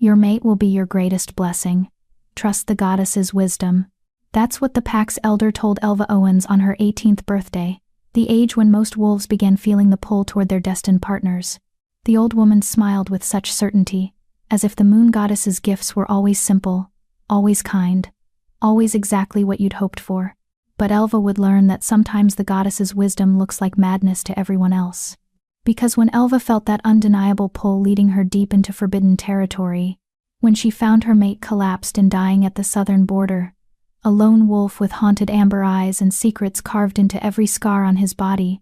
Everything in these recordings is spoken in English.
Your mate will be your greatest blessing. Trust the goddess's wisdom. That's what the pack's elder told Elva Owens on her 18th birthday, the age when most wolves began feeling the pull toward their destined partners. The old woman smiled with such certainty, as if the moon goddess's gifts were always simple, always kind, always exactly what you'd hoped for. But Elva would learn that sometimes the goddess's wisdom looks like madness to everyone else. Because when Elva felt that undeniable pull leading her deep into forbidden territory, when she found her mate collapsed and dying at the southern border, a lone wolf with haunted amber eyes and secrets carved into every scar on his body,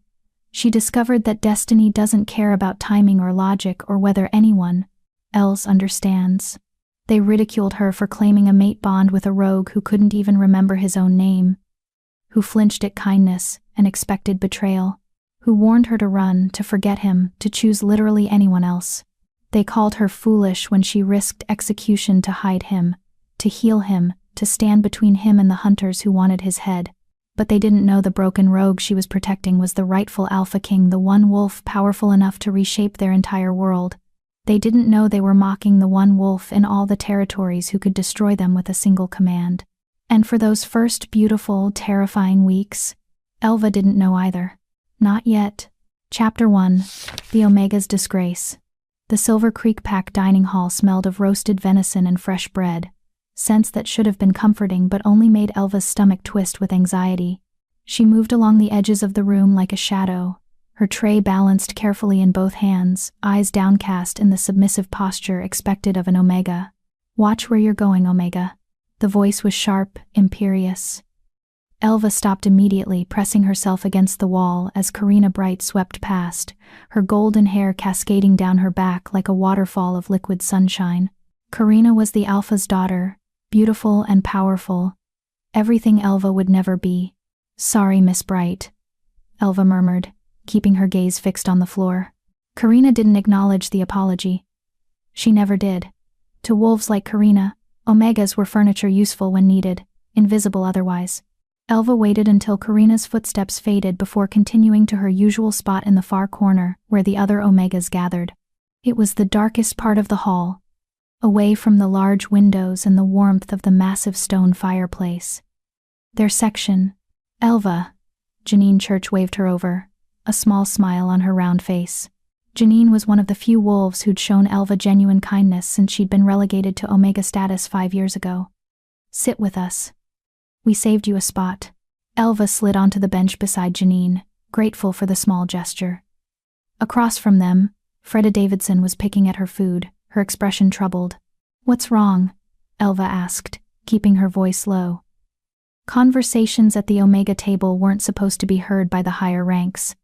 she discovered that destiny doesn't care about timing or logic or whether anyone else understands. They ridiculed her for claiming a mate bond with a rogue who couldn't even remember his own name, who flinched at kindness and expected betrayal, who warned her to run, to forget him, to choose literally anyone else. They called her foolish when she risked execution to hide him, to heal him, to stand between him and the hunters who wanted his head. But they didn't know the broken rogue she was protecting was the rightful Alpha King, the one wolf powerful enough to reshape their entire world. They didn't know they were mocking the one wolf in all the territories who could destroy them with a single command. And for those first beautiful, terrifying weeks, Elva didn't know either. Not yet. Chapter 1. The Omega's Disgrace. The Silver Creek Pack dining hall smelled of roasted venison and fresh bread, scents that should have been comforting but only made Elva's stomach twist with anxiety. She moved along the edges of the room like a shadow, her tray balanced carefully in both hands, eyes downcast in the submissive posture expected of an Omega. "Watch where you're going, Omega." The voice was sharp, imperious. Elva stopped immediately, pressing herself against the wall as Karina Bright swept past, her golden hair cascading down her back like a waterfall of liquid sunshine. Karina was the Alpha's daughter, beautiful and powerful, everything Elva would never be. "Sorry, Miss Bright," Elva murmured, keeping her gaze fixed on the floor. Karina didn't acknowledge the apology. She never did. To wolves like Karina, Omegas were furniture useful when needed, invisible otherwise. Elva waited until Karina's footsteps faded before continuing to her usual spot in the far corner where the other Omegas gathered. It was the darkest part of the hall, away from the large windows and the warmth of the massive stone fireplace. Their section. "Elva," Janine Church waved her over, a small smile on her round face. Janine was one of the few wolves who'd shown Elva genuine kindness since she'd been relegated to Omega status 5 years ago. "Sit with us. We saved you a spot." Elva slid onto the bench beside Janine, grateful for the small gesture. Across from them, Freda Davidson was picking at her food, her expression troubled. "What's wrong?" Elva asked, keeping her voice low. Conversations at the Omega table weren't supposed to be heard by the higher ranks.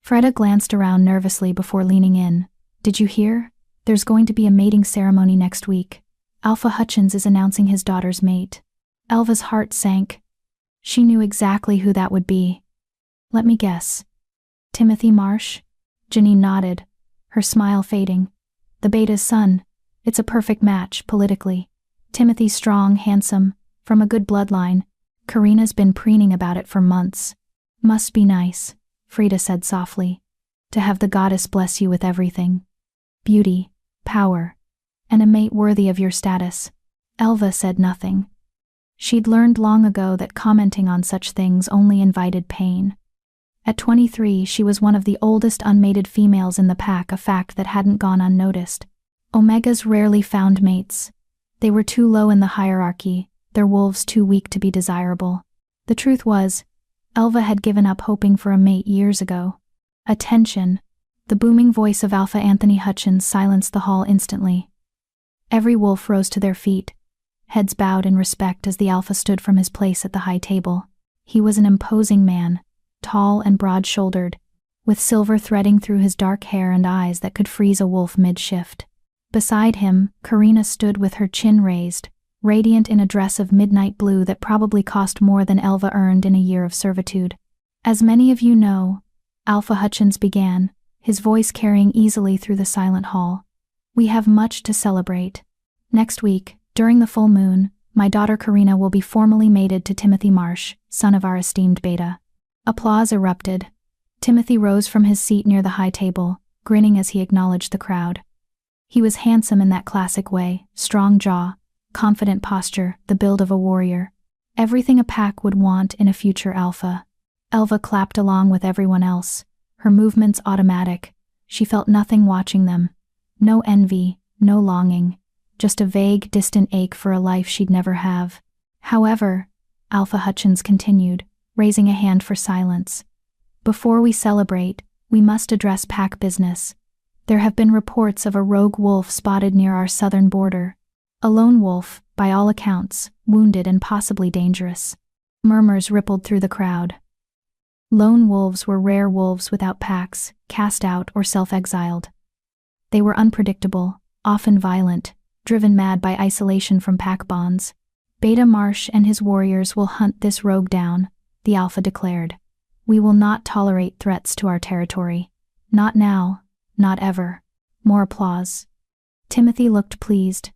Freda glanced around nervously before leaning in. "Did you hear? There's going to be a mating ceremony next week. Alpha Hutchins is announcing his daughter's mate." Elva's heart sank. She knew exactly who that would be. "Let me guess. Timothy Marsh?" Janine nodded, her smile fading. "The Beta's son. It's a perfect match, politically. Timothy's strong, handsome, from a good bloodline. Karina's been preening about it for months. Must be nice," Frida said softly, "to have the goddess bless you with everything. Beauty, power, and a mate worthy of your status." Elva said nothing. She'd learned long ago that commenting on such things only invited pain. At 23, she was one of the oldest unmated females in the pack, a fact that hadn't gone unnoticed. Omegas rarely found mates. They were too low in the hierarchy, their wolves too weak to be desirable. The truth was, Elva had given up hoping for a mate years ago. "Attention!" The booming voice of Alpha Anthony Hutchins silenced the hall instantly. Every wolf rose to their feet, heads bowed in respect as the Alpha stood from his place at the high table. He was an imposing man, tall and broad-shouldered, with silver threading through his dark hair and eyes that could freeze a wolf mid-shift. Beside him, Karina stood with her chin raised, radiant in a dress of midnight blue that probably cost more than Elva earned in a year of servitude. "As many of you know," Alpha Hutchins began, his voice carrying easily through the silent hall, "we have much to celebrate. Next week, during the full moon, my daughter Karina will be formally mated to Timothy Marsh, son of our esteemed Beta." Applause erupted. Timothy rose from his seat near the high table, grinning as he acknowledged the crowd. He was handsome in that classic way, strong jaw, confident posture, the build of a warrior. Everything a pack would want in a future alpha. Elva clapped along with everyone else, her movements automatic. She felt nothing watching them. No envy, no longing. Just a vague, distant ache for a life she'd never have. However, Alpha Hutchins continued, raising a hand for silence. Before we celebrate, we must address pack business. There have been reports of a rogue wolf spotted near our southern border. A lone wolf, by all accounts, wounded and possibly dangerous. Murmurs rippled through the crowd. Lone wolves were rare wolves without packs, cast out or self-exiled. They were unpredictable, often violent, driven mad by isolation from pack bonds. Beta Marsh and his warriors will hunt this rogue down, the Alpha declared. We will not tolerate threats to our territory. Not now, not ever. More applause. Timothy looked pleased,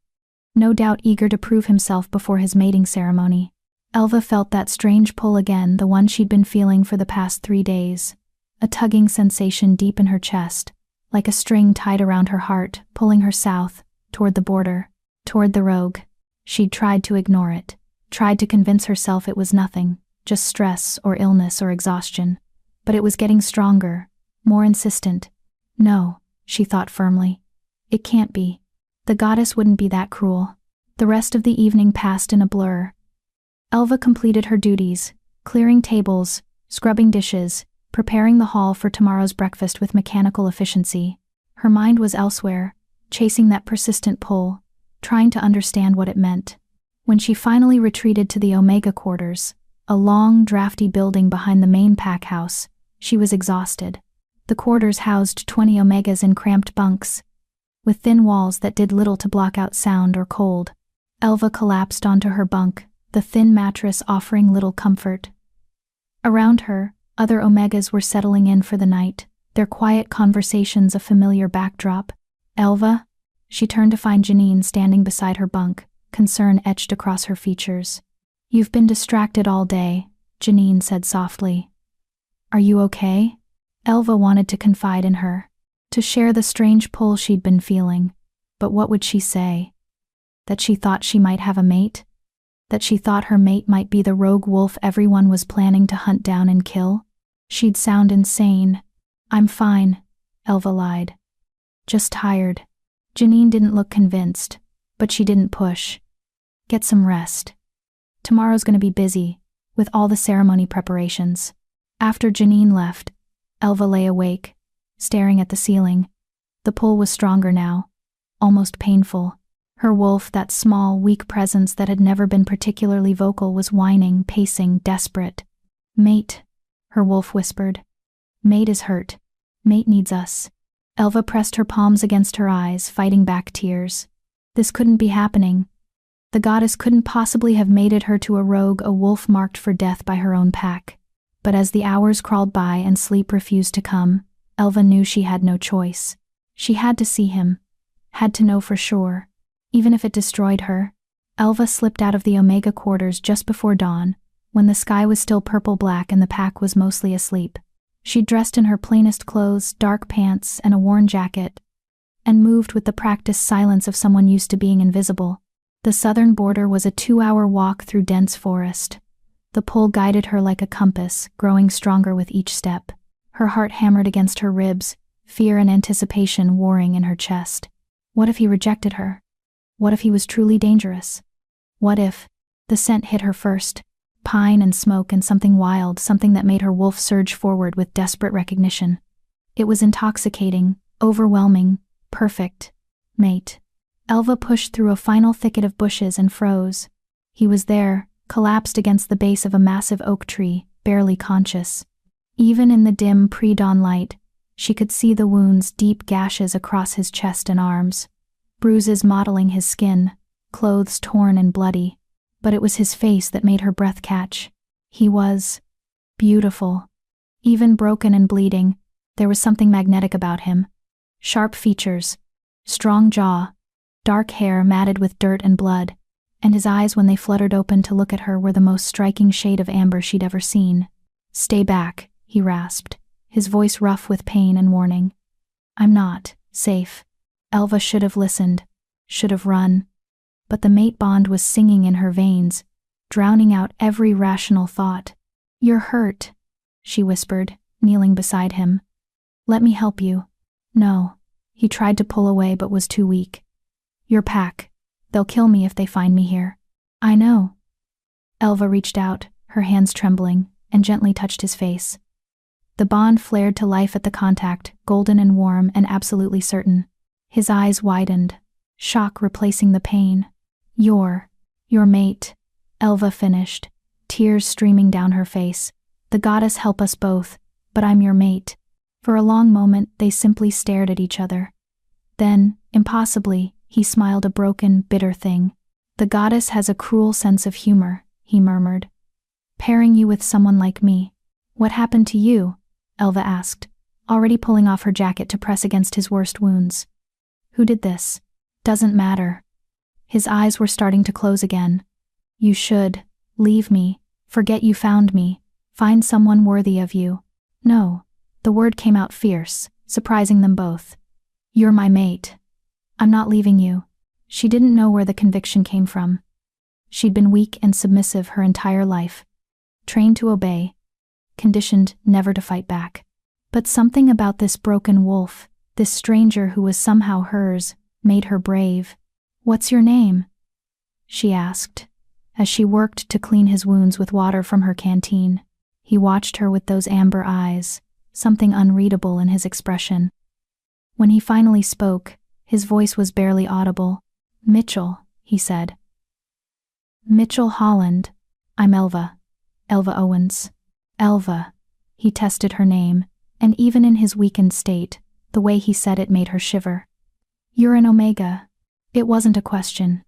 no doubt eager to prove himself before his mating ceremony. Elva felt that strange pull again, the one she'd been feeling for the past 3 days. A tugging sensation deep in her chest, like a string tied around her heart, pulling her south, toward the border, toward the rogue. She'd tried to ignore it, tried to convince herself it was nothing, just stress or illness or exhaustion. But it was getting stronger, more insistent. No, she thought firmly. It can't be. The goddess wouldn't be that cruel. The rest of the evening passed in a blur. Elva completed her duties, clearing tables, scrubbing dishes, preparing the hall for tomorrow's breakfast with mechanical efficiency. Her mind was elsewhere, chasing that persistent pull, trying to understand what it meant. When she finally retreated to the Omega quarters, a long, drafty building behind the main pack house, she was exhausted. The quarters housed 20 Omegas in cramped bunks, with thin walls that did little to block out sound or cold. Elva collapsed onto her bunk, the thin mattress offering little comfort. Around her, other Omegas were settling in for the night, their quiet conversations a familiar backdrop. Elva? She turned to find Janine standing beside her bunk, concern etched across her features. You've been distracted all day, Janine said softly. Are you okay? Elva wanted to confide in her, to share the strange pull she'd been feeling, but what would she say? That she thought she might have a mate? That she thought her mate might be the rogue wolf everyone was planning to hunt down and kill? She'd sound insane. I'm fine, Elva lied. Just tired. Janine didn't look convinced, but she didn't push. Get some rest. Tomorrow's gonna be busy, with all the ceremony preparations. After Janine left, Elva lay awake, staring at the ceiling. The pull was stronger now, almost painful. Her wolf, that small, weak presence that had never been particularly vocal, was whining, pacing, desperate. Mate, her wolf whispered. Mate is hurt. Mate needs us. Elva pressed her palms against her eyes, fighting back tears. This couldn't be happening. The goddess couldn't possibly have mated her to a rogue, a wolf marked for death by her own pack. But as the hours crawled by and sleep refused to come, Elva knew she had no choice. She had to see him, had to know for sure. Even if it destroyed her. Elva slipped out of the Omega quarters just before dawn, when the sky was still purple-black and the pack was mostly asleep. She dressed in her plainest clothes, dark pants, and a worn jacket, and moved with the practiced silence of someone used to being invisible. The southern border was a 2-hour walk through dense forest. The pull guided her like a compass, growing stronger with each step. Her heart hammered against her ribs, fear and anticipation warring in her chest. What if he rejected her? What if he was truly dangerous? What if? The scent hit her first. Pine and smoke and something wild, something that made her wolf surge forward with desperate recognition. It was intoxicating, overwhelming, perfect. Mate. Elva pushed through a final thicket of bushes and froze. He was there, collapsed against the base of a massive oak tree, barely conscious. Even in the dim pre-dawn light, she could see the wounds, deep gashes across his chest and arms. Bruises mottling his skin, clothes torn and bloody. But it was his face that made her breath catch. He was beautiful. Even broken and bleeding, there was something magnetic about him. Sharp features, strong jaw, dark hair matted with dirt and blood, and his eyes when they fluttered open to look at her were the most striking shade of amber she'd ever seen. Stay back, he rasped, his voice rough with pain and warning. I'm not safe. Elva should have listened, should have run. But the mate bond was singing in her veins, drowning out every rational thought. "You're hurt," she whispered, kneeling beside him. "Let me help you." "No." He tried to pull away but was too weak. "Your pack. They'll kill me if they find me here." "I know." Elva reached out, her hands trembling, and gently touched his face. The bond flared to life at the contact, golden and warm and absolutely certain. His eyes widened, shock replacing the pain. Your mate," Elva finished, tears streaming down her face. "The goddess help us both, but I'm your mate." For a long moment they simply stared at each other. Then, impossibly, he smiled a broken, bitter thing. "The goddess has a cruel sense of humor," he murmured. "Pairing you with someone like me." "What happened to you?" Elva asked, already pulling off her jacket to press against his worst wounds. "Who did this?" "Doesn't matter." His eyes were starting to close again. "You should leave me, forget you found me, find someone worthy of you." "No." The word came out fierce, surprising them both. "You're my mate. I'm not leaving you." She didn't know where the conviction came from. She'd been weak and submissive her entire life, trained to obey, conditioned never to fight back. But something about this broken wolf, this stranger who was somehow hers, made her brave. "What's your name?" she asked, as she worked to clean his wounds with water from her canteen. He watched her with those amber eyes, something unreadable in his expression. When he finally spoke, his voice was barely audible. "Mitchell," he said. "Mitchell Holland. I'm Elva. Elva Owens." "Elva." He tested her name, and even in his weakened state, the way he said it made her shiver. "You're an Omega." It wasn't a question.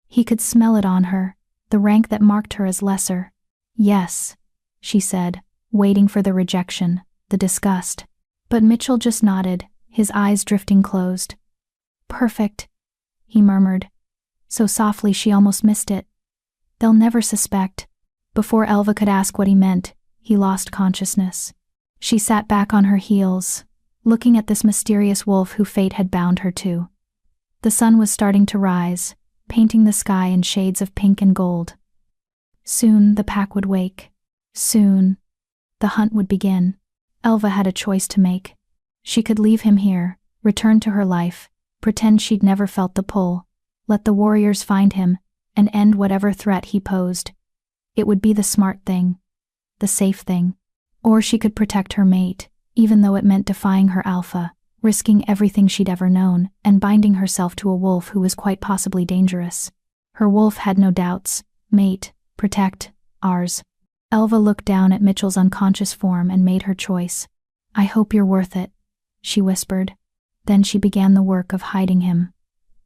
He could smell it on her, the rank that marked her as lesser. "Yes," she said, waiting for the rejection, the disgust. But Mitchell just nodded, his eyes drifting closed. "Perfect," he murmured, so softly she almost missed it. "They'll never suspect." Before Elva could ask what he meant, he lost consciousness. She sat back on her heels, looking at this mysterious wolf who fate had bound her to. The sun was starting to rise, painting the sky in shades of pink and gold. Soon the pack would wake. Soon the hunt would begin. Elva had a choice to make. She could leave him here, return to her life, pretend she'd never felt the pull, let the warriors find him, and end whatever threat he posed. It would be the smart thing, the safe thing. Or she could protect her mate, even though it meant defying her alpha, risking everything she'd ever known, and binding herself to a wolf who was quite possibly dangerous. Her wolf had no doubts. Mate, protect, ours. Elva looked down at Mitchell's unconscious form and made her choice. "I hope you're worth it," she whispered. Then she began the work of hiding him,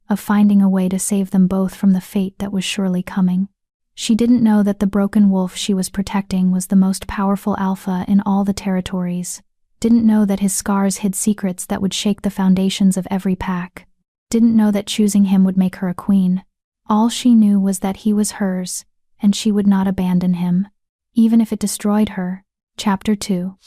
of finding a way to save them both from the fate that was surely coming. She didn't know that the broken wolf she was protecting was the most powerful alpha in all the territories. Didn't know that his scars hid secrets that would shake the foundations of every pack. Didn't know that choosing him would make her a queen. All she knew was that he was hers, and she would not abandon him, even if it destroyed her. Chapter 2.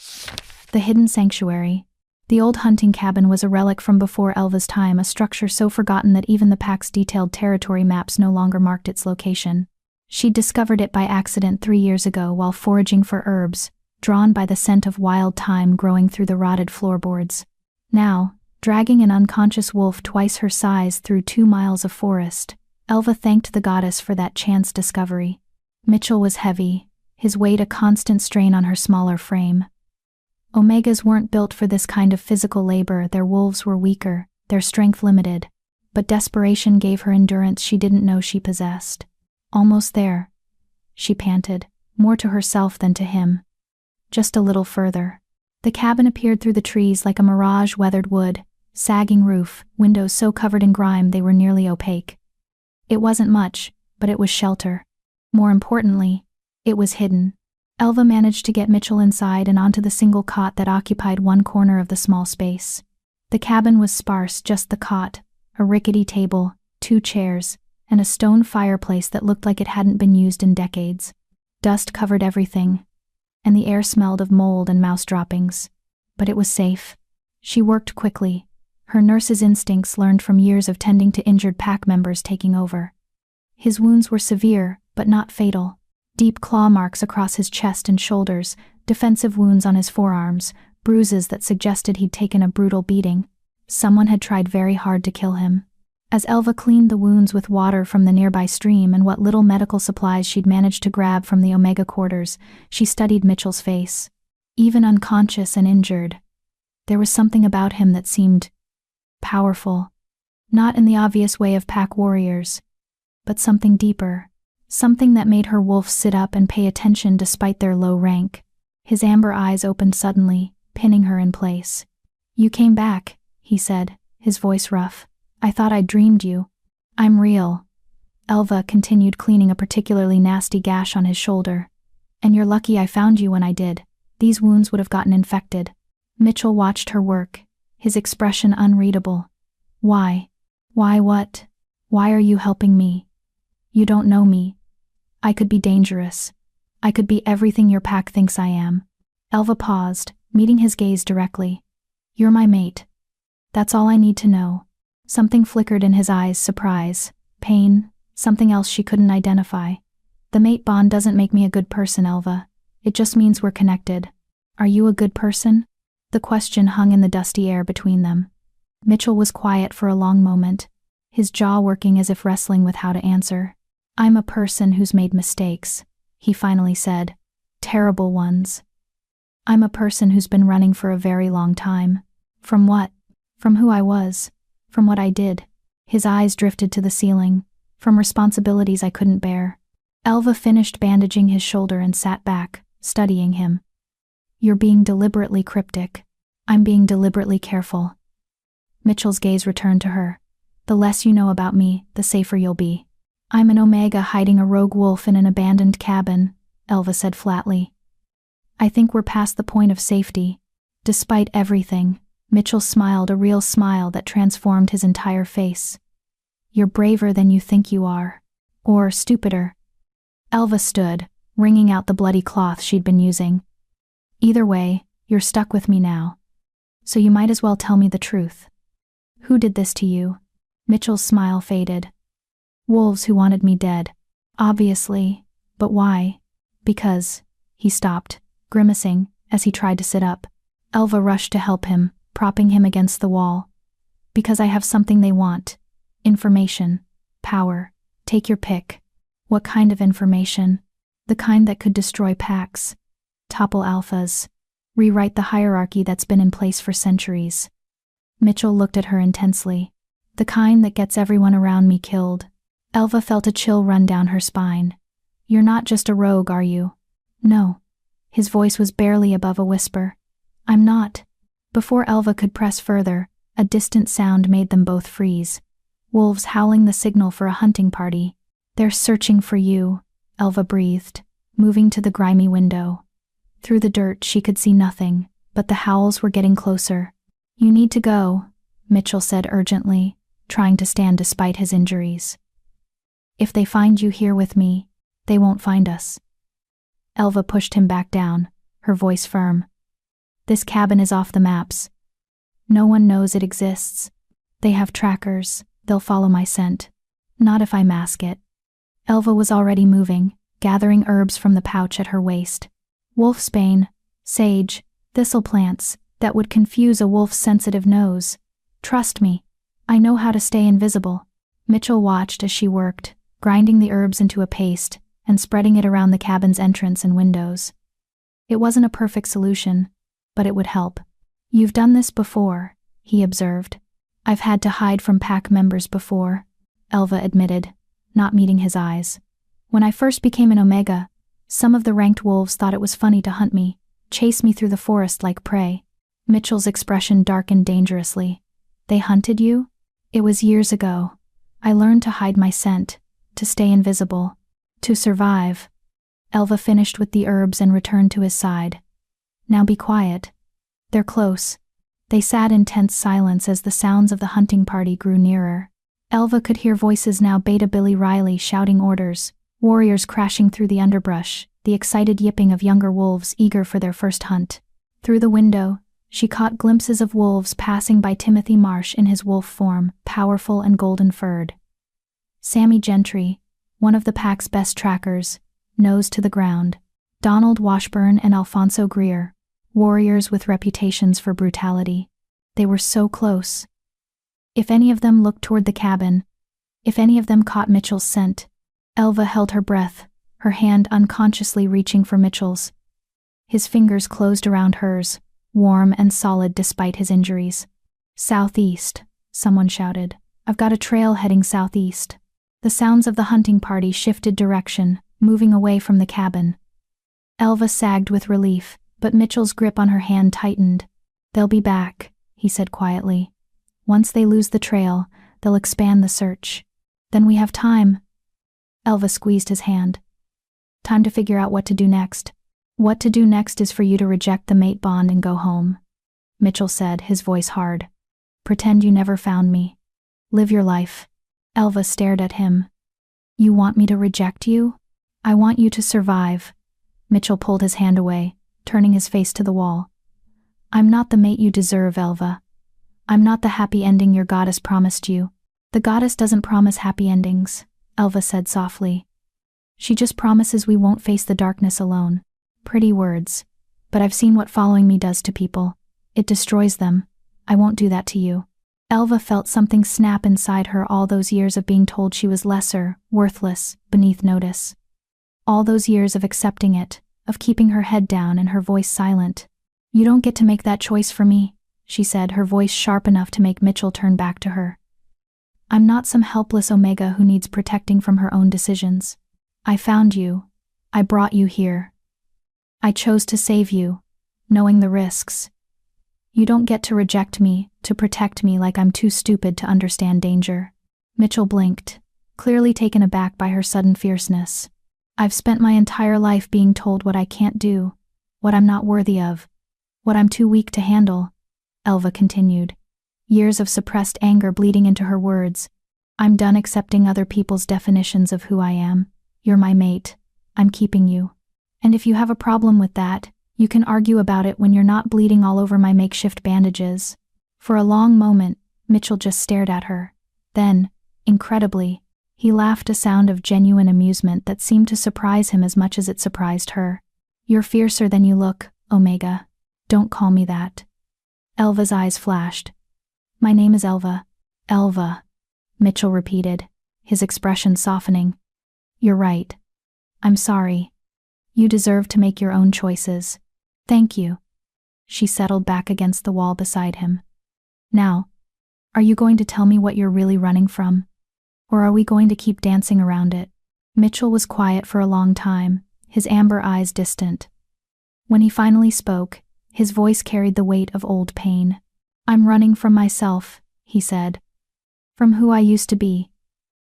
The Hidden Sanctuary. The old hunting cabin was a relic from before Elva's time, a structure so forgotten that even the pack's detailed territory maps no longer marked its location. She'd discovered it by accident 3 years ago while foraging for herbs, drawn by the scent of wild thyme growing through the rotted floorboards. Now, dragging an unconscious wolf twice her size through 2 miles of forest, Elva thanked the goddess for that chance discovery. Mitchell was heavy, his weight a constant strain on her smaller frame. Omegas weren't built for this kind of physical labor, their wolves were weaker, their strength limited, but desperation gave her endurance she didn't know she possessed. "Almost there," she panted, more to herself than to him. "Just a little further." The cabin appeared through the trees like a mirage, weathered wood, sagging roof, windows so covered in grime they were nearly opaque. It wasn't much, but it was shelter. More importantly, it was hidden. Elva managed to get Mitchell inside and onto the single cot that occupied one corner of the small space. The cabin was sparse, just the cot, a rickety table, 2 chairs, and a stone fireplace that looked like it hadn't been used in decades. Dust covered everything, and the air smelled of mold and mouse droppings. But it was safe. She worked quickly, her nurse's instincts learned from years of tending to injured pack members taking over. His wounds were severe, but not fatal. Deep claw marks across his chest and shoulders, defensive wounds on his forearms, bruises that suggested he'd taken a brutal beating. Someone had tried very hard to kill him. As Elva cleaned the wounds with water from the nearby stream and what little medical supplies she'd managed to grab from the Omega quarters, she studied Mitchell's face. Even unconscious and injured, there was something about him that seemed powerful. Not in the obvious way of pack warriors, but something deeper. Something that made her wolves sit up and pay attention despite their low rank. His amber eyes opened suddenly, pinning her in place. "You came back," he said, his voice rough. "I thought I'd dreamed you." "I'm real." Elva continued cleaning a particularly nasty gash on his shoulder. "And you're lucky I found you when I did. These wounds would have gotten infected." Mitchell watched her work, his expression unreadable. "Why? Why what? Why are you helping me? You don't know me. I could be dangerous. I could be everything your pack thinks I am." Elva paused, meeting his gaze directly. "You're my mate. That's all I need to know." Something flickered in his eyes, surprise, pain, something else she couldn't identify. "The mate bond doesn't make me a good person, Elva. It just means we're connected." "Are you a good person?" The question hung in the dusty air between them. Mitchell was quiet for a long moment, his jaw working as if wrestling with how to answer. "I'm a person who's made mistakes," he finally said. "Terrible ones. I'm a person who's been running for a very long time. From what? From who I was. From what I did." His eyes drifted to the ceiling. "From responsibilities I couldn't bear." Elva finished bandaging his shoulder and sat back, studying him. "You're being deliberately cryptic. I'm being deliberately careful." Mitchell's gaze returned to her. "The less you know about me, the safer you'll be." "I'm an Omega hiding a rogue wolf in an abandoned cabin," Elva said flatly. "I think we're past the point of safety." Despite everything, Mitchell smiled, a real smile that transformed his entire face. "You're braver than you think you are. Or stupider." Elva stood, wringing out the bloody cloth she'd been using. "Either way, you're stuck with me now. So you might as well tell me the truth. Who did this to you?" Mitchell's smile faded. "Wolves who wanted me dead. Obviously. But why?" "Because." He stopped, grimacing, as he tried to sit up. Elva rushed to help him, propping him against the wall. "Because I have something they want. Information. Power. Take your pick." "What kind of information?" "The kind that could destroy packs. Topple alphas. Rewrite the hierarchy that's been in place for centuries." Mitchell looked at her intensely. "The kind that gets everyone around me killed." Elva felt a chill run down her spine. "You're not just a rogue, are you?" "No." His voice was barely above a whisper. "I'm not." Before Elva could press further, a distant sound made them both freeze. Wolves howling the signal for a hunting party. "They're searching for you," Elva breathed, moving to the grimy window. Through the dirt she could see nothing, but the howls were getting closer. "You need to go," Mitchell said urgently, trying to stand despite his injuries. "If they find you here with me, they won't find us." Elva pushed him back down, her voice firm. "This cabin is off the maps. No one knows it exists. They have trackers, they'll follow my scent. Not if I mask it." Elva was already moving, gathering herbs from the pouch at her waist. "Wolfsbane, sage, thistle plants, that would confuse a wolf's sensitive nose. Trust me, I know how to stay invisible." Mitchell watched as she worked, grinding the herbs into a paste and spreading it around the cabin's entrance and windows. It wasn't a perfect solution, but it would help. "You've done this before," he observed. "I've had to hide from pack members before," Elva admitted, not meeting his eyes. "When I first became an Omega, some of the ranked wolves thought it was funny to hunt me, chase me through the forest like prey." Mitchell's expression darkened dangerously. "They hunted you?" "It was years ago. I learned to hide my scent, to stay invisible, to survive." Elva finished with the herbs and returned to his side. "Now be quiet." "They're close." They sat in tense silence as the sounds of the hunting party grew nearer. Elva could hear voices now: Beta Billy Riley shouting orders, warriors crashing through the underbrush, the excited yipping of younger wolves eager for their first hunt. Through the window, She caught glimpses of wolves passing by Timothy Marsh in his wolf form, powerful and golden-furred. Sammy Gentry, one of the pack's best trackers, nose to the ground. Donald Washburn and Alfonso Greer, warriors with reputations for brutality. They were so close. If any of them looked toward the cabin, if any of them caught Mitchell's scent, Elva held her breath, her hand unconsciously reaching for Mitchell's. His fingers closed around hers, warm and solid despite his injuries. "Southeast," someone shouted. "I've got a trail heading southeast." The sounds of the hunting party shifted direction, moving away from the cabin. Elva sagged with relief, but Mitchell's grip on her hand tightened. "They'll be back," he said quietly. "Once they lose the trail, they'll expand the search. Then we have time." Elva squeezed his hand. "Time to figure out what to do next." "What to do next is for you to reject the mate bond and go home," Mitchell said, his voice hard. "Pretend you never found me. Live your life." Elva stared at him. "You want me to reject you?" "I want you to survive." Mitchell pulled his hand away, turning his face to the wall. "I'm not the mate you deserve, Elva. I'm not the happy ending your goddess promised you." "The goddess doesn't promise happy endings," Elva said softly. "She just promises we won't face the darkness alone." Pretty words. But I've seen what following me does to people. It destroys them. I won't do that to you. Elva felt something snap inside her, all those years of being told she was lesser, worthless, beneath notice. All those years of accepting it, of keeping her head down and her voice silent. "You don't get to make that choice for me," she said, her voice sharp enough to make Mitchell turn back to her. "I'm not some helpless Omega who needs protecting from her own decisions. I found you. I brought you here. I chose to save you, knowing the risks. You don't get to reject me, to protect me like I'm too stupid to understand danger." Mitchell blinked, clearly taken aback by her sudden fierceness. "I've spent my entire life being told what I can't do, what I'm not worthy of, what I'm too weak to handle," Elva continued, years of suppressed anger bleeding into her words. "I'm done accepting other people's definitions of who I am. You're my mate. I'm keeping you. And if you have a problem with that, you can argue about it when you're not bleeding all over my makeshift bandages." For a long moment, Mitchell just stared at her. Then, incredibly, he laughed, a sound of genuine amusement that seemed to surprise him as much as it surprised her. "You're fiercer than you look, Omega. Don't call me that." Elva's eyes flashed. "My name is Elva." "Elva," Mitchell repeated, his expression softening. "You're right. I'm sorry. You deserve to make your own choices." "Thank you." She settled back against the wall beside him. "Now, are you going to tell me what you're really running from? Or are we going to keep dancing around it?" Mitchell was quiet for a long time, his amber eyes distant. When he finally spoke, his voice carried the weight of old pain. "I'm running from myself," he said. "From who I used to be.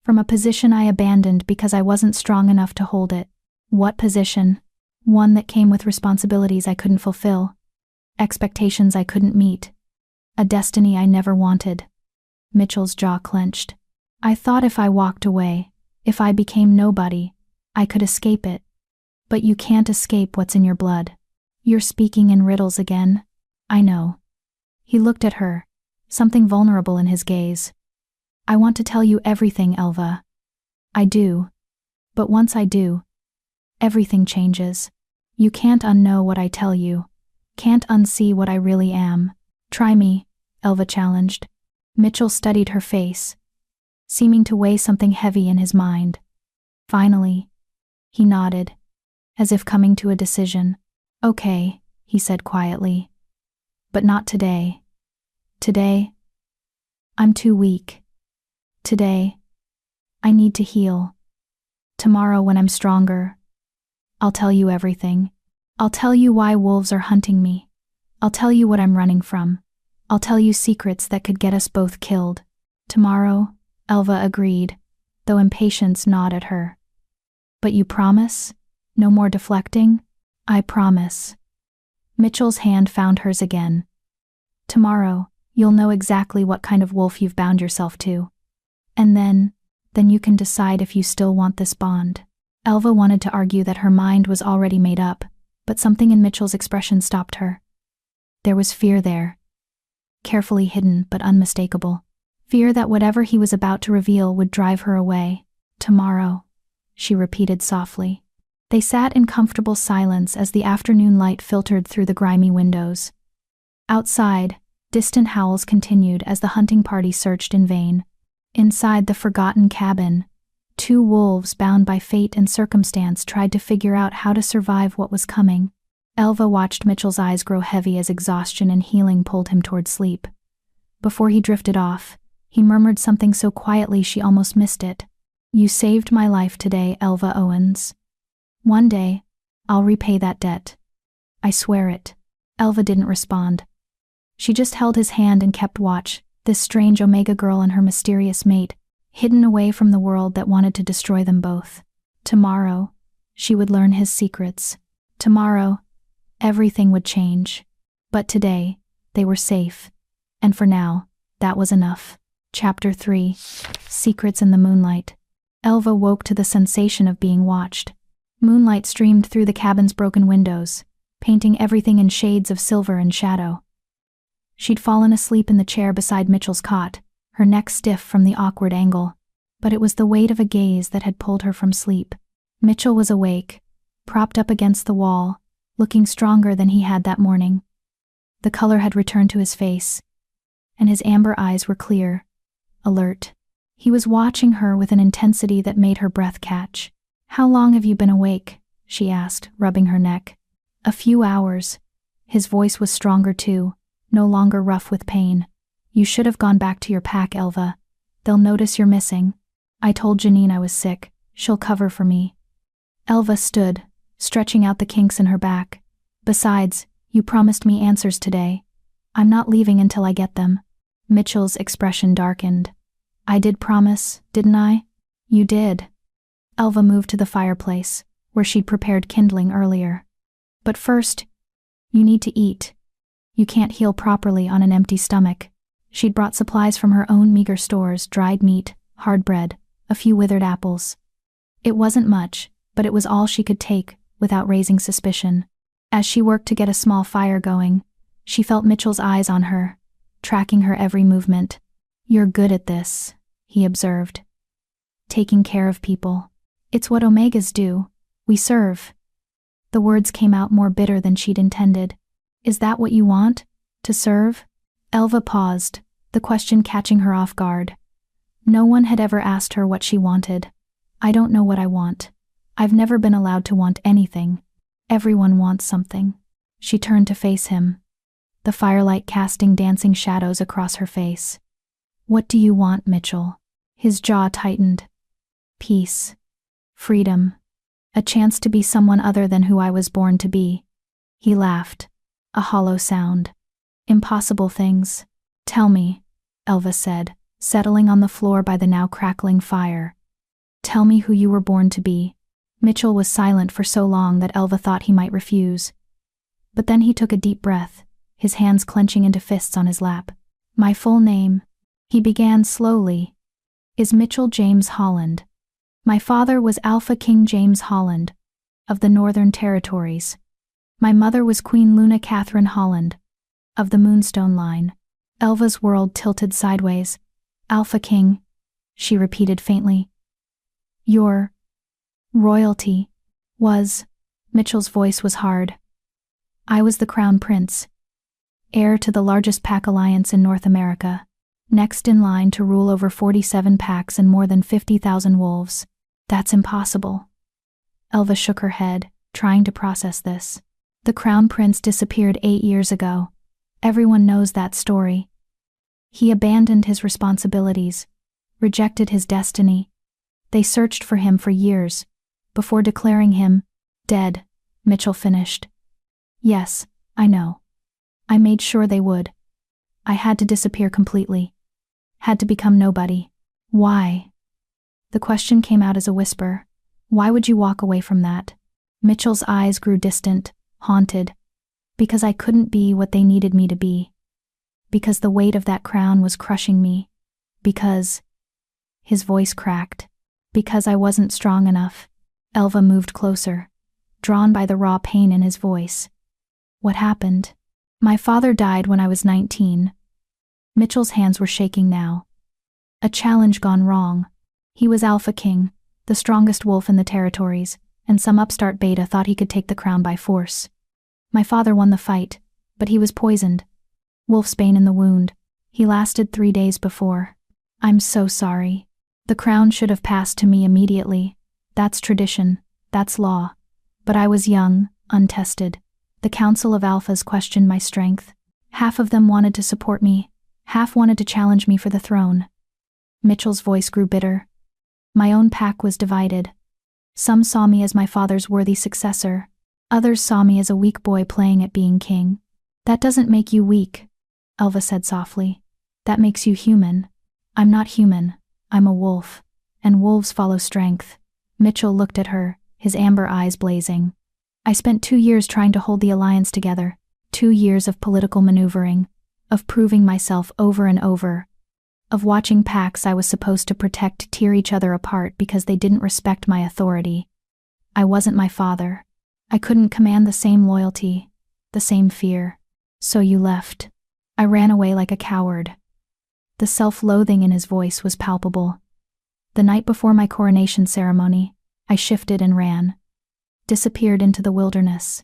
From a position I abandoned because I wasn't strong enough to hold it." "What position?" "One that came with responsibilities I couldn't fulfill, expectations I couldn't meet, a destiny I never wanted." Mitchell's jaw clenched. "I thought if I walked away, if I became nobody, I could escape it. But you can't escape what's in your blood. You're speaking in riddles again." "I know." He looked at her, something vulnerable in his gaze. "I want to tell you everything, Elva. I do. But once I do, everything changes. You can't unknow what I tell you, can't unsee what I really am." "Try me," Elva challenged. Mitchell studied her face, seeming to weigh something heavy in his mind. Finally, he nodded, as if coming to a decision. "Okay," he said quietly. "But not today. Today, I'm too weak. Today, I need to heal. Tomorrow, when I'm stronger, I'll tell you everything. I'll tell you why wolves are hunting me. I'll tell you what I'm running from. I'll tell you secrets that could get us both killed." "Tomorrow," Elva agreed, though impatience gnawed at her. "But you promise? No more deflecting?" "I promise." Mitchell's hand found hers again. "Tomorrow, you'll know exactly what kind of wolf you've bound yourself to. And then you can decide if you still want this bond." Elva wanted to argue that her mind was already made up, but something in Mitchell's expression stopped her. There was fear there, carefully hidden but unmistakable. Fear that whatever he was about to reveal would drive her away. Tomorrow, she repeated softly. They sat in comfortable silence as the afternoon light filtered through the grimy windows. Outside, distant howls continued as the hunting party searched in vain. Inside the forgotten cabin, two wolves bound by fate and circumstance tried to figure out how to survive what was coming. Elva watched Mitchell's eyes grow heavy as exhaustion and healing pulled him toward sleep. Before he drifted off, he murmured something so quietly she almost missed it. "You saved my life today, Elva Owens. One day, I'll repay that debt. I swear it." Elva didn't respond. She just held his hand and kept watch, this strange Omega girl and her mysterious mate, hidden away from the world that wanted to destroy them both. Tomorrow, she would learn his secrets. Tomorrow, everything would change. But today, they were safe. And for now, that was enough. Chapter 3. Secrets in the Moonlight. Elva woke to the sensation of being watched. Moonlight streamed through the cabin's broken windows, painting everything in shades of silver and shadow. She'd fallen asleep in the chair beside Mitchell's cot, her neck stiff from the awkward angle. But it was the weight of a gaze that had pulled her from sleep. Mitchell was awake, propped up against the wall, looking stronger than he had that morning. The color had returned to his face, and his amber eyes were clear, alert. He was watching her with an intensity that made her breath catch. "How long have you been awake?" she asked, rubbing her neck. "A few hours." His voice was stronger too, no longer rough with pain. "You should have gone back to your pack, Elva. They'll notice you're missing. I told Janine I was sick. She'll cover for me." Elva stood, stretching out the kinks in her back. "Besides, you promised me answers today. I'm not leaving until I get them." Mitchell's expression darkened. "I did promise, didn't I?" "You did." Elva moved to the fireplace, where she'd prepared kindling earlier. "But first, you need to eat. You can't heal properly on an empty stomach." She'd brought supplies from her own meager stores: dried meat, hard bread, a few withered apples. It wasn't much, but it was all she could take, without raising suspicion. As she worked to get a small fire going, she felt Mitchell's eyes on her, tracking her every movement. "You're good at this," he observed. "Taking care of people. It's what Omegas do. We serve." The words came out more bitter than she'd intended. "Is that what you want? To serve?" Elva paused, the question catching her off guard. No one had ever asked her what she wanted. "I don't know what I want. I've never been allowed to want anything. Everyone wants something." She turned to face him, the firelight casting dancing shadows across her face. "What do you want, Mitchell?" His jaw tightened. "Peace. Freedom. A chance to be someone other than who I was born to be." He laughed, a hollow sound. "Impossible things. Tell me," Elva said, settling on the floor by the now crackling fire. "Tell me who you were born to be." Mitchell was silent for so long that Elva thought he might refuse. But then he took a deep breath, his hands clenching into fists on his lap. "My full name," he began slowly, "is Mitchell James Holland. My father was Alpha King James Holland, of the Northern Territories. My mother was Queen Luna Catherine Holland, of the Moonstone line." Elva's world tilted sideways. "Alpha King," she repeated faintly. "Your royalty was..." Mitchell's voice was hard. "I was the Crown Prince, heir to the largest pack alliance in North America, next in line to rule over 47 packs and more than 50,000 wolves." "That's impossible." Elva shook her head, trying to process this. "The Crown Prince disappeared 8 years ago. Everyone knows that story. He abandoned his responsibilities, rejected his destiny. They searched for him for years, before declaring him dead," Mitchell finished. "Yes, I know. I made sure they would. I had to disappear completely. Had to become nobody." "Why?" The question came out as a whisper. "Why would you walk away from that?" Mitchell's eyes grew distant, haunted. "Because I couldn't be what they needed me to be. Because the weight of that crown was crushing me. Because..." His voice cracked. "Because I wasn't strong enough." Elva moved closer, drawn by the raw pain in his voice. "What happened?" My father died when I was 19. Mitchell's hands were shaking now. A challenge gone wrong. He was Alpha King, the strongest wolf in the territories, and some upstart beta thought he could take the crown by force. My father won the fight, but he was poisoned. Wolfsbane in the wound. He lasted 3 days before. I'm so sorry. The crown should have passed to me immediately. That's tradition, that's law. But I was young, untested. The Council of Alphas questioned my strength. Half of them wanted to support me, half wanted to challenge me for the throne. Mitchell's voice grew bitter. My own pack was divided. Some saw me as my father's worthy successor. Others saw me as a weak boy playing at being king. That doesn't make you weak, Elva said softly. That makes you human. I'm not human. I'm a wolf. And wolves follow strength. Mitchell looked at her, his amber eyes blazing. I spent 2 years trying to hold the alliance together. 2 years of political maneuvering. Of proving myself over and over. Of watching packs I was supposed to protect tear each other apart because they didn't respect my authority. I wasn't my father. I couldn't command the same loyalty, the same fear. So you left. I ran away like a coward. The self-loathing in his voice was palpable. The night before my coronation ceremony, I shifted and ran. Disappeared into the wilderness.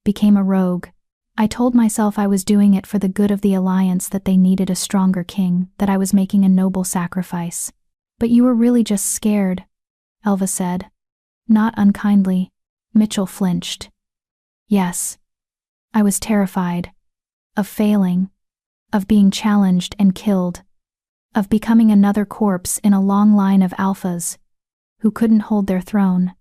Became a rogue. I told myself I was doing it for the good of the alliance, that they needed a stronger king, that I was making a noble sacrifice. But you were really just scared, Elva said. Not unkindly. Mitchell flinched. Yes. I was terrified. Of failing. Of being challenged and killed. Of becoming another corpse in a long line of alphas who couldn't hold their throne.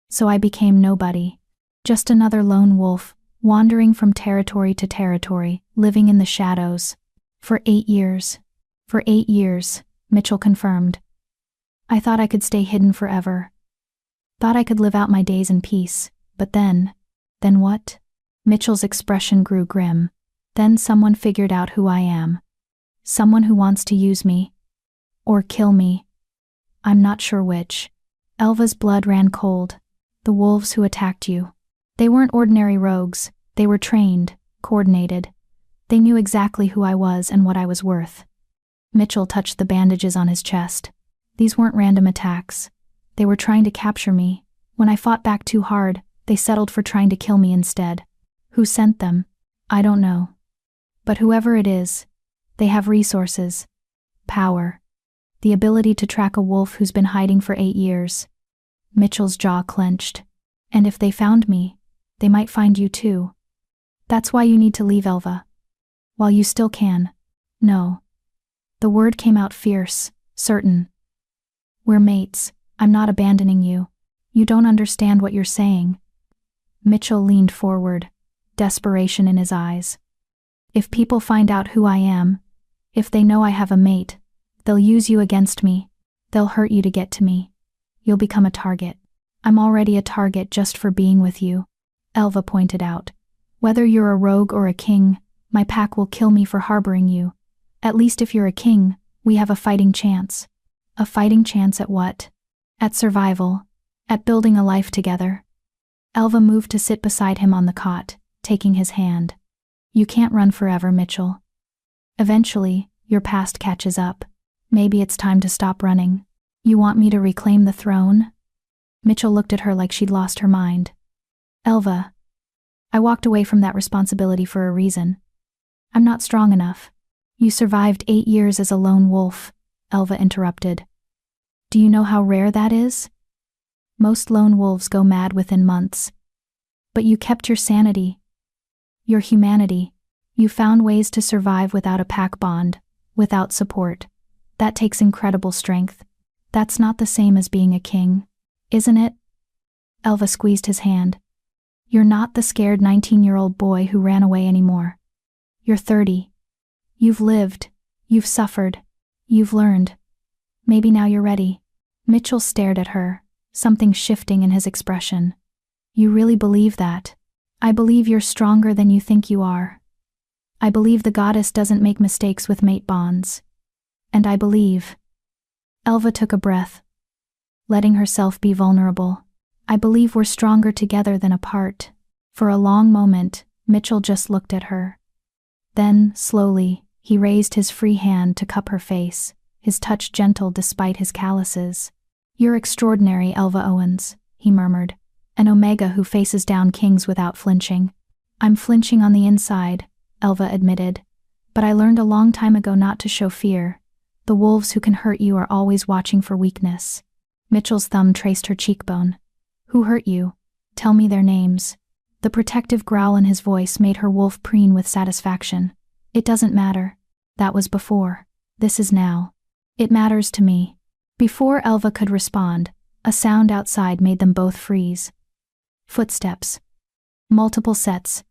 So I became nobody. Just another lone wolf, wandering from territory to territory, living in the shadows. For 8 years. For 8 years, Mitchell confirmed. I thought I could stay hidden forever. Thought I could live out my days in peace, but then what? Mitchell's expression grew grim. Then someone figured out who I am. Someone who wants to use me. Or kill me. I'm not sure which. Elva's blood ran cold. The wolves who attacked you. They weren't ordinary rogues. They were trained, coordinated. They knew exactly who I was and what I was worth. Mitchell touched the bandages on his chest. These weren't random attacks. They were trying to capture me. When I fought back too hard, they settled for trying to kill me instead. Who sent them? I don't know. But whoever it is, they have resources. Power. The ability to track a wolf who's been hiding for 8 years. Mitchell's jaw clenched. And if they found me, they might find you too. That's why you need to leave, Elva. While you still can. No. The word came out fierce, certain. We're mates. I'm not abandoning you. You don't understand what you're saying. Mitchell leaned forward, desperation in his eyes. If people find out who I am, if they know I have a mate, they'll use you against me. They'll hurt you to get to me. You'll become a target. I'm already a target just for being with you, Elva pointed out. Whether you're a rogue or a king, my pack will kill me for harboring you. At least if you're a king, we have a fighting chance. A fighting chance at what? At survival. At building a life together. Elva moved to sit beside him on the cot, taking his hand. You can't run forever, Mitchell. Eventually, your past catches up. Maybe it's time to stop running. You want me to reclaim the throne? Mitchell looked at her like she'd lost her mind. Elva. I walked away from that responsibility for a reason. I'm not strong enough. You survived 8 years as a lone wolf, Elva interrupted. Do you know how rare that is? Most lone wolves go mad within months. But you kept your sanity. Your humanity. You found ways to survive without a pack bond, without support. That takes incredible strength. That's not the same as being a king, isn't it? Elva squeezed his hand. You're not the scared 19-year-old boy who ran away anymore. You're 30. You've lived. You've suffered. You've learned. Maybe now you're ready. Mitchell stared at her, something shifting in his expression. You really believe that? I believe you're stronger than you think you are. I believe the goddess doesn't make mistakes with mate bonds. And I believe. Elva took a breath, letting herself be vulnerable. I believe we're stronger together than apart. For a long moment, Mitchell just looked at her. Then, slowly, he raised his free hand to cup her face, his touch gentle despite his calluses. "You're extraordinary, Elva Owens," he murmured. "An Omega who faces down kings without flinching." "I'm flinching on the inside," Elva admitted. "But I learned a long time ago not to show fear. The wolves who can hurt you are always watching for weakness." Mitchell's thumb traced her cheekbone. "Who hurt you? Tell me their names." The protective growl in his voice made her wolf preen with satisfaction. "It doesn't matter. That was before. This is now. It matters to me." Before Elva could respond, a sound outside made them both freeze. Footsteps. Multiple sets.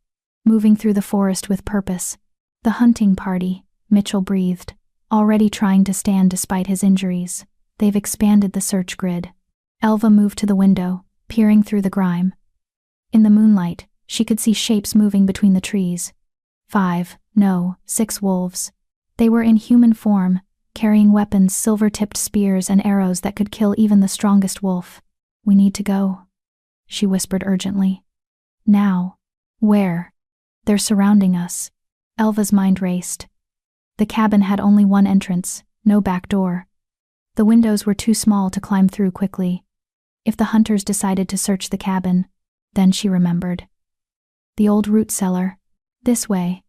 Moving through the forest with purpose. "The hunting party," Mitchell breathed, already trying to stand despite his injuries. "They've expanded the search grid." Elva moved to the window, peering through the grime. In the moonlight, she could see shapes moving between the trees. 6 wolves. They were in human form, carrying weapons, silver-tipped spears and arrows that could kill even the strongest wolf. "We need to go," she whispered urgently. "Now." "Where?" "They're surrounding us." Elva's mind raced. The cabin had only one entrance, no back door. The windows were too small to climb through quickly. If the hunters decided to search the cabin, then she remembered. The old root cellar. This way.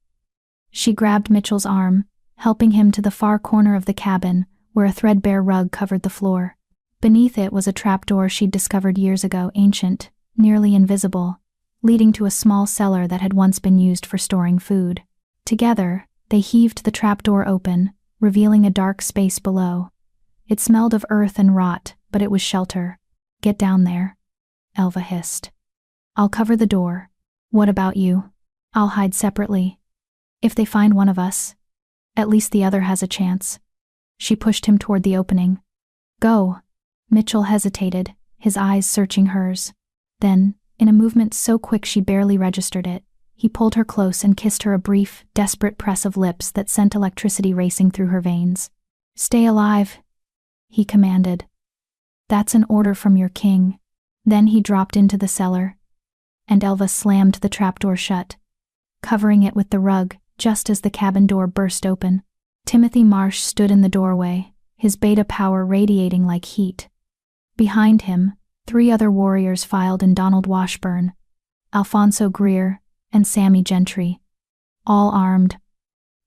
She grabbed Mitchell's arm, helping him to the far corner of the cabin, where a threadbare rug covered the floor. Beneath it was a trapdoor she'd discovered years ago, ancient, nearly invisible, leading to a small cellar that had once been used for storing food. Together, they heaved the trapdoor open, revealing a dark space below. It smelled of earth and rot, but it was shelter. "Get down there," Elva hissed. "I'll cover the door." "What about you?" "I'll hide separately. If they find one of us, at least the other has a chance." She pushed him toward the opening. "Go." Mitchell hesitated, his eyes searching hers. Then, in a movement so quick she barely registered it, he pulled her close and kissed her, a brief, desperate press of lips that sent electricity racing through her veins. "Stay alive," he commanded. "That's an order from your king." Then he dropped into the cellar, and Elva slammed the trapdoor shut, covering it with the rug just as the cabin door burst open. Timothy Marsh stood in the doorway, his beta power radiating like heat. Behind him, 3 other warriors filed in: Donald Washburn, Alfonso Greer, and Sammy Gentry. All armed.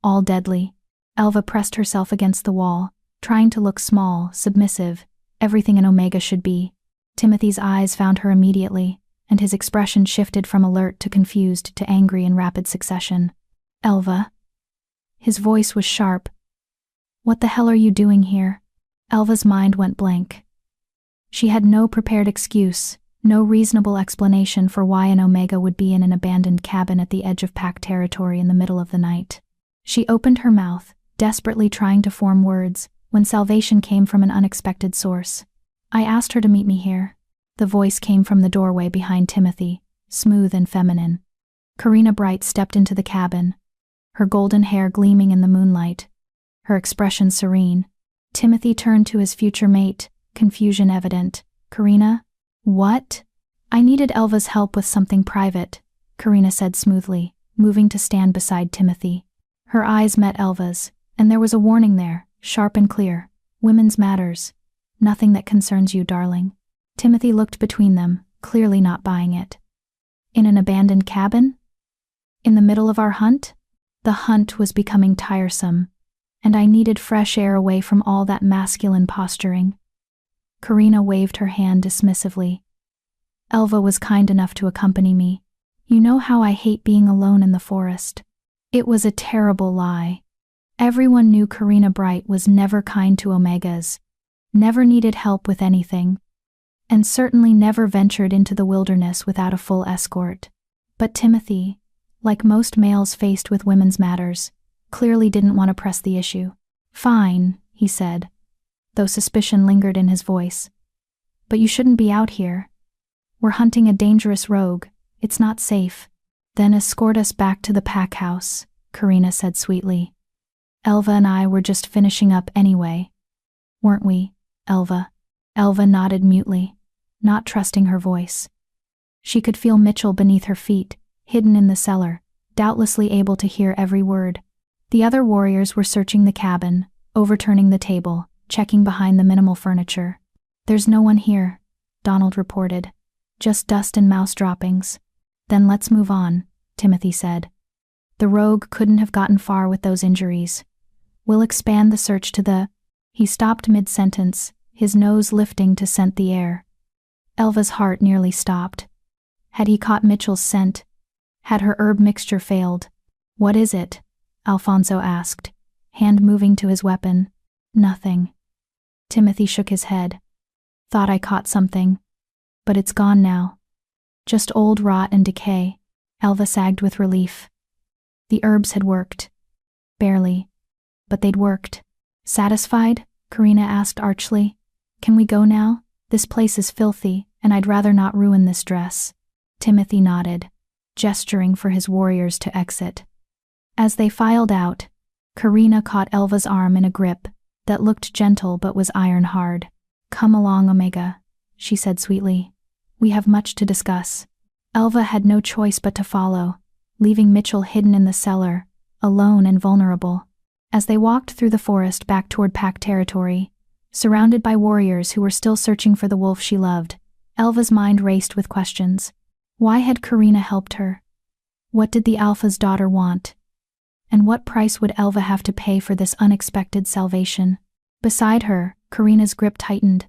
All deadly. Elva pressed herself against the wall, trying to look small, submissive, everything an Omega should be. Timothy's eyes found her immediately, and his expression shifted from alert to confused to angry in rapid succession. "Elva." His voice was sharp. "What the hell are you doing here?" Elva's mind went blank. She had no prepared excuse, no reasonable explanation for why an Omega would be in an abandoned cabin at the edge of pack territory in the middle of the night. She opened her mouth, desperately trying to form words, when salvation came from an unexpected source. "I asked her to meet me here." The voice came from the doorway behind Timothy, smooth and feminine. Karina Bright stepped into the cabin, her golden hair gleaming in the moonlight, her expression serene. Timothy turned to his future mate, confusion evident. "Karina?" "What?" "I needed Elva's help with something private," Karina said smoothly, moving to stand beside Timothy. Her eyes met Elva's, and there was a warning there, sharp and clear. "Women's matters. Nothing that concerns you, darling." Timothy looked between them, clearly not buying it. "In an abandoned cabin? In the middle of our hunt?" The hunt was becoming tiresome, and I needed fresh air away from all that masculine posturing. Karina waved her hand dismissively. "Elva was kind enough to accompany me. You know how I hate being alone in the forest." It was a terrible lie. Everyone knew Karina Bright was never kind to Omegas, never needed help with anything, and certainly never ventured into the wilderness without a full escort. But Timothy, like most males faced with women's matters, clearly didn't want to press the issue. "Fine," he said, though suspicion lingered in his voice. "But you shouldn't be out here. We're hunting a dangerous rogue. It's not safe." "Then escort us back to the pack house," Karina said sweetly. "Elva and I were just finishing up anyway. Weren't we, Elva?" Elva nodded mutely, not trusting her voice. She could feel Mitchell beneath her feet, hidden in the cellar, doubtlessly able to hear every word. The other warriors were searching the cabin, overturning the table, checking behind the minimal furniture. "There's no one here," Donald reported. "Just dust and mouse droppings." "Then let's move on," Timothy said. "The rogue couldn't have gotten far with those injuries. We'll expand the search to the—" He stopped mid-sentence, his nose lifting to scent the air. Elva's heart nearly stopped. Had he caught Mitchell's scent? Had her herb mixture failed? "What is it?" Alfonso asked, hand moving to his weapon. "Nothing." Timothy shook his head. "Thought I caught something. But it's gone now. Just old rot and decay." Elva sagged with relief. The herbs had worked. Barely. But they'd worked. "Satisfied?" Karina asked archly. "Can we go now? This place is filthy, and I'd rather not ruin this dress." Timothy nodded, gesturing for his warriors to exit. As they filed out, Karina caught Elva's arm in a grip that looked gentle but was iron hard. "Come along, Omega," she said sweetly. "We have much to discuss." Elva had no choice but to follow, leaving Mitchell hidden in the cellar, alone and vulnerable. As they walked through the forest back toward Pack territory, surrounded by warriors who were still searching for the wolf she loved, Elva's mind raced with questions. Why had Karina helped her? What did the Alpha's daughter want? And what price would Elva have to pay for this unexpected salvation? Beside her, Karina's grip tightened,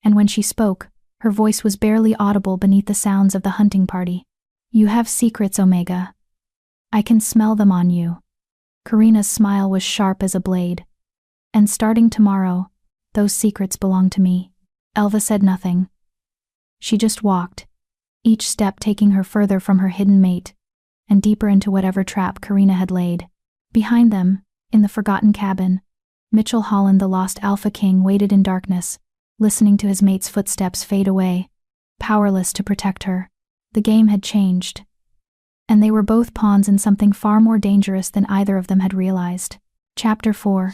and when she spoke, her voice was barely audible beneath the sounds of the hunting party. "You have secrets, Omega. I can smell them on you." Karina's smile was sharp as a blade. "And starting tomorrow, those secrets belong to me." Elva said nothing. She just walked, each step taking her further from her hidden mate, and deeper into whatever trap Karina had laid. Behind them, in the forgotten cabin, Mitchell Holland, the lost Alpha King, waited in darkness, listening to his mate's footsteps fade away, powerless to protect her. The game had changed. And they were both pawns in something far more dangerous than either of them had realized. Chapter 4.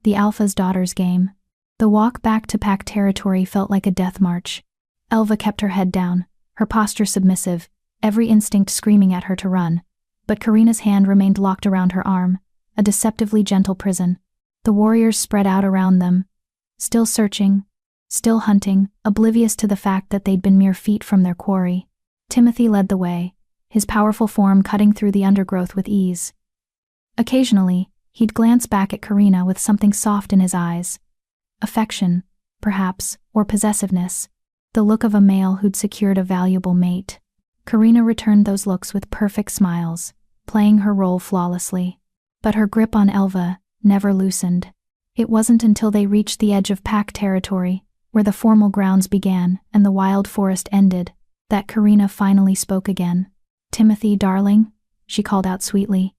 The Alpha's Daughter's Game. The walk back to Pack territory felt like a death march. Elva kept her head down, her posture submissive, every instinct screaming at her to run. But Karina's hand remained locked around her arm, a deceptively gentle prison. The warriors spread out around them, still searching, still hunting, oblivious to the fact that they'd been mere feet from their quarry. Timothy led the way, his powerful form cutting through the undergrowth with ease. Occasionally, he'd glance back at Karina with something soft in his eyes. Affection, perhaps, or possessiveness, the look of a male who'd secured a valuable mate. Karina returned those looks with perfect smiles, playing her role flawlessly. But her grip on Elva never loosened. It wasn't until they reached the edge of Pack territory, where the formal grounds began and the wild forest ended, that Karina finally spoke again. "Timothy, darling," she called out sweetly,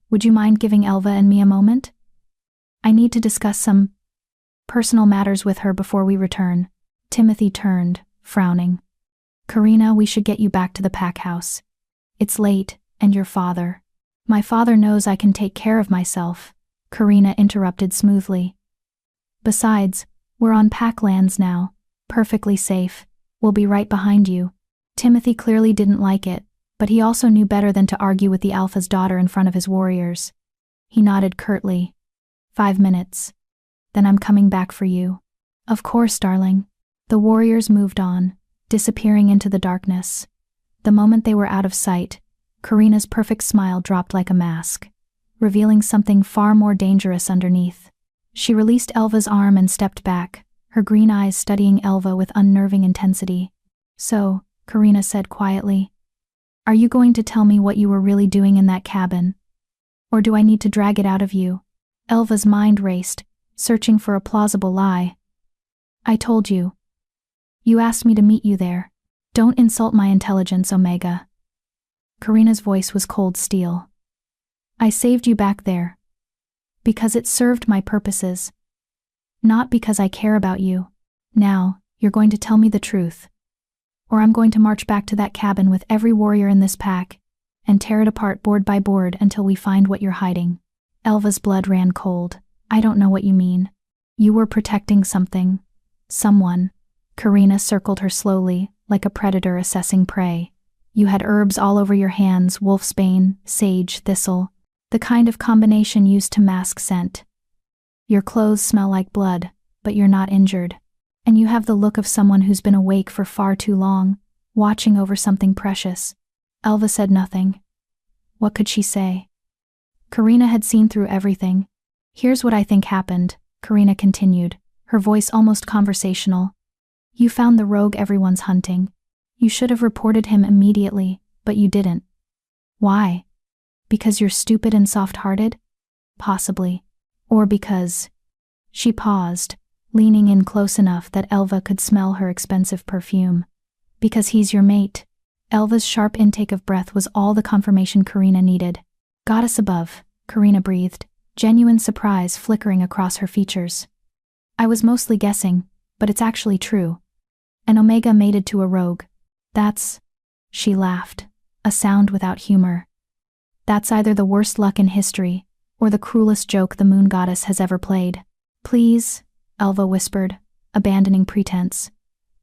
"would you mind giving Elva and me a moment? I need to discuss some personal matters with her before we return." Timothy turned, frowning. "Karina, we should get you back to the Pack house. It's late, and your father—" "My father knows I can take care of myself," Karina interrupted smoothly. "Besides, we're on Pack lands now, perfectly safe. We'll be right behind you." Timothy clearly didn't like it, but he also knew better than to argue with the Alpha's daughter in front of his warriors. He nodded curtly. 5 minutes. Then I'm coming back for you." "Of course, darling." The warriors moved on, disappearing into the darkness. The moment they were out of sight, Karina's perfect smile dropped like a mask, revealing something far more dangerous underneath. She released Elva's arm and stepped back, her green eyes studying Elva with unnerving intensity. "So," Karina said quietly, "are you going to tell me what you were really doing in that cabin? Or do I need to drag it out of you?" Elva's mind raced, searching for a plausible lie. "I told you. You asked me to meet you there. Don't insult my intelligence, Omega." Karina's voice was cold steel. "I saved you back there. Because it served my purposes. Not because I care about you. Now, you're going to tell me the truth. Or I'm going to march back to that cabin with every warrior in this pack, and tear it apart board by board until we find what you're hiding." Elva's blood ran cold. "I don't know what you mean. You were protecting something. Someone." Karina circled her slowly, like a predator assessing prey. You had herbs all over your hands, wolfsbane, sage, thistle, the kind of combination used to mask scent. Your clothes smell like blood, but you're not injured. And you have the look of someone who's been awake for far too long, watching over something precious. Elva said nothing. What could she say? Karina had seen through everything. Here's what I think happened, Karina continued, her voice almost conversational. You found the rogue everyone's hunting. You should have reported him immediately, but you didn't. Why? Because you're stupid and soft-hearted? Possibly. Or because… She paused, leaning in close enough that Elva could smell her expensive perfume. Because he's your mate. Elva's sharp intake of breath was all the confirmation Karina needed. Goddess above, Karina breathed, genuine surprise flickering across her features. I was mostly guessing, but it's actually true. An Omega mated to a rogue. That's… She laughed, a sound without humor. That's either the worst luck in history, or the cruelest joke the moon goddess has ever played. Please, Elva whispered, abandoning pretense.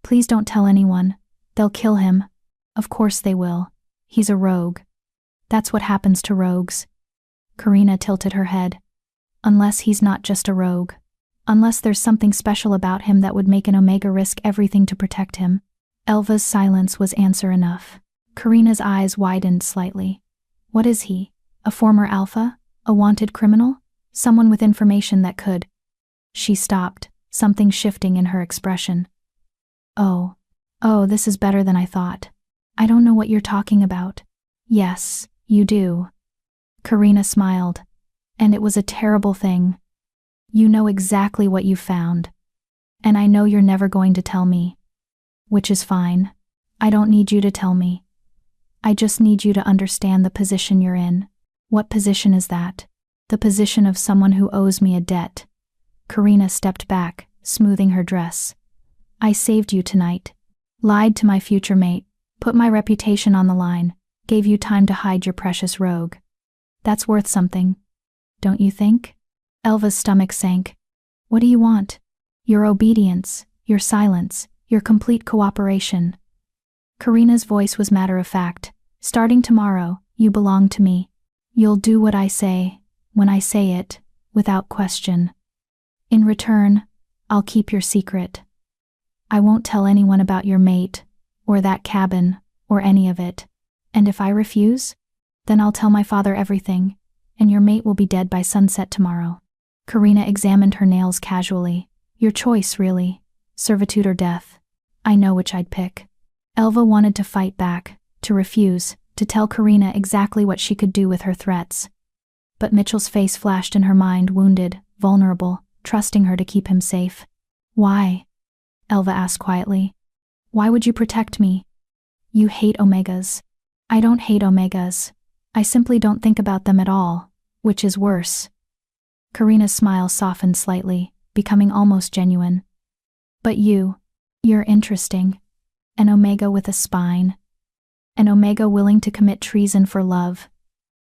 Please don't tell anyone. They'll kill him. Of course they will. He's a rogue. That's what happens to rogues. Karina tilted her head. Unless he's not just a rogue. Unless there's something special about him that would make an Omega risk everything to protect him. Elva's silence was answer enough. Karina's eyes widened slightly. What is he? A former alpha? A wanted criminal? Someone with information that could… She stopped, something shifting in her expression. Oh, this is better than I thought. I don't know what you're talking about. Yes, you do. Karina smiled. And it was a terrible thing. You know exactly what you found. And I know you're never going to tell me. Which is fine. I don't need you to tell me. I just need you to understand the position you're in. What position is that? The position of someone who owes me a debt. Karina stepped back, smoothing her dress. I saved you tonight. Lied to my future mate. Put my reputation on the line. Gave you time to hide your precious rogue. That's worth something. Don't you think? Elva's stomach sank. What do you want? Your obedience, your silence, your complete cooperation. Karina's voice was matter-of-fact. Starting tomorrow, you belong to me. You'll do what I say, when I say it, without question. In return, I'll keep your secret. I won't tell anyone about your mate, or that cabin, or any of it. And if I refuse, then I'll tell my father everything, and your mate will be dead by sunset tomorrow. Karina examined her nails casually. Your choice, really. Servitude or death. I know which I'd pick. Elva wanted to fight back, to refuse, to tell Karina exactly what she could do with her threats. But Mitchell's face flashed in her mind, wounded, vulnerable, trusting her to keep him safe. Why? Elva asked quietly. Why would you protect me? You hate Omegas. I don't hate Omegas. I simply don't think about them at all, which is worse. Karina's smile softened slightly, becoming almost genuine. But you're interesting. An Omega with a spine. An Omega willing to commit treason for love.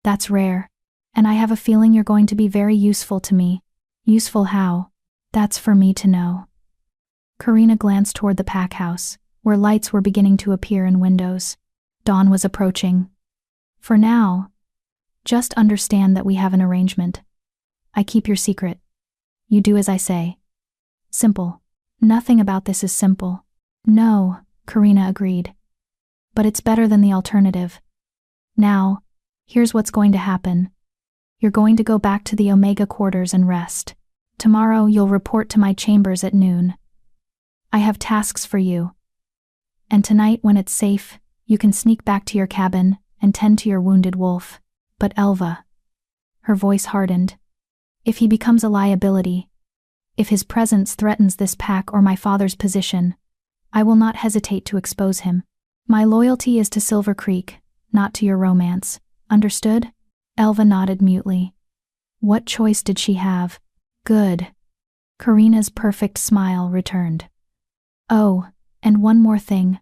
That's rare. And I have a feeling you're going to be very useful to me. Useful how? That's for me to know. Karina glanced toward the pack house, where lights were beginning to appear in windows. Dawn was approaching. For now, just understand that we have an arrangement. I keep your secret. You do as I say. Simple. Nothing about this is simple. No, Karina agreed. But it's better than the alternative. Now, here's what's going to happen. You're going to go back to the Omega quarters and rest. Tomorrow you'll report to my chambers at noon. I have tasks for you. And tonight, when it's safe, you can sneak back to your cabin and tend to your wounded wolf. But Elva. Her voice hardened. If he becomes a liability, if his presence threatens this pack or my father's position, I will not hesitate to expose him. My loyalty is to Silver Creek, not to your romance. Understood? Elva nodded mutely. What choice did she have? Good. Karina's perfect smile returned. Oh, and one more thing.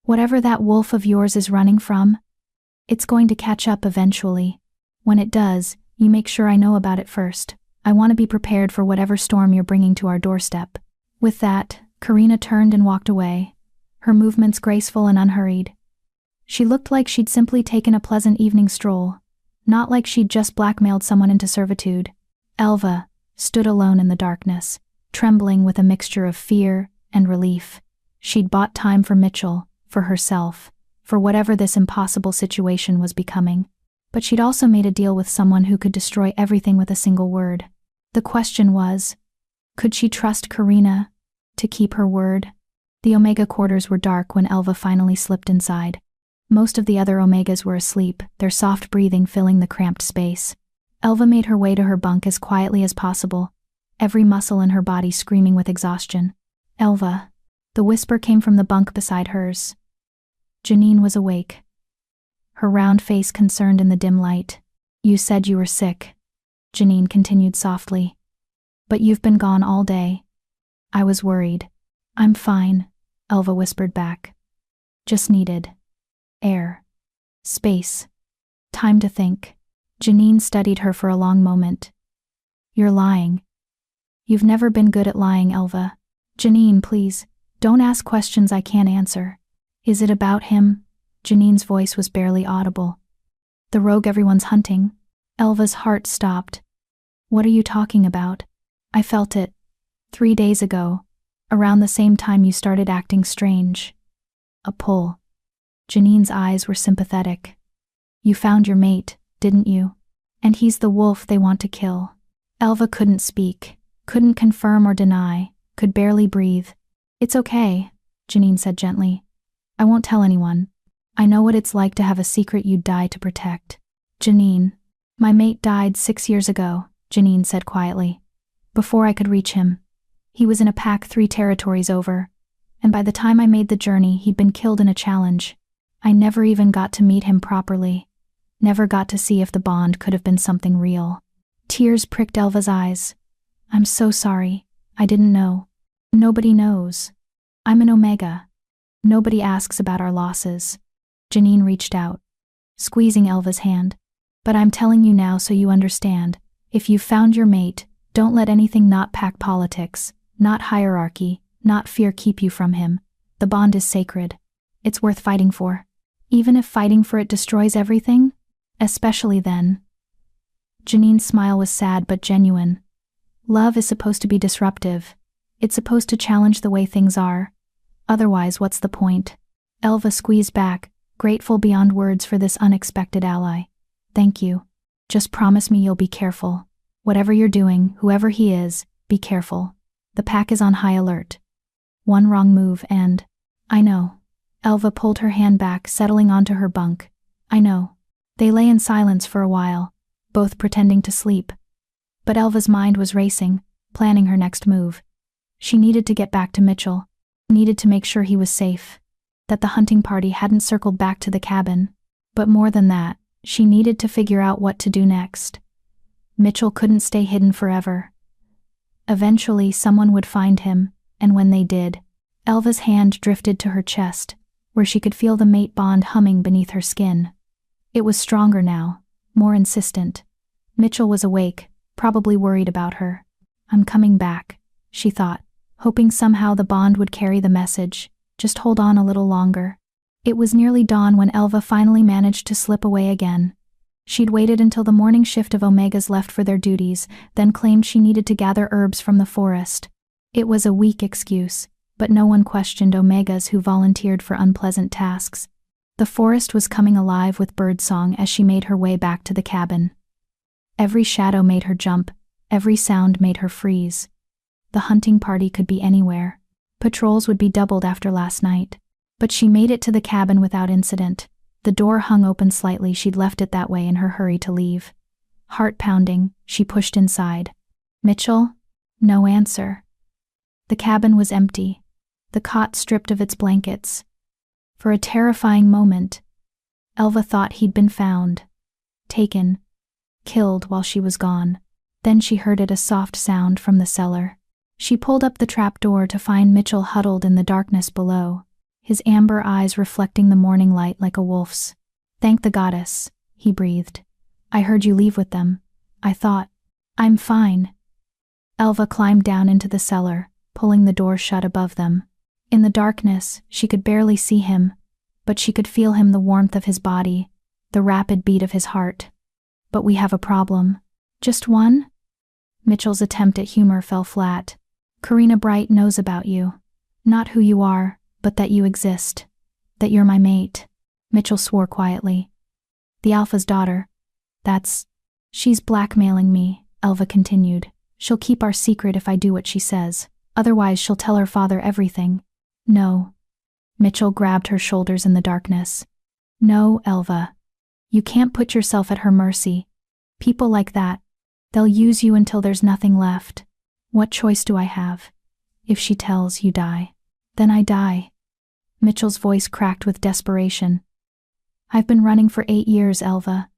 Whatever that wolf of yours is running from, it's going to catch up eventually. When it does, you make sure I know about it first. I want to be prepared for whatever storm you're bringing to our doorstep. With that, Karina turned and walked away, her movements graceful and unhurried. She looked like she'd simply taken a pleasant evening stroll, not like she'd just blackmailed someone into servitude. Elva stood alone in the darkness, trembling with a mixture of fear and relief. She'd bought time for Mitchell, for herself, for whatever this impossible situation was becoming. But she'd also made a deal with someone who could destroy everything with a single word. The question was, could she trust Karina to keep her word? The Omega quarters were dark when Elva finally slipped inside. Most of the other Omegas were asleep, their soft breathing filling the cramped space. Elva made her way to her bunk as quietly as possible, every muscle in her body screaming with exhaustion. Elva. The whisper came from the bunk beside hers. Janine was awake, her round face concerned in the dim light. You said you were sick, Janine continued softly. But you've been gone all day. I was worried. I'm fine, Elva whispered back. Just needed air, space, time to think. Janine studied her for a long moment. You're lying. You've never been good at lying, Elva. Janine, please, don't ask questions I can't answer. Is it about him? Janine's voice was barely audible. The rogue everyone's hunting? Elva's heart stopped. What are you talking about? I felt it. 3 days ago, around the same time you started acting strange. A pull. Janine's eyes were sympathetic. You found your mate, didn't you? And he's the wolf they want to kill. Elva couldn't speak, couldn't confirm or deny, could barely breathe. It's okay, Janine said gently. I won't tell anyone. I know what it's like to have a secret you'd die to protect. Janine. My mate died 6 years ago, Janine said quietly. Before I could reach him. He was in a pack 3 territories over, and by the time I made the journey he'd been killed in a challenge. I never even got to meet him properly. Never got to see if the bond could have been something real. Tears pricked Elva's eyes. I'm so sorry. I didn't know. Nobody knows. I'm an Omega. Nobody asks about our losses. Janine reached out, squeezing Elva's hand. But I'm telling you now so you understand. If you've found your mate, don't let anything not pack politics, not hierarchy, not fear keep you from him. The bond is sacred. It's worth fighting for. Even if fighting for it destroys everything? Especially then. Janine's smile was sad but genuine. Love is supposed to be disruptive. It's supposed to challenge the way things are. Otherwise, what's the point? Elva squeezed back, grateful beyond words for this unexpected ally. Thank you. Just promise me you'll be careful. Whatever you're doing, whoever he is, be careful. The pack is on high alert. One wrong move and… I know. Elva pulled her hand back, settling onto her bunk. I know. They lay in silence for a while, both pretending to sleep. But Elva's mind was racing, planning her next move. She needed to get back to Mitchell, needed to make sure he was safe, that the hunting party hadn't circled back to the cabin. But more than that, she needed to figure out what to do next. Mitchell couldn't stay hidden forever. Eventually, someone would find him, and when they did, Elva's hand drifted to her chest, where she could feel the mate bond humming beneath her skin. It was stronger now, more insistent. Mitchell was awake, probably worried about her. I'm coming back, she thought, hoping somehow the bond would carry the message. Just hold on a little longer. It was nearly dawn when Elva finally managed to slip away again. She'd waited until the morning shift of Omegas left for their duties, then claimed she needed to gather herbs from the forest. It was a weak excuse, but no one questioned Omegas who volunteered for unpleasant tasks. The forest was coming alive with birdsong as she made her way back to the cabin. Every shadow made her jump, every sound made her freeze. The hunting party could be anywhere. Patrols would be doubled after last night. But she made it to the cabin without incident. The door hung open slightly, she'd left it that way in her hurry to leave. Heart pounding, she pushed inside. Mitchell? No answer. The cabin was empty, the cot stripped of its blankets. For a terrifying moment, Elva thought he'd been found, taken, killed while she was gone. Then she heard a soft sound from the cellar. She pulled up the trap door to find Mitchell huddled in the darkness below, his amber eyes reflecting the morning light like a wolf's. Thank the goddess, he breathed. I heard you leave with them. I thought, I'm fine. Elva climbed down into the cellar, pulling the door shut above them. In the darkness, she could barely see him, but she could feel him, the warmth of his body, the rapid beat of his heart. But we have a problem. Just one? Mitchell's attempt at humor fell flat. Karina Bright knows about you. Not who you are, but that you exist. That you're my mate. Mitchell swore quietly. The Alpha's daughter. She's blackmailing me, Elva continued. She'll keep our secret if I do what she says. Otherwise she'll tell her father everything. No. Mitchell grabbed her shoulders in the darkness. No, Elva. You can't put yourself at her mercy. People like that, they'll use you until there's nothing left. What choice do I have? If she tells, you die. Then I die. Mitchell's voice cracked with desperation. I've been running for 8 years, Elva.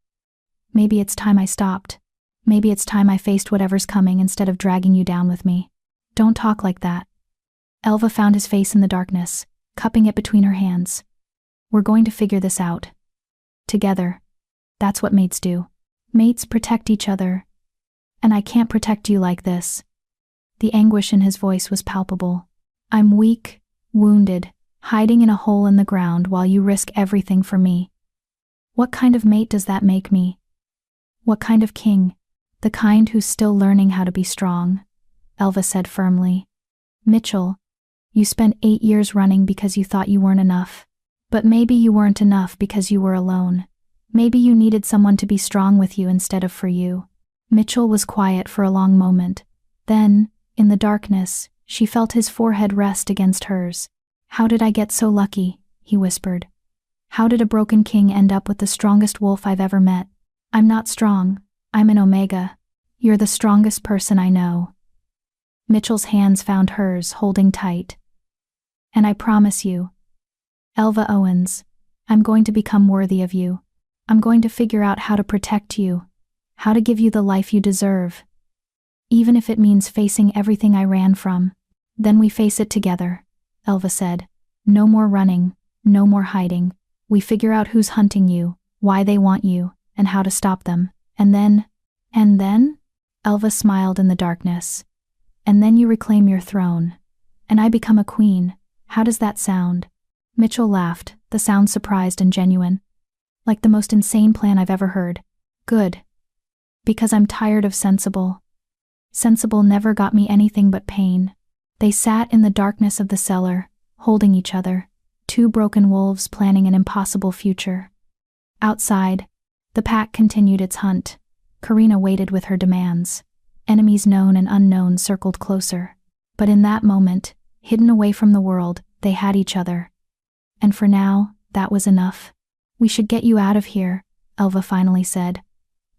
Maybe it's time I stopped. Maybe it's time I faced whatever's coming instead of dragging you down with me. Don't talk like that. Elva found his face in the darkness, cupping it between her hands. We're going to figure this out. Together. That's what mates do. Mates protect each other. And I can't protect you like this. The anguish in his voice was palpable. I'm weak, wounded, hiding in a hole in the ground while you risk everything for me. What kind of mate does that make me? What kind of king? The kind who's still learning how to be strong, Elva said firmly. Mitchell, you spent 8 years running because you thought you weren't enough. But maybe you weren't enough because you were alone. Maybe you needed someone to be strong with you instead of for you. Mitchell was quiet for a long moment. Then, in the darkness, she felt his forehead rest against hers. How did I get so lucky? He whispered. How did a broken king end up with the strongest wolf I've ever met? I'm not strong. I'm an Omega. You're the strongest person I know. Mitchell's hands found hers, holding tight. And I promise you, Elva Owens, I'm going to become worthy of you. I'm going to figure out how to protect you, how to give you the life you deserve. Even if it means facing everything I ran from. Then we face it together, Elva said. No more running, no more hiding. We figure out who's hunting you, why they want you, and how to stop them. And then? Elva smiled in the darkness. And then you reclaim your throne. And I become a queen. How does that sound? Mitchell laughed, the sound surprised and genuine. Like the most insane plan I've ever heard. Good. Because I'm tired of Sensible. Sensible never got me anything but pain. They sat in the darkness of the cellar, holding each other, 2 broken wolves planning an impossible future. Outside, the pack continued its hunt. Karina waited with her demands. Enemies known and unknown circled closer. But in that moment, hidden away from the world, they had each other. And for now, that was enough. We should get you out of here, Elva finally said.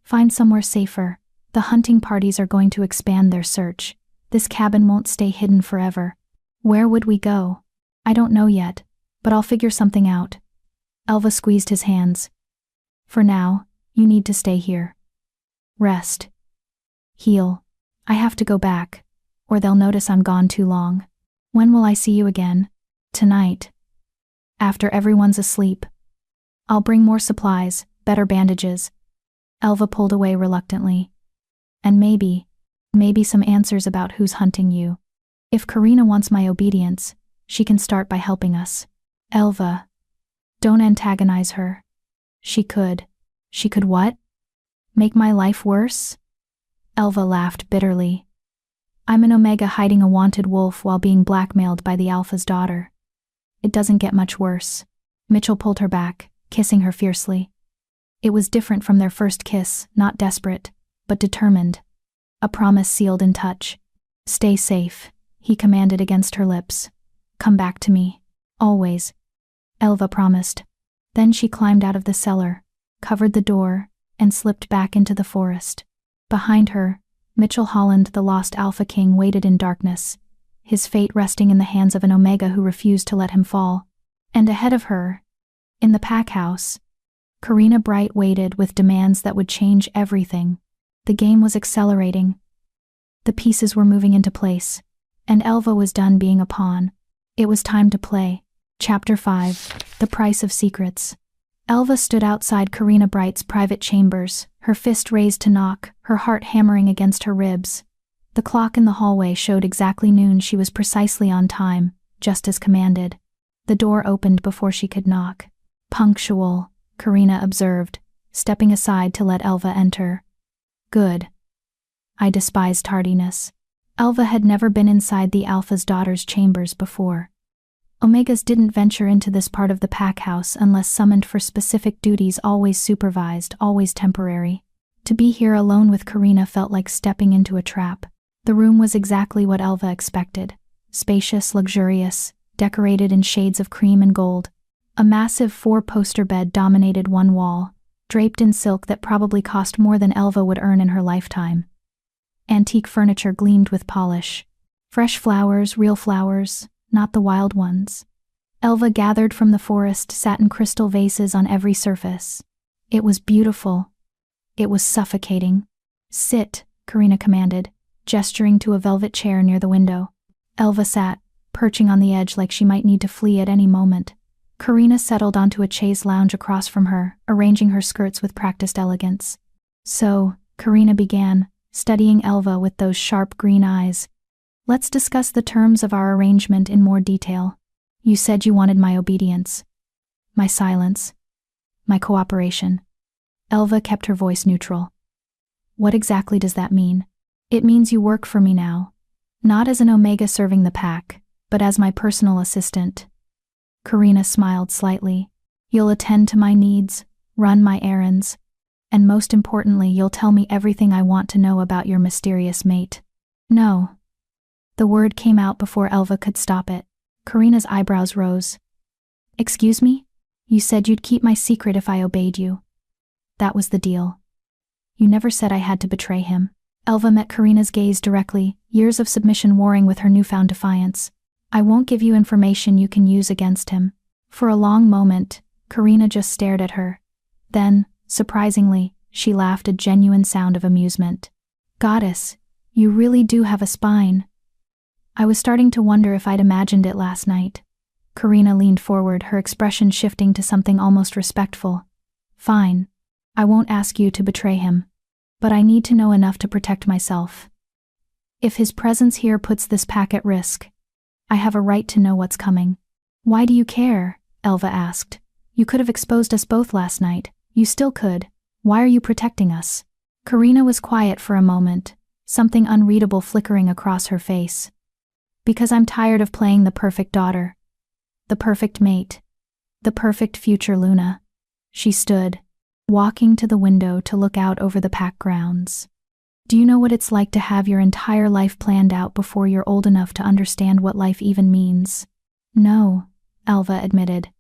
Find somewhere safer. The hunting parties are going to expand their search. This cabin won't stay hidden forever. Where would we go? I don't know yet, but I'll figure something out. Elva squeezed his hands. For now, you need to stay here. Rest. Heal. I have to go back, or they'll notice I'm gone too long. When will I see you again? Tonight. After everyone's asleep. I'll bring more supplies, better bandages. Elva pulled away reluctantly. And maybe some answers about who's hunting you. If Karina wants my obedience, she can start by helping us. Elva. Don't antagonize her. She could what? Make my life worse? Elva laughed bitterly. I'm an Omega hiding a wanted wolf while being blackmailed by the Alpha's daughter. It doesn't get much worse. Mitchell pulled her back, kissing her fiercely. It was different from their first kiss, not desperate, but determined. A promise sealed in touch. Stay safe, he commanded against her lips. Come back to me. Always. Elva promised. Then she climbed out of the cellar, covered the door, and slipped back into the forest. Behind her, Mitchell Holland, the lost Alpha King, waited in darkness, his fate resting in the hands of an Omega who refused to let him fall. And ahead of her, in the pack house, Karina Bright waited with demands that would change everything. The game was accelerating. The pieces were moving into place, and Elva was done being a pawn. It was time to play. Chapter 5. The Price of Secrets. Elva stood outside Karina Bright's private chambers, her fist raised to knock, her heart hammering against her ribs. The clock in the hallway showed exactly noon. She was precisely on time, just as commanded. The door opened before she could knock. Punctual, Karina observed, stepping aside to let Elva enter. Good. I despised tardiness. Elva had never been inside the Alpha's daughter's chambers before. Omegas didn't venture into this part of the pack house unless summoned for specific duties, always supervised, always temporary. To be here alone with Karina felt like stepping into a trap. The room was exactly what Elva expected. Spacious, luxurious, decorated in shades of cream and gold. A massive 4-poster bed dominated one wall, draped in silk that probably cost more than Elva would earn in her lifetime. Antique furniture gleamed with polish. Fresh flowers, real flowers, not the wild ones. Elva gathered from the forest satin crystal vases on every surface. It was beautiful. It was suffocating. Sit, Karina commanded, gesturing to a velvet chair near the window. Elva sat, perching on the edge like she might need to flee at any moment. Karina settled onto a chaise lounge across from her, arranging her skirts with practiced elegance. So, Karina began, studying Elva with those sharp green eyes. Let's discuss the terms of our arrangement in more detail. You said you wanted my obedience. My silence. My cooperation. Elva kept her voice neutral. What exactly does that mean? It means you work for me now. Not as an Omega serving the pack, but as my personal assistant. Karina smiled slightly. You'll attend to my needs, run my errands, and most importantly, you'll tell me everything I want to know about your mysterious mate. No. The word came out before Elva could stop it. Karina's eyebrows rose. Excuse me? You said you'd keep my secret if I obeyed you. That was the deal. You never said I had to betray him. Elva met Karina's gaze directly, years of submission warring with her newfound defiance. I won't give you information you can use against him. For a long moment, Karina just stared at her. Then, surprisingly, she laughed, a genuine sound of amusement. Goddess, you really do have a spine. I was starting to wonder if I'd imagined it last night. Karina leaned forward, her expression shifting to something almost respectful. Fine. I won't ask you to betray him. But I need to know enough to protect myself. If his presence here puts this pack at risk, I have a right to know what's coming. Why do you care? Elva asked. You could have exposed us both last night. You still could. Why are you protecting us? Karina was quiet for a moment, something unreadable flickering across her face. Because I'm tired of playing the perfect daughter. The perfect mate. The perfect future Luna. She stood, walking to the window to look out over the pack grounds. Do you know what it's like to have your entire life planned out before you're old enough to understand what life even means? No, Elva admitted.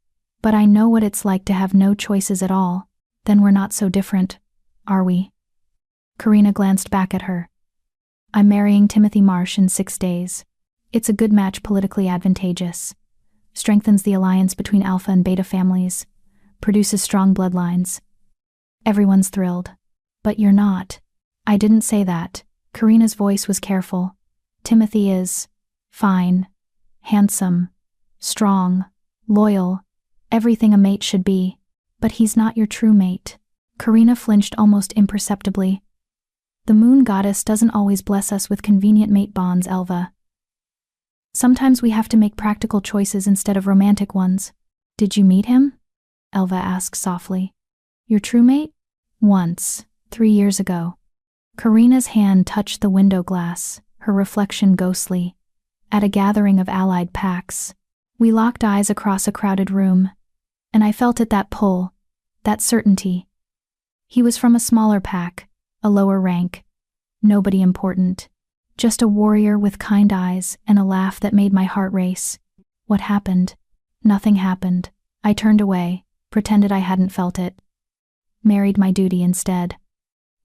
But I know what it's like to have no choices at all. Then we're not so different, are we? Karina glanced back at her. I'm marrying Timothy Marsh in 6 days. It's a good match, politically advantageous. Strengthens the alliance between Alpha and Beta families. Produces strong bloodlines. Everyone's thrilled. But you're not. I didn't say that. Karina's voice was careful. Timothy is fine, handsome, strong, loyal, everything a mate should be. But he's not your true mate. Karina flinched almost imperceptibly. The moon goddess doesn't always bless us with convenient mate bonds, Elva. Sometimes we have to make practical choices instead of romantic ones. Did you meet him? Elva asked softly. Your true mate? Once, 3 years ago. Karina's hand touched the window glass, her reflection ghostly. At a gathering of allied packs. We locked eyes across a crowded room. And I felt it, that pull, that certainty. He was from a smaller pack, a lower rank. Nobody important. Just a warrior with kind eyes and a laugh that made my heart race. What happened? Nothing happened. I turned away, pretended I hadn't felt it. Married my duty instead.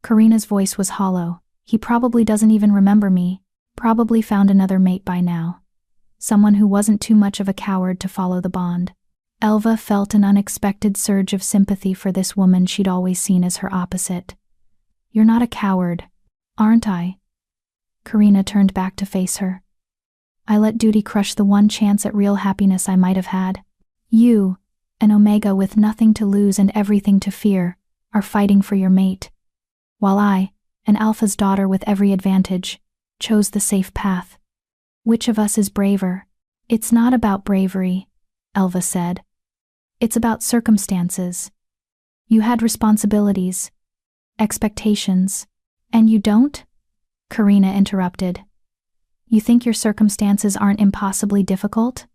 Karina's voice was hollow. He probably doesn't even remember me. Probably found another mate by now. Someone who wasn't too much of a coward to follow the bond. Elva felt an unexpected surge of sympathy for this woman she'd always seen as her opposite. You're not a coward, aren't I? Karina turned back to face her. I let duty crush the one chance at real happiness I might have had. You, an Omega with nothing to lose and everything to fear, are fighting for your mate. While I, an Alpha's daughter with every advantage, chose the safe path. Which of us is braver? It's not about bravery, Elva said. It's about circumstances. You had responsibilities, expectations, and you don't? Karina interrupted. You think your circumstances aren't impossibly difficult?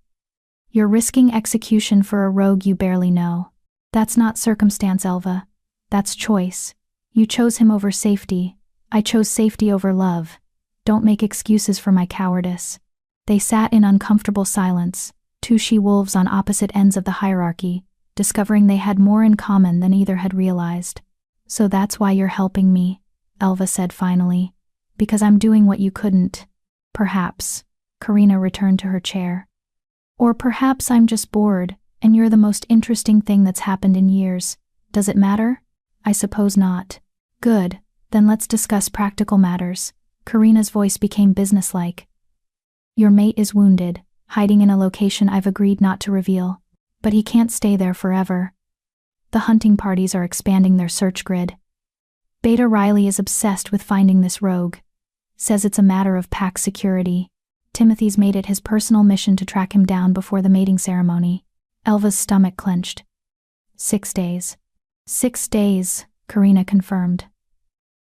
You're risking execution for a rogue you barely know. That's not circumstance, Elva. That's choice. You chose him over safety. I chose safety over love. Don't make excuses for my cowardice. They sat in uncomfortable silence, two she-wolves on opposite ends of the hierarchy, discovering they had more in common than either had realized. So that's why you're helping me, Elva said finally. Because I'm doing what you couldn't. Perhaps. Karina returned to her chair. Or perhaps I'm just bored, and you're the most interesting thing that's happened in years. Does it matter? I suppose not. Good, then let's discuss practical matters. Karina's voice became businesslike. Your mate is wounded, hiding in a location I've agreed not to reveal. But he can't stay there forever. The hunting parties are expanding their search grid. Beta Riley is obsessed with finding this rogue. Says it's a matter of pack security. Timothy's made it his personal mission to track him down before the mating ceremony. Elva's stomach clenched. 6 days. 6 days, Karina confirmed.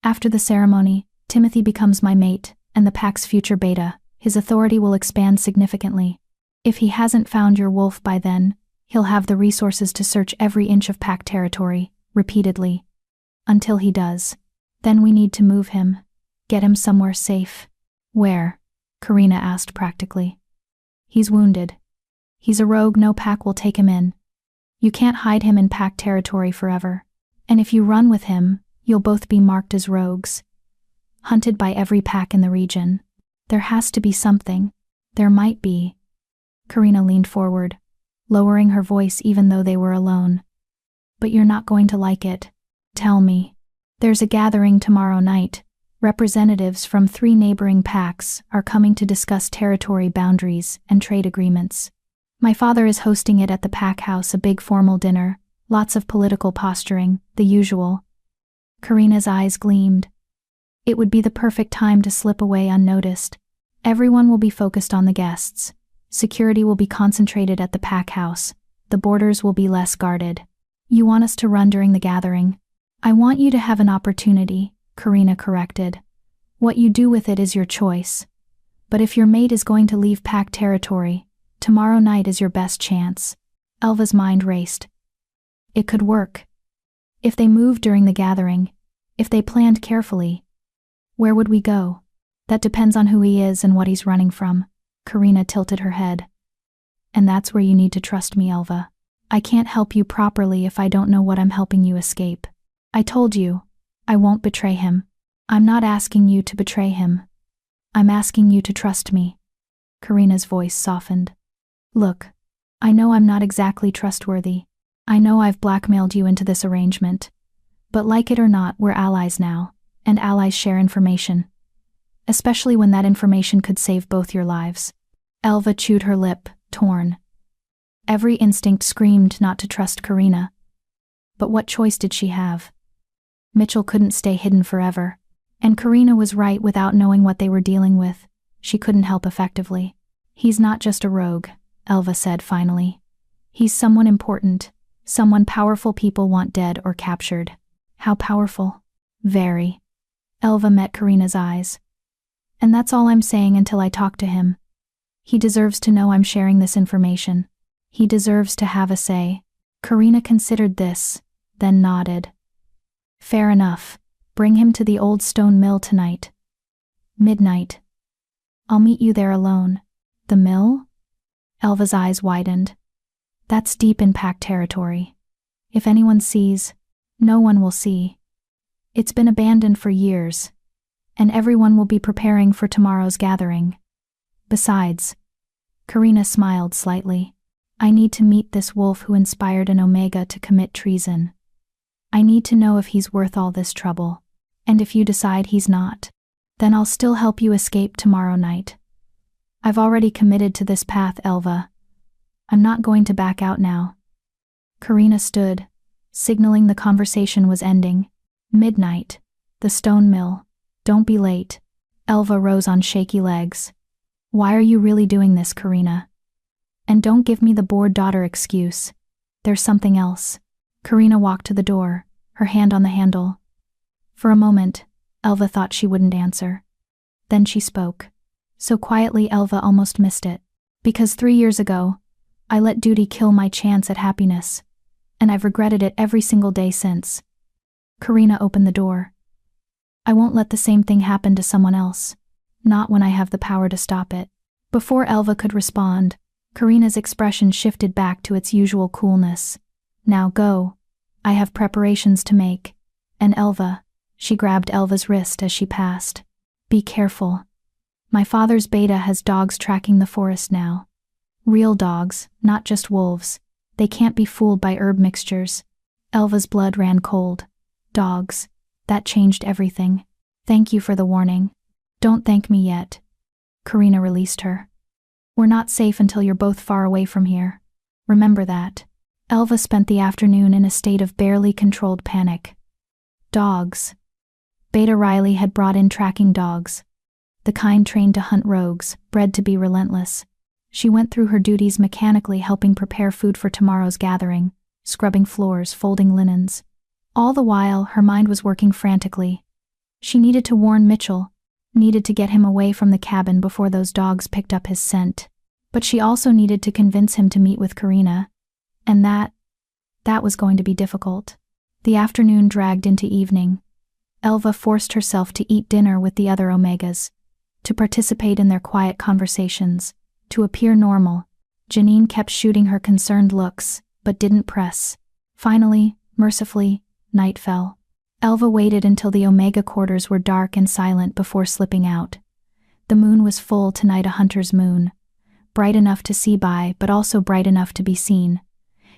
After the ceremony, Timothy becomes my mate, and the pack's future beta. His authority will expand significantly. If he hasn't found your wolf by then, he'll have the resources to search every inch of pack territory, repeatedly. Until he does. Then we need to move him. Get him somewhere safe. Where? Karina asked practically. He's wounded. He's a rogue no pack will take him in. You can't hide him in pack territory forever. And if you run with him, you'll both be marked as rogues. Hunted by every pack in the region. There has to be something. There might be. Karina leaned forward, lowering her voice even though they were alone. But you're not going to like it. Tell me. There's a gathering tomorrow night. Representatives from 3 neighboring packs are coming to discuss territory boundaries and trade agreements. My father is hosting it at the pack house, a big formal dinner, lots of political posturing, the usual. Karina's eyes gleamed. It would be the perfect time to slip away unnoticed. Everyone will be focused on the guests. Security will be concentrated at the pack house. The borders will be less guarded. You want us to run during the gathering? I want you to have an opportunity, Karina corrected. What you do with it is your choice. But if your mate is going to leave pack territory, tomorrow night is your best chance. Elva's mind raced. It could work. If they moved during the gathering, if they planned carefully. Where would we go? That depends on who he is and what he's running from. Karina tilted her head. And that's where you need to trust me, Elva. I can't help you properly if I don't know what I'm helping you escape. I told you, I won't betray him. I'm not asking you to betray him. I'm asking you to trust me. Karina's voice softened. Look, I know I'm not exactly trustworthy. I know I've blackmailed you into this arrangement. But like it or not, we're allies now, and allies share information. Especially when that information could save both your lives. Elva chewed her lip, torn. Every instinct screamed not to trust Karina. But what choice did she have? Mitchell couldn't stay hidden forever. And Karina was right without knowing what they were dealing with. She couldn't help effectively. He's not just a rogue, Elva said finally. He's someone important. Someone powerful people want dead or captured. How powerful? Very. Elva met Karina's eyes. And that's all I'm saying until I talk to him. He deserves to know I'm sharing this information. He deserves to have a say. Karina considered this, then nodded. Fair enough. Bring him to the old stone mill tonight. Midnight. I'll meet you there alone. The mill? Elva's eyes widened. That's deep in pack territory. If anyone sees, no one will see. It's been abandoned for years, and everyone will be preparing for tomorrow's gathering. Besides, Karina smiled slightly. I need to meet this wolf who inspired an Omega to commit treason. I need to know if he's worth all this trouble. And if you decide he's not, then I'll still help you escape tomorrow night. I've already committed to this path, Elva. I'm not going to back out now. Karina stood, signaling the conversation was ending. Midnight. The stone mill. Don't be late. Elva rose on shaky legs. Why are you really doing this, Karina? And don't give me the bored daughter excuse. There's something else. Karina walked to the door, her hand on the handle. For a moment, Elva thought she wouldn't answer. Then she spoke. So quietly Elva almost missed it. Because 3 years ago, I let duty kill my chance at happiness, and I've regretted it every single day since. Karina opened the door. I won't let the same thing happen to someone else. Not when I have the power to stop it. Before Elva could respond, Karina's expression shifted back to its usual coolness. Now go. I have preparations to make. And Elva, she grabbed Elva's wrist as she passed. Be careful. My father's beta has dogs tracking the forest now. Real dogs, not just wolves. They can't be fooled by herb mixtures. Elva's blood ran cold. Dogs. That changed everything. Thank you for the warning. Don't thank me yet. Karina released her. We're not safe until you're both far away from here. Remember that. Elva spent the afternoon in a state of barely controlled panic. Dogs. Beta Riley had brought in tracking dogs. The kind trained to hunt rogues, bred to be relentless. She went through her duties mechanically, helping prepare food for tomorrow's gathering, scrubbing floors, folding linens. All the while, her mind was working frantically. She needed to warn Mitchell, needed to get him away from the cabin before those dogs picked up his scent. But she also needed to convince him to meet with Karina. And that was going to be difficult. The afternoon dragged into evening. Elva forced herself to eat dinner with the other Omegas, to participate in their quiet conversations, to appear normal. Janine kept shooting her concerned looks, but didn't press. Finally, mercifully, night fell. Elva waited until the Omega quarters were dark and silent before slipping out. The moon was full tonight, a hunter's moon. Bright enough to see by, but also bright enough to be seen.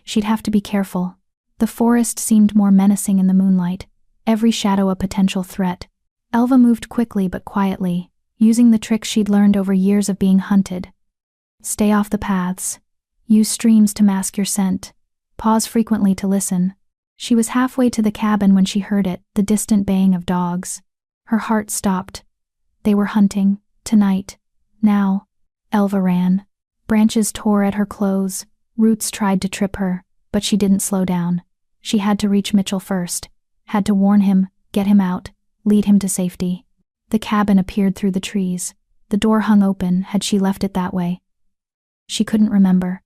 She'd have to be careful. The forest seemed more menacing in the moonlight, every shadow a potential threat. Elva moved quickly but quietly, using the tricks she'd learned over years of being hunted. Stay off the paths. Use streams to mask your scent. Pause frequently to listen. She was halfway to the cabin when she heard it, the distant baying of dogs. Her heart stopped. They were hunting, tonight, now. Elva ran. Branches tore at her clothes, roots tried to trip her, but she didn't slow down. She had to reach Mitchell first, had to warn him, get him out, lead him to safety. The cabin appeared through the trees. The door hung open. Had she left it that way? She couldn't remember.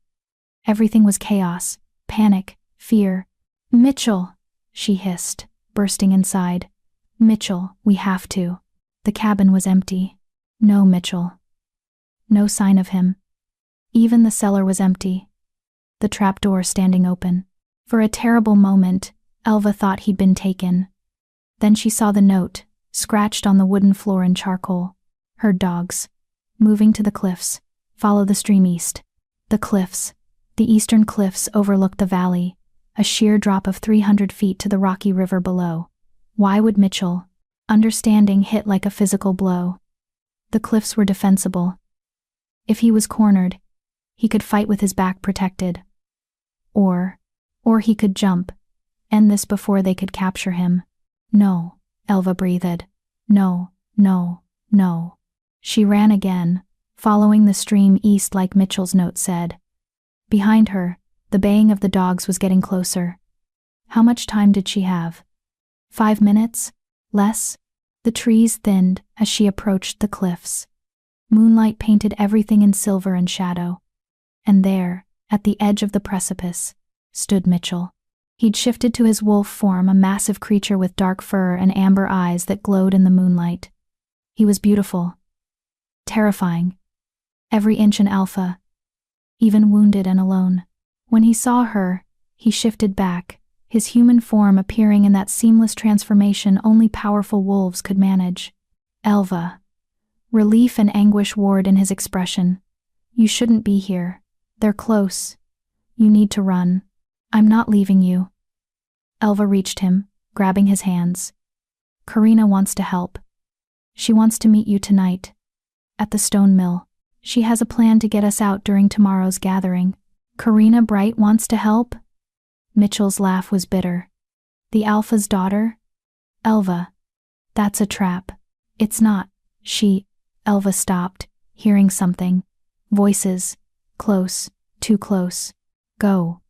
Everything was chaos, panic, fear. Mitchell, she hissed, bursting inside. Mitchell, we have to. The cabin was empty. No Mitchell. No sign of him. Even the cellar was empty. The trapdoor standing open. For a terrible moment, Elva thought he'd been taken. Then she saw the note, scratched on the wooden floor in charcoal. Heard dogs. Moving to the cliffs. Follow the stream east. The cliffs. The eastern cliffs overlooked the valley, a sheer drop of 300 feet to the rocky river below. Why would Mitchell? Understanding hit like a physical blow. The cliffs were defensible. If he was cornered, he could fight with his back protected. Or he could jump, end this before they could capture him. No, Elva breathed. No, no, no. She ran again, following the stream east like Mitchell's note said. Behind her, the baying of the dogs was getting closer. How much time did she have? 5 minutes? Less? The trees thinned as she approached the cliffs. Moonlight painted everything in silver and shadow. And there, at the edge of the precipice, stood Mitchell. He'd shifted to his wolf form, a massive creature with dark fur and amber eyes that glowed in the moonlight. He was beautiful. Terrifying. Every inch an alpha. Even wounded and alone. When he saw her, he shifted back, his human form appearing in that seamless transformation only powerful wolves could manage. Elva. Relief and anguish warred in his expression. You shouldn't be here. They're close. You need to run. I'm not leaving you. Elva reached him, grabbing his hands. Karina wants to help. She wants to meet you tonight. At the stone mill. She has a plan to get us out during tomorrow's gathering. Karina Bright wants to help? Mitchell's laugh was bitter. The Alpha's daughter? Elva. That's a trap. It's not. Elva stopped, hearing something. Voices. Close. Too close. Go.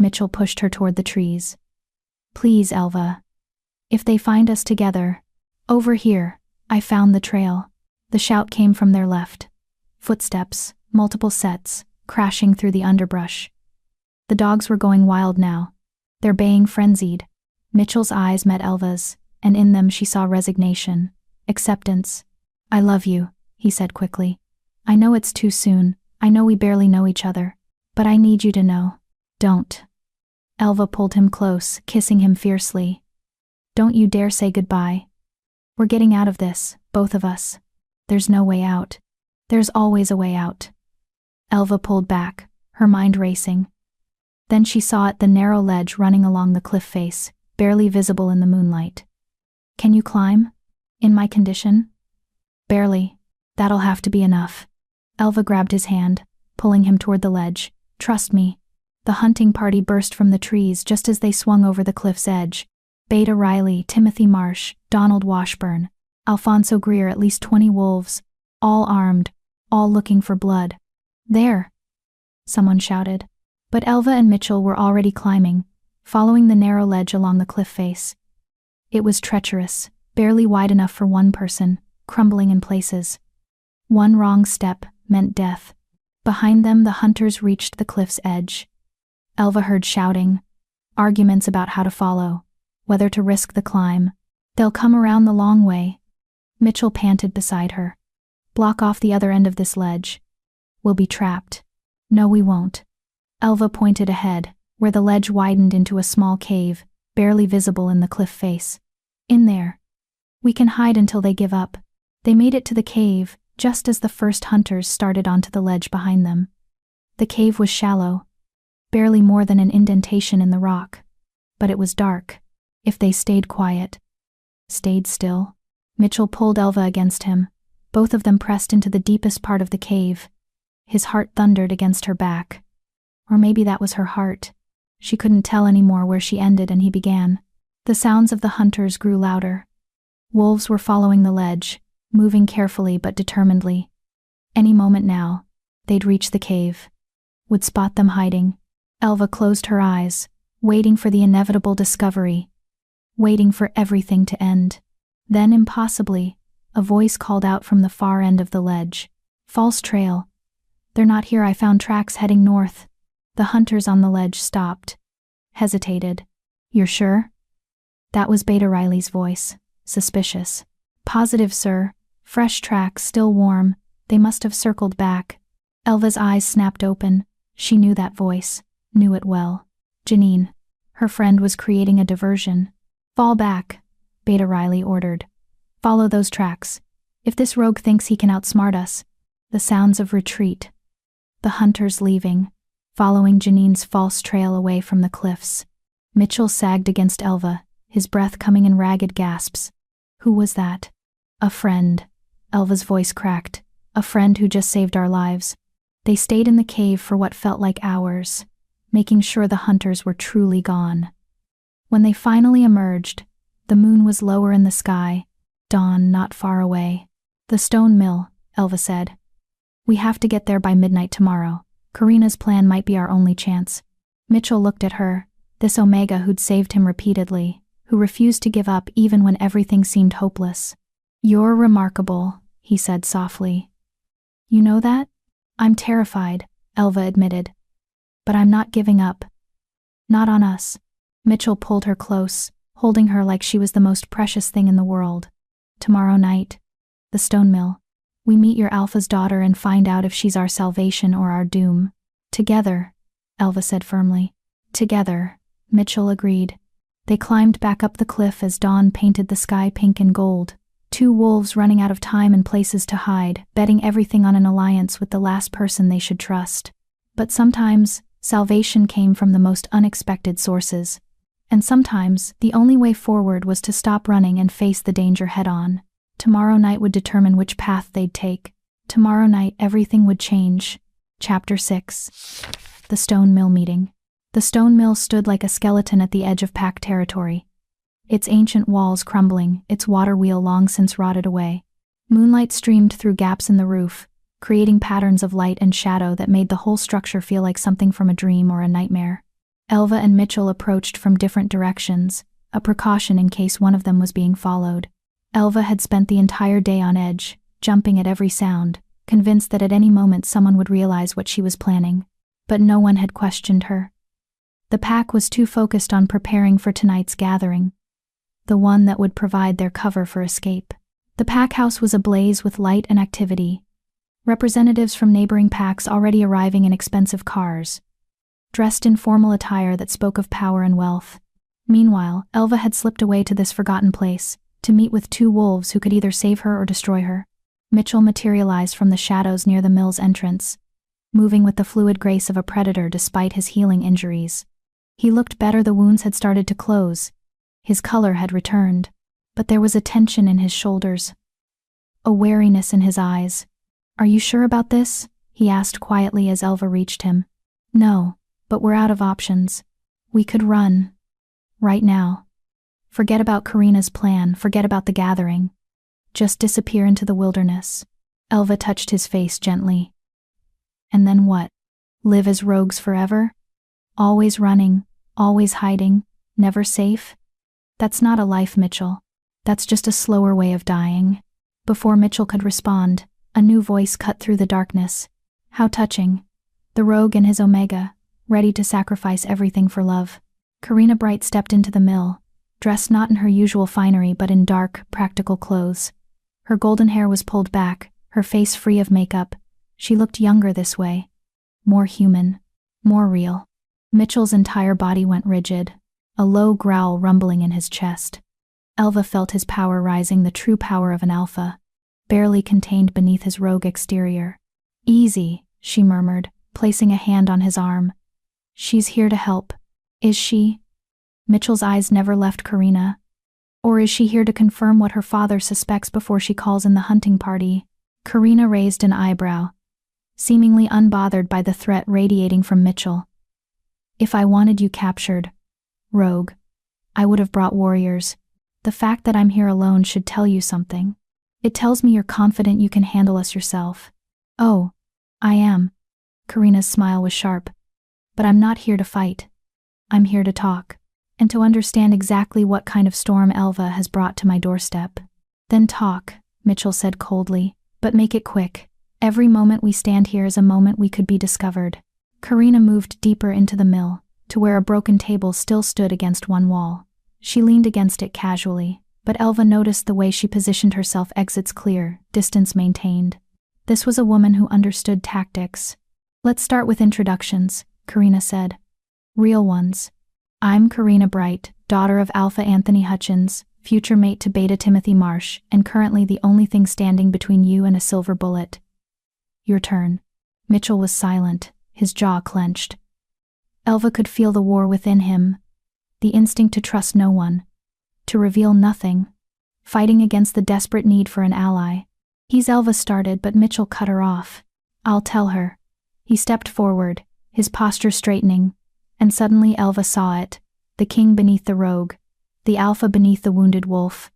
Mitchell pushed her toward the trees. Please, Elva. If they find us together. Over here, I found the trail. The shout came from their left. Footsteps, multiple sets, crashing through the underbrush. The dogs were going wild now. Their baying frenzied. Mitchell's eyes met Elva's, and in them she saw resignation, acceptance. I love you, he said quickly. I know it's too soon, I know we barely know each other, but I need you to know. Don't. Elva pulled him close, kissing him fiercely. Don't you dare say goodbye. We're getting out of this, both of us. There's no way out. There's always a way out. Elva pulled back, her mind racing. Then she saw it, the narrow ledge running along the cliff face, barely visible in the moonlight. Can you climb? In my condition? Barely. That'll have to be enough. Elva grabbed his hand, pulling him toward the ledge. Trust me. The hunting party burst from the trees just as they swung over the cliff's edge. Beta Riley, Timothy Marsh, Donald Washburn, Alfonso Greer, at least 20 wolves, all armed, all looking for blood. There! Someone shouted. But Elva and Mitchell were already climbing, following the narrow ledge along the cliff face. It was treacherous, barely wide enough for one person, crumbling in places. One wrong step meant death. Behind them, the hunters reached the cliff's edge. Elva heard shouting, arguments about how to follow, whether to risk the climb. They'll come around the long way. Mitchell panted beside her. Block off the other end of this ledge. We'll be trapped. No, we won't. Elva pointed ahead, where the ledge widened into a small cave, barely visible in the cliff face. In there. We can hide until they give up. They made it to the cave, just as the first hunters started onto the ledge behind them. The cave was shallow, barely more than an indentation in the rock. But it was dark. If they stayed quiet, stayed still. Mitchell pulled Elva against him. Both of them pressed into the deepest part of the cave. His heart thundered against her back. Or maybe that was her heart. She couldn't tell anymore where she ended and he began. The sounds of the hunters grew louder. Wolves were following the ledge, moving carefully but determinedly. Any moment now, they'd reach the cave. Would spot them hiding. Elva closed her eyes, waiting for the inevitable discovery. Waiting for everything to end. Then, impossibly, a voice called out from the far end of the ledge. False trail. They're not here. I found tracks heading north. The hunters on the ledge stopped. Hesitated. You're sure? That was Beta Riley's voice. Suspicious. Positive, sir. Fresh tracks, still warm. They must have circled back. Elva's eyes snapped open. She knew that voice. Knew it well. Janine. Her friend was creating a diversion. Fall back, Beta Riley ordered. Follow those tracks. If this rogue thinks he can outsmart us. The sounds of retreat. The hunters leaving, following Janine's false trail away from the cliffs. Mitchell sagged against Elva, his breath coming in ragged gasps. Who was that? A friend. Elva's voice cracked. A friend who just saved our lives. They stayed in the cave for what felt like hours, making sure the hunters were truly gone. When they finally emerged, the moon was lower in the sky, dawn not far away. The stone mill, Elva said. We have to get there by midnight tomorrow. Karina's plan might be our only chance. Mitchell looked at her, this Omega who'd saved him repeatedly, who refused to give up even when everything seemed hopeless. You're remarkable, he said softly. You know that? I'm terrified, Elva admitted. But I'm not giving up. Not on us. Mitchell pulled her close, holding her like she was the most precious thing in the world. Tomorrow night. The stone mill. We meet your Alpha's daughter and find out if she's our salvation or our doom. Together, Elva said firmly. Together, Mitchell agreed. They climbed back up the cliff as dawn painted the sky pink and gold. Two wolves running out of time and places to hide, betting everything on an alliance with the last person they should trust. But sometimes, salvation came from the most unexpected sources. And sometimes, the only way forward was to stop running and face the danger head-on. Tomorrow night would determine which path they'd take. Tomorrow night everything would change. Chapter 6. The Stone Mill Meeting. The stone mill stood like a skeleton at the edge of packed territory. Its ancient walls crumbling, its water wheel long since rotted away. Moonlight streamed through gaps in the roof, creating patterns of light and shadow that made the whole structure feel like something from a dream or a nightmare. Elva and Mitchell approached from different directions, a precaution in case one of them was being followed. Elva had spent the entire day on edge, jumping at every sound, convinced that at any moment someone would realize what she was planning. But no one had questioned her. The pack was too focused on preparing for tonight's gathering, the one that would provide their cover for escape. The pack house was ablaze with light and activity, representatives from neighboring packs already arriving in expensive cars, dressed in formal attire that spoke of power and wealth. Meanwhile, Elva had slipped away to this forgotten place, to meet with two wolves who could either save her or destroy her. Mitchell materialized from the shadows near the mill's entrance, moving with the fluid grace of a predator despite his healing injuries. He looked better. The wounds had started to close. His color had returned, but there was a tension in his shoulders, a wariness in his eyes. "Are you sure about this?" he asked quietly as Elva reached him. "No, but we're out of options. We could run. Right now. Forget about Karina's plan, forget about the gathering. Just disappear into the wilderness." Elva touched his face gently. "And then what? Live as rogues forever? Always running, always hiding, never safe? That's not a life, Mitchell. That's just a slower way of dying." Before Mitchell could respond, a new voice cut through the darkness. How touching. The rogue and his omega, ready to sacrifice everything for love. Karina Bright stepped into the mill, dressed not in her usual finery but in dark, practical clothes. Her golden hair was pulled back, her face free of makeup. She looked younger this way. More human. More real. Mitchell's entire body went rigid, a low growl rumbling in his chest. Elva felt his power rising, the true power of an alpha, barely contained beneath his rogue exterior. "Easy," she murmured, placing a hand on his arm. "She's here to help. Is she?" Mitchell's eyes never left Karina. "Or is she here to confirm what her father suspects before she calls in the hunting party?" Karina raised an eyebrow, seemingly unbothered by the threat radiating from Mitchell. "If I wanted you captured, rogue, I would have brought warriors. The fact that I'm here alone should tell you something. It tells me you're confident you can handle us yourself." "Oh, I am." Karina's smile was sharp. "But I'm not here to fight. I'm here to talk, and to understand exactly what kind of storm Elva has brought to my doorstep." "Then talk," Mitchell said coldly, "but make it quick. Every moment we stand here is a moment we could be discovered." Karina moved deeper into the mill, to where a broken table still stood against one wall. She leaned against it casually, but Elva noticed the way she positioned herself. Exits clear, distance maintained. This was a woman who understood tactics. "Let's start with introductions," Karina said. "Real ones. I'm Karina Bright, daughter of Alpha Anthony Hutchins, future mate to Beta Timothy Marsh, and currently the only thing standing between you and a silver bullet. Your turn." Mitchell was silent, his jaw clenched. Elva could feel the war within him, the instinct to trust no one, to reveal nothing, fighting against the desperate need for an ally. Elva started, but Mitchell cut her off. "I'll tell her." He stepped forward, his posture straightening, and suddenly Elva saw it, the king beneath the rogue, the alpha beneath the wounded wolf.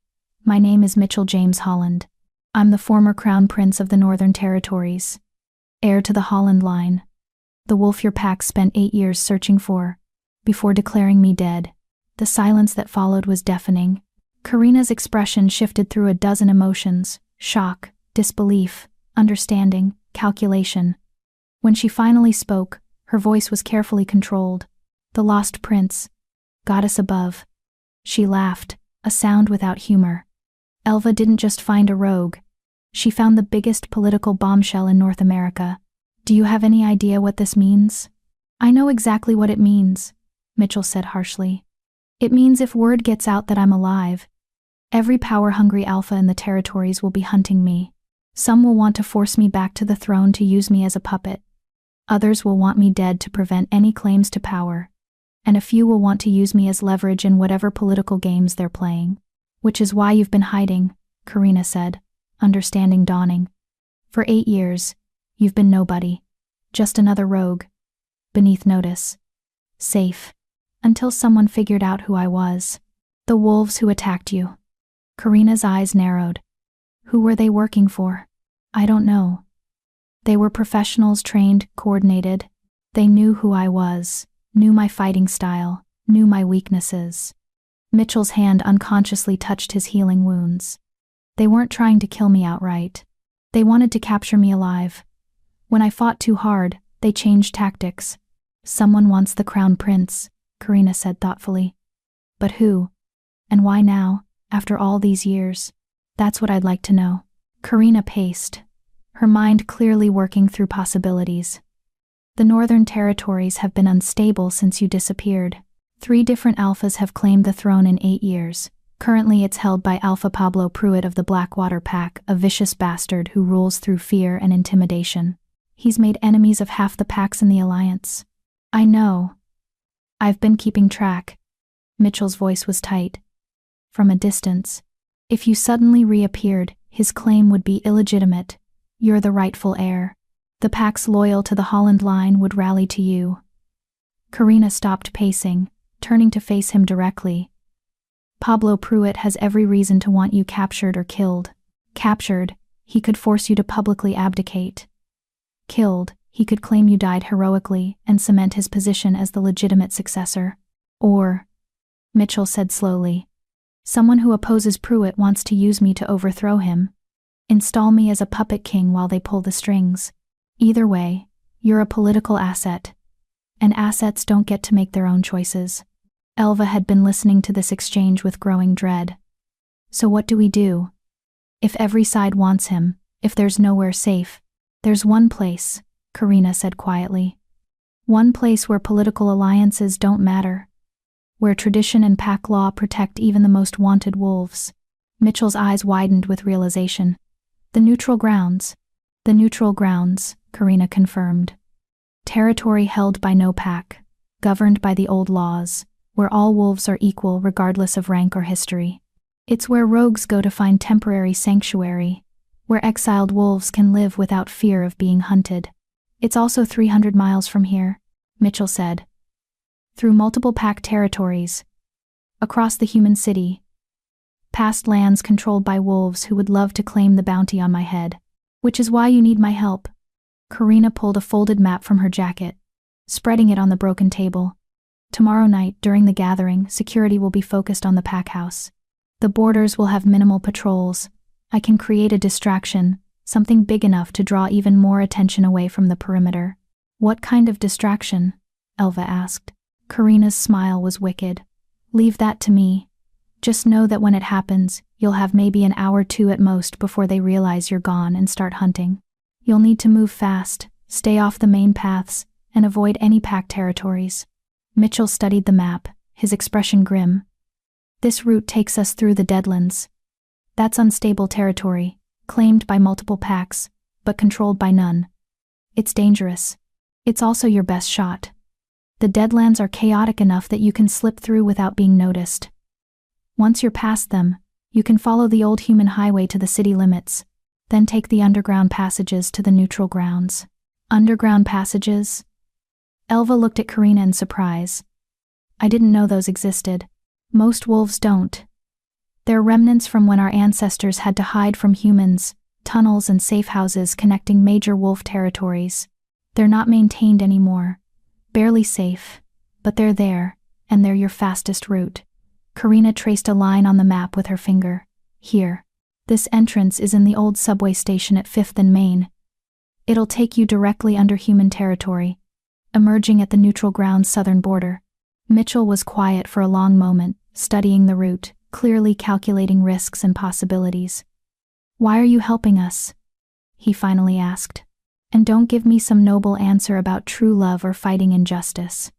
"My name is Mitchell James Holland. I'm the former crown prince of the Northern Territories, heir to the Holland line, the wolf your pack spent 8 years searching for, before declaring me dead." The silence that followed was deafening. Karina's expression shifted through a dozen emotions: shock, disbelief, understanding, calculation. When she finally spoke, her voice was carefully controlled. "The lost prince. Goddess above." She laughed, a sound without humor. "Elva didn't just find a rogue. She found the biggest political bombshell in North America. Do you have any idea what this means?" "I know exactly what it means," Mitchell said harshly. "It means if word gets out that I'm alive, every power-hungry alpha in the territories will be hunting me. Some will want to force me back to the throne to use me as a puppet. Others will want me dead to prevent any claims to power. And a few will want to use me as leverage in whatever political games they're playing. Which is why you've been hiding," Karina said, understanding dawning. "For 8 years, you've been nobody. Just another rogue. Beneath notice. Safe. Until someone figured out who I was. The wolves who attacked you." Karina's eyes narrowed. "Who were they working for?" "I don't know. They were professionals, trained, coordinated. They knew who I was. knew my fighting style, knew my weaknesses. Mitchell's hand unconsciously touched his healing wounds. They weren't trying to kill me outright. They wanted to capture me alive. When I fought too hard, they changed tactics. Someone wants the crown prince, Karina said thoughtfully. But who? And why now, after all these years? That's what I'd like to know. Karina paced, her mind clearly working through possibilities. The Northern Territories have been unstable since you disappeared. 3 different alphas have claimed the throne in 8 years. Currently it's held by Alpha Pablo Pruitt of the Blackwater Pack, a vicious bastard who rules through fear and intimidation. He's made enemies of half the packs in the Alliance. I know. I've been keeping track. Mitchell's voice was tight. From a distance. If you suddenly reappeared, his claim would be illegitimate. You're the rightful heir. The packs loyal to the Holland line would rally to you. Karina stopped pacing, turning to face him directly. Pablo Pruitt has every reason to want you captured or killed. Captured, he could force you to publicly abdicate. Killed, he could claim you died heroically and cement his position as the legitimate successor. Or, Mitchell said slowly, someone who opposes Pruitt wants to use me to overthrow him. Install me as a puppet king while they pull the strings. Either way, you're a political asset. And assets don't get to make their own choices. Elva had been listening to this exchange with growing dread. So what do we do? If every side wants him, if there's nowhere safe, there's one place, Karina said quietly. One place where political alliances don't matter. Where tradition and pack law protect even the most wanted wolves. Mitchell's eyes widened with realization. The neutral grounds. The neutral grounds, Karina confirmed. Territory held by no pack. Governed by the old laws. Where all wolves are equal regardless of rank or history. It's where rogues go to find temporary sanctuary. Where exiled wolves can live without fear of being hunted. It's also 300 miles from here, Mitchell said. Through multiple pack territories. Across the human city. Past lands controlled by wolves who would love to claim the bounty on my head. Which is why you need my help. Karina pulled a folded map from her jacket, spreading it on the broken table. Tomorrow night, during the gathering, security will be focused on the pack house. The borders will have minimal patrols. I can create a distraction, something big enough to draw even more attention away from the perimeter. What kind of distraction? Elva asked. Karina's smile was wicked. Leave that to me. Just know that when it happens, you'll have maybe an hour or 2 at most before they realize you're gone and start hunting. You'll need to move fast, stay off the main paths, and avoid any pack territories. Mitchell studied the map, his expression grim. This route takes us through the Deadlands. That's unstable territory, claimed by multiple packs, but controlled by none. It's dangerous. It's also your best shot. The Deadlands are chaotic enough that you can slip through without being noticed. Once you're past them, you can follow the old human highway to the city limits, then take the underground passages to the neutral grounds. Underground passages? Elva looked at Karina in surprise. I didn't know those existed. Most wolves don't. They're remnants from when our ancestors had to hide from humans, tunnels and safe houses connecting major wolf territories. They're not maintained anymore. Barely safe, but they're there, and they're your fastest route. Karina traced a line on the map with her finger. Here. This entrance is in the old subway station at 5th and Main. It'll take you directly under human territory, emerging at the neutral ground's southern border. Mitchell was quiet for a long moment, studying the route, clearly calculating risks and possibilities. Why are you helping us? He finally asked. And don't give me some noble answer about true love or fighting injustice.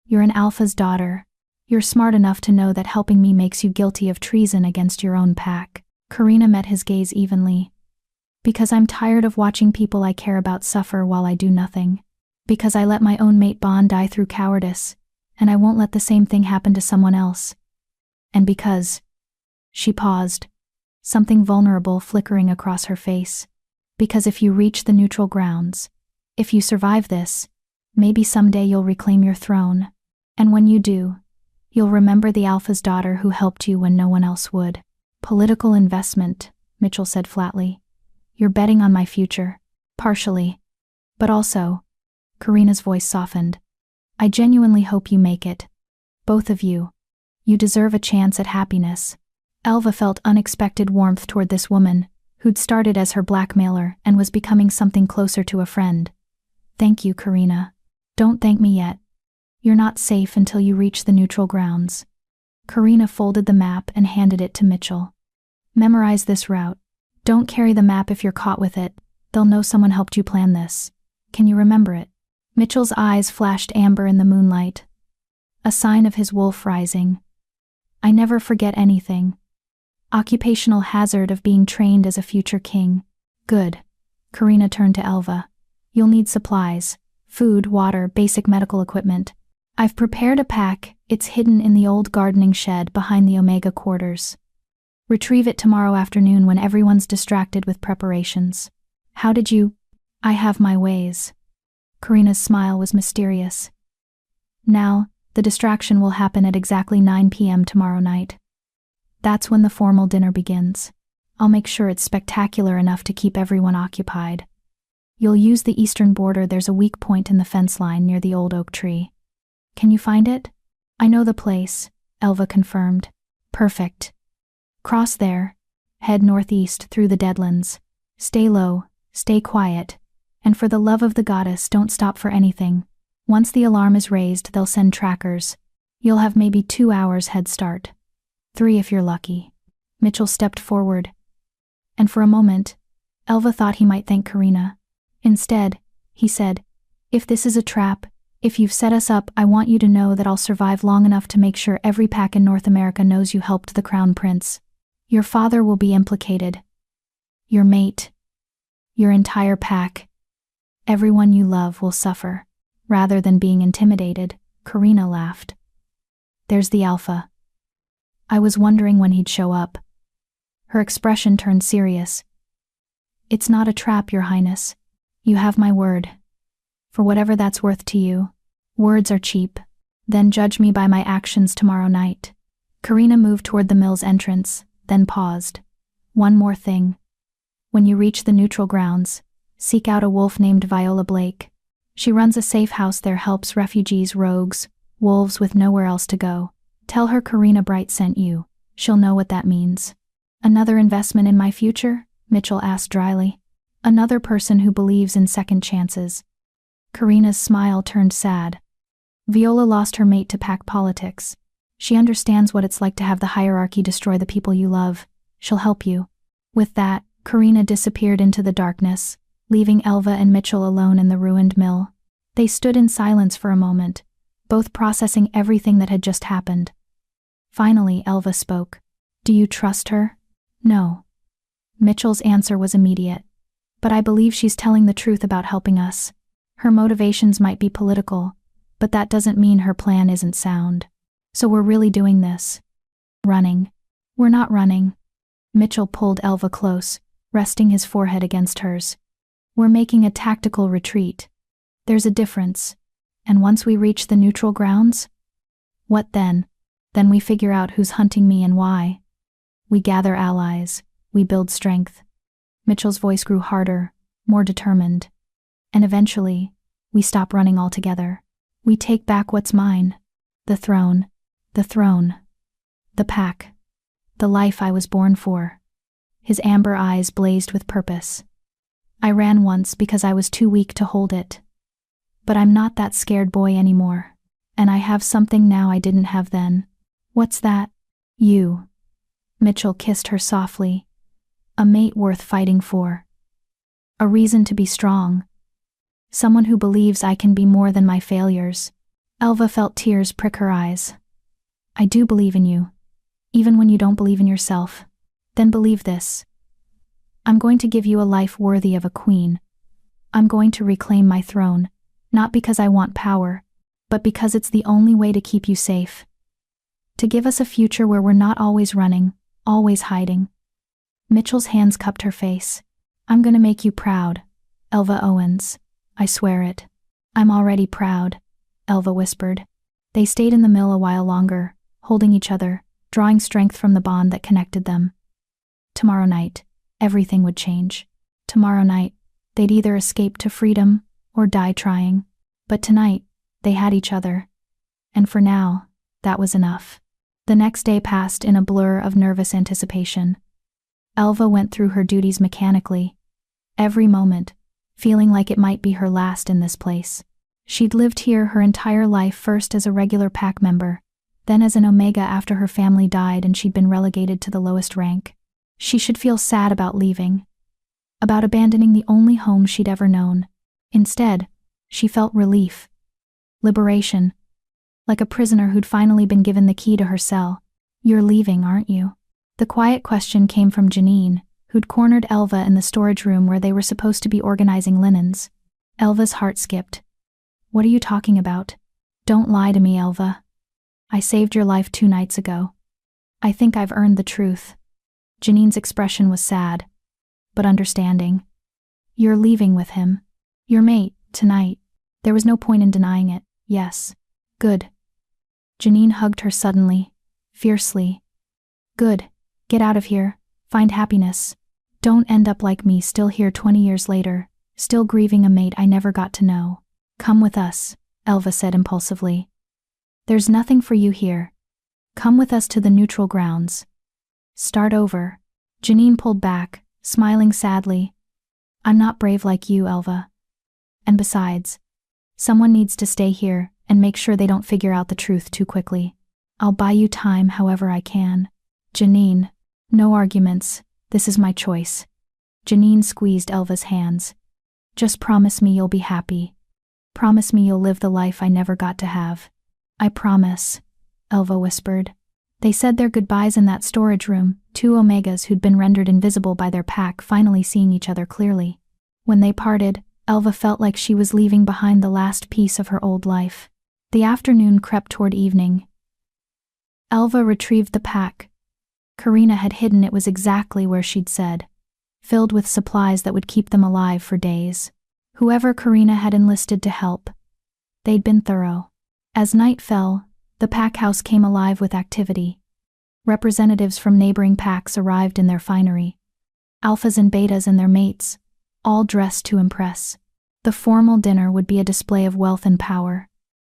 You're an alpha's daughter. You're smart enough to know that helping me makes you guilty of treason against your own pack. Karina met his gaze evenly. Because I'm tired of watching people I care about suffer while I do nothing. Because I let my own mate Bond die through cowardice, and I won't let the same thing happen to someone else. And because... She paused, something vulnerable flickering across her face. Because if you reach the neutral grounds, if you survive this, maybe someday you'll reclaim your throne. And when you do, you'll remember the Alpha's daughter who helped you when no one else would. Political investment, Mitchell said flatly. You're betting on my future. Partially. But also, Karina's voice softened. I genuinely hope you make it. Both of you. You deserve a chance at happiness. Elva felt unexpected warmth toward this woman, who'd started as her blackmailer and was becoming something closer to a friend. Thank you, Karina. Don't thank me yet. You're not safe until you reach the neutral grounds. Karina folded the map and handed it to Mitchell. Memorize this route. Don't carry the map if you're caught with it. They'll know someone helped you plan this. Can you remember it? Mitchell's eyes flashed amber in the moonlight. A sign of his wolf rising. I never forget anything. Occupational hazard of being trained as a future king. Good. Karina turned to Elva. You'll need supplies. Food, water, basic medical equipment. I've prepared a pack. It's hidden in the old gardening shed behind the Omega quarters. Retrieve it tomorrow afternoon when everyone's distracted with preparations. How did you? I have my ways. Karina's smile was mysterious. Now, the distraction will happen at exactly 9 p.m. tomorrow night. That's when the formal dinner begins. I'll make sure it's spectacular enough to keep everyone occupied. You'll use the eastern border. There's a weak point in the fence line near the old oak tree. Can you find it? I know the place, Elva confirmed. Perfect. Cross there. Head northeast through the deadlands. Stay low, stay quiet. And for the love of the goddess, don't stop for anything. Once the alarm is raised, they'll send trackers. You'll have maybe 2 hours head start. 3 if you're lucky. Mitchell stepped forward. And for a moment, Elva thought he might thank Karina. Instead, he said, if this is a trap, if you've set us up, I want you to know that I'll survive long enough to make sure every pack in North America knows you helped the Crown Prince. Your father will be implicated. Your mate. Your entire pack. Everyone you love will suffer. Rather than being intimidated, Karina laughed. There's the Alpha. I was wondering when he'd show up. Her expression turned serious. It's not a trap, Your Highness. You have my word. For whatever that's worth to you. Words are cheap. Then judge me by my actions tomorrow night. Karina moved toward the mill's entrance, then paused. One more thing. When you reach the neutral grounds, seek out a wolf named Viola Blake. She runs a safe house there, helps refugees, rogues, wolves with nowhere else to go. Tell her Karina Bright sent you. She'll know what that means. Another investment in my future? Mitchell asked dryly. Another person who believes in second chances. Karina's smile turned sad. Viola lost her mate to pack politics. She understands what it's like to have the hierarchy destroy the people you love. She'll help you. With that, Karina disappeared into the darkness, leaving Elva and Mitchell alone in the ruined mill. They stood in silence for a moment, both processing everything that had just happened. Finally, Elva spoke. Do you trust her? No. Mitchell's answer was immediate. But I believe she's telling the truth about helping us. Her motivations might be political, but that doesn't mean her plan isn't sound. So we're really doing this. Running. We're not running. Mitchell pulled Elva close, resting his forehead against hers. We're making a tactical retreat. There's a difference. And once we reach the neutral grounds? What then? Then we figure out who's hunting me and why. We gather allies. We build strength. Mitchell's voice grew harder, more determined. And eventually, we stop running altogether. We take back what's mine. The throne. The throne. The pack. The life I was born for. His amber eyes blazed with purpose. I ran once because I was too weak to hold it. But I'm not that scared boy anymore. And I have something now I didn't have then. What's that? You. Mitchell kissed her softly. A mate worth fighting for. A reason to be strong. Someone who believes I can be more than my failures. Elva felt tears prick her eyes. I do believe in you. Even when you don't believe in yourself. Then believe this. I'm going to give you a life worthy of a queen. I'm going to reclaim my throne, not because I want power, but because it's the only way to keep you safe. To give us a future where we're not always running, always hiding. Mitchell's hands cupped her face. I'm gonna make you proud, Elva Owens. I swear it. I'm already proud, Elva whispered. They stayed in the mill a while longer, holding each other, drawing strength from the bond that connected them. Tomorrow night, everything would change. Tomorrow night, they'd either escape to freedom or die trying. But tonight, They had each other. And for now, that was enough. The next day passed in a blur of nervous anticipation. Elva went through her duties mechanically, every moment, feeling like it might be her last in this place. She'd lived here her entire life, first as a regular pack member, then as an Omega after her family died and she'd been relegated to the lowest rank. She should feel sad about leaving, about abandoning the only home she'd ever known. Instead, she felt relief, liberation, like a prisoner who'd finally been given the key to her cell. "You're leaving, aren't you?" The quiet question came from Janine, who'd cornered Elva in the storage room where they were supposed to be organizing linens. Elva's heart skipped. "What are you talking about? Don't lie to me, Elva. I saved your life 2 nights ago. I think I've earned the truth." Janine's expression was sad, but understanding. "You're leaving with him. Your mate, tonight." There was no point in denying it. "Yes." "Good." Janine hugged her suddenly, fiercely. "Good. Get out of here. Find happiness. Don't end up like me, still here 20 years later, still grieving a mate I never got to know." "Come with us," Elva said impulsively. "There's nothing for you here. Come with us to the neutral grounds. Start over." Janine pulled back, smiling sadly. "I'm not brave like you, Elva. And besides, someone needs to stay here and make sure they don't figure out the truth too quickly. I'll buy you time however I can." "Janine, no arguments. This is my choice." Janine squeezed Elva's hands. "Just promise me you'll be happy. Promise me you'll live the life I never got to have." "I promise," Elva whispered. They said their goodbyes in that storage room, 2 Omegas who'd been rendered invisible by their pack finally seeing each other clearly. When they parted, Elva felt like she was leaving behind the last piece of her old life. The afternoon crept toward evening. Elva retrieved the pack. Karina had hidden it was exactly where she'd said, filled with supplies that would keep them alive for days. Whoever Karina had enlisted to help, they'd been thorough. As night fell, the pack house came alive with activity. Representatives from neighboring packs arrived in their finery. Alphas and betas and their mates, all dressed to impress. The formal dinner would be a display of wealth and power,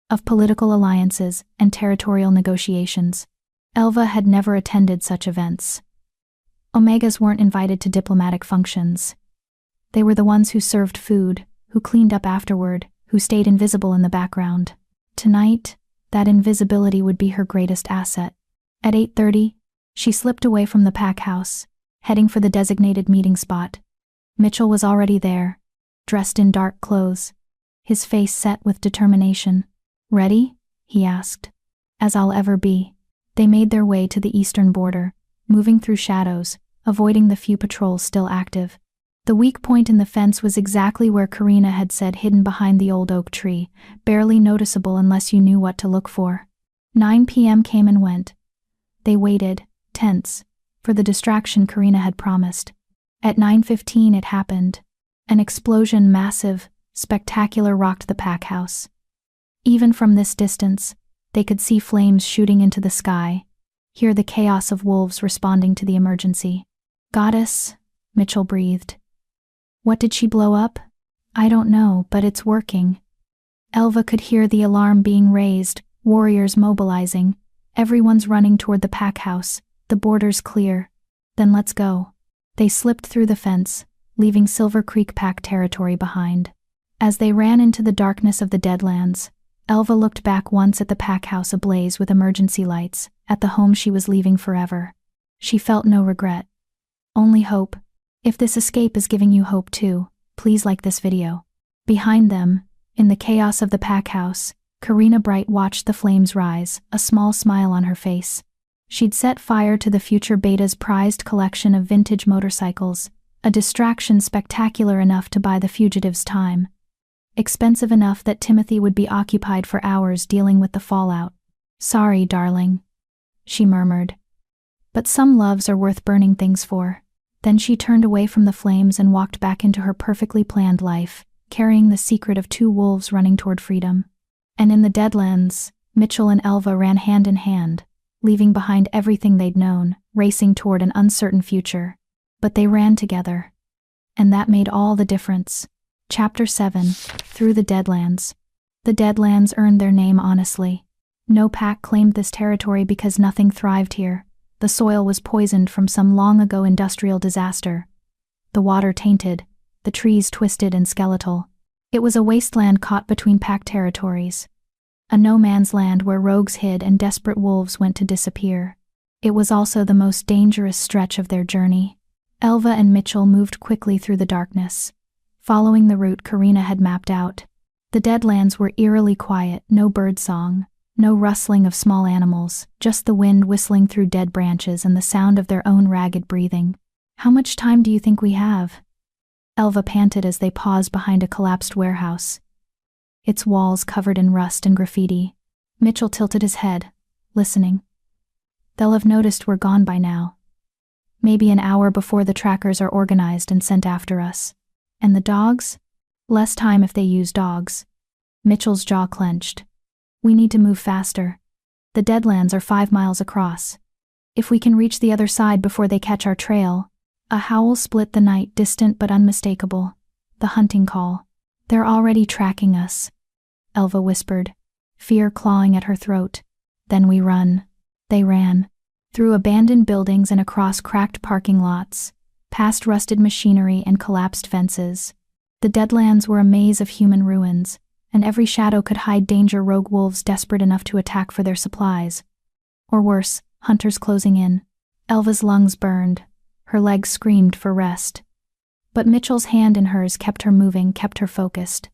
of political alliances and territorial negotiations. Elva had never attended such events. Omegas weren't invited to diplomatic functions. They were the ones who served food, who cleaned up afterward, who stayed invisible in the background. Tonight, that invisibility would be her greatest asset. At 8:30, she slipped away from the pack house, heading for the designated meeting spot. Mitchell was already there, dressed in dark clothes, his face set with determination. "Ready?" he asked. "As I'll ever be." They made their way to the eastern border, moving through shadows, avoiding the few patrols still active. The weak point in the fence was exactly where Karina had said, hidden behind the old oak tree, barely noticeable unless you knew what to look for. 9 p.m. came and went. They waited, tense, for the distraction Karina had promised. At 9:15 it happened. An explosion, massive, spectacular, rocked the pack house. Even from this distance, they could see flames shooting into the sky, hear the chaos of wolves responding to the emergency. "Goddess," Mitchell breathed. "What did she blow up?" "I don't know, but it's working." Elva could hear the alarm being raised, warriors mobilizing. Everyone's running toward the pack house, the border's clear. "Then let's go." They slipped through the fence, leaving Silver Creek pack territory behind. As they ran into the darkness of the Deadlands, Elva looked back once at the pack house ablaze with emergency lights, at the home she was leaving forever. She felt no regret, only hope. If this escape is giving you hope too, please like this video. Behind them, in the chaos of the pack house, Karina Bright watched the flames rise, a small smile on her face. She'd set fire to the future beta's prized collection of vintage motorcycles, a distraction spectacular enough to buy the fugitives time. Expensive enough that Timothy would be occupied for hours dealing with the fallout. "Sorry, darling," she murmured. "But some loves are worth burning things for." Then she turned away from the flames and walked back into her perfectly planned life, carrying the secret of 2 wolves running toward freedom. And in the Deadlands, Mitchell and Elva ran hand in hand, leaving behind everything they'd known, racing toward an uncertain future. But they ran together. And that made all the difference. Chapter 7, Through the Deadlands. The Deadlands earned their name honestly. No pack claimed this territory because nothing thrived here. The soil was poisoned from some long-ago industrial disaster. The water tainted, the trees twisted and skeletal. It was a wasteland caught between pack territories. A no-man's land where rogues hid and desperate wolves went to disappear. It was also the most dangerous stretch of their journey. Elva and Mitchell moved quickly through the darkness, following the route Karina had mapped out. The Deadlands were eerily quiet, no birdsong, no rustling of small animals, just the wind whistling through dead branches and the sound of their own ragged breathing. "How much time do you think we have?" Elva panted as they paused behind a collapsed warehouse, its walls covered in rust and graffiti. Mitchell tilted his head, listening. "They'll have noticed we're gone by now. Maybe an hour before the trackers are organized and sent after us. And the dogs? Less time if they use dogs." Mitchell's jaw clenched. "We need to move faster. The Deadlands are 5 miles across. If we can reach the other side before they catch our trail." A howl split the night, distant but unmistakable. The hunting call. "They're already tracking us," Elva whispered, fear clawing at her throat. "Then we run." They ran. Through abandoned buildings and across cracked parking lots, past rusted machinery and collapsed fences. The Deadlands were a maze of human ruins, and every shadow could hide danger, rogue wolves desperate enough to attack for their supplies. Or worse, hunters closing in. Elva's lungs burned. Her legs screamed for rest. But Mitchell's hand in hers kept her moving, kept her focused.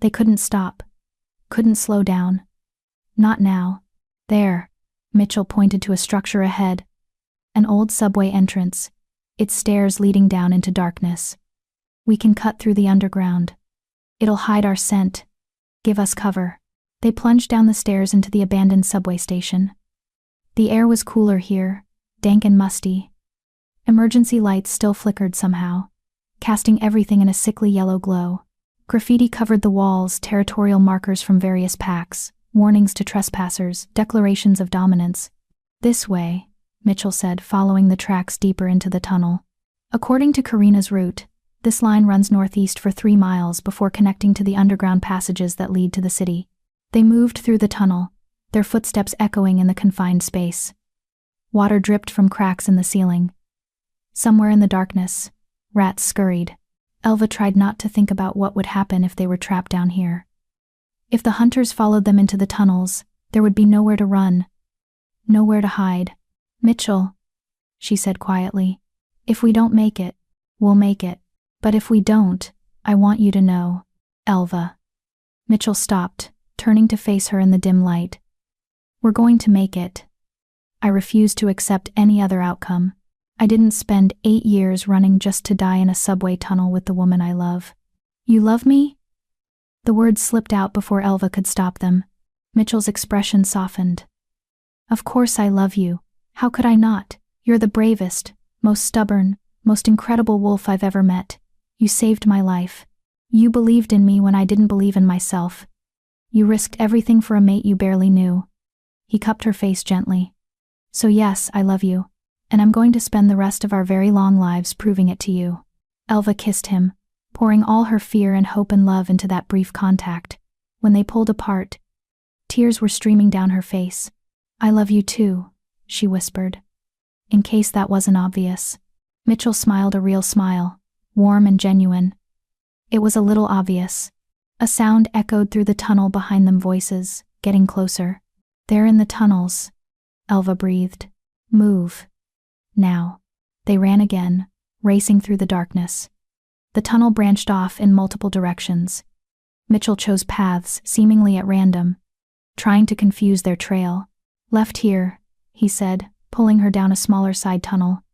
They couldn't stop. Couldn't slow down. Not now. There. Mitchell pointed to a structure ahead. An old subway entrance, its stairs leading down into darkness. "We can cut through the underground. It'll hide our scent. Give us cover." They plunged down the stairs into the abandoned subway station. The air was cooler here, dank and musty. Emergency lights still flickered somehow, casting everything in a sickly yellow glow. Graffiti covered the walls, territorial markers from various packs, warnings to trespassers, declarations of dominance. "This way," Mitchell said, following the tracks deeper into the tunnel. According to Karina's route, this line runs northeast for 3 miles before connecting to the underground passages that lead to the city. They moved through the tunnel, their footsteps echoing in the confined space. Water dripped from cracks in the ceiling. Somewhere in the darkness, rats scurried. Elva tried not to think about what would happen if they were trapped down here. If the hunters followed them into the tunnels, there would be nowhere to run, nowhere to hide. "Mitchell," she said quietly, "if we don't make it, we'll make it. But if we don't, I want you to know." "Elva." Mitchell stopped, turning to face her in the dim light. "We're going to make it. I refuse to accept any other outcome. I didn't spend 8 years running just to die in a subway tunnel with the woman I love." "You love me?" The words slipped out before Elva could stop them. Mitchell's expression softened. "Of course I love you. How could I not? You're the bravest, most stubborn, most incredible wolf I've ever met. You saved my life. You believed in me when I didn't believe in myself. You risked everything for a mate you barely knew." He cupped her face gently. "So yes, I love you. And I'm going to spend the rest of our very long lives proving it to you." Elva kissed him, pouring all her fear and hope and love into that brief contact. When they pulled apart, tears were streaming down her face. "I love you too," she whispered. In case that wasn't obvious. Mitchell smiled a real smile, warm and genuine. It was a little obvious. A sound echoed through the tunnel behind them, voices, getting closer. "They're in the tunnels," Elva breathed. "Move. Now." They ran again, racing through the darkness. The tunnel branched off in multiple directions. Mitchell chose paths, seemingly at random, trying to confuse their trail. "Left here," he said, pulling her down a smaller side tunnel.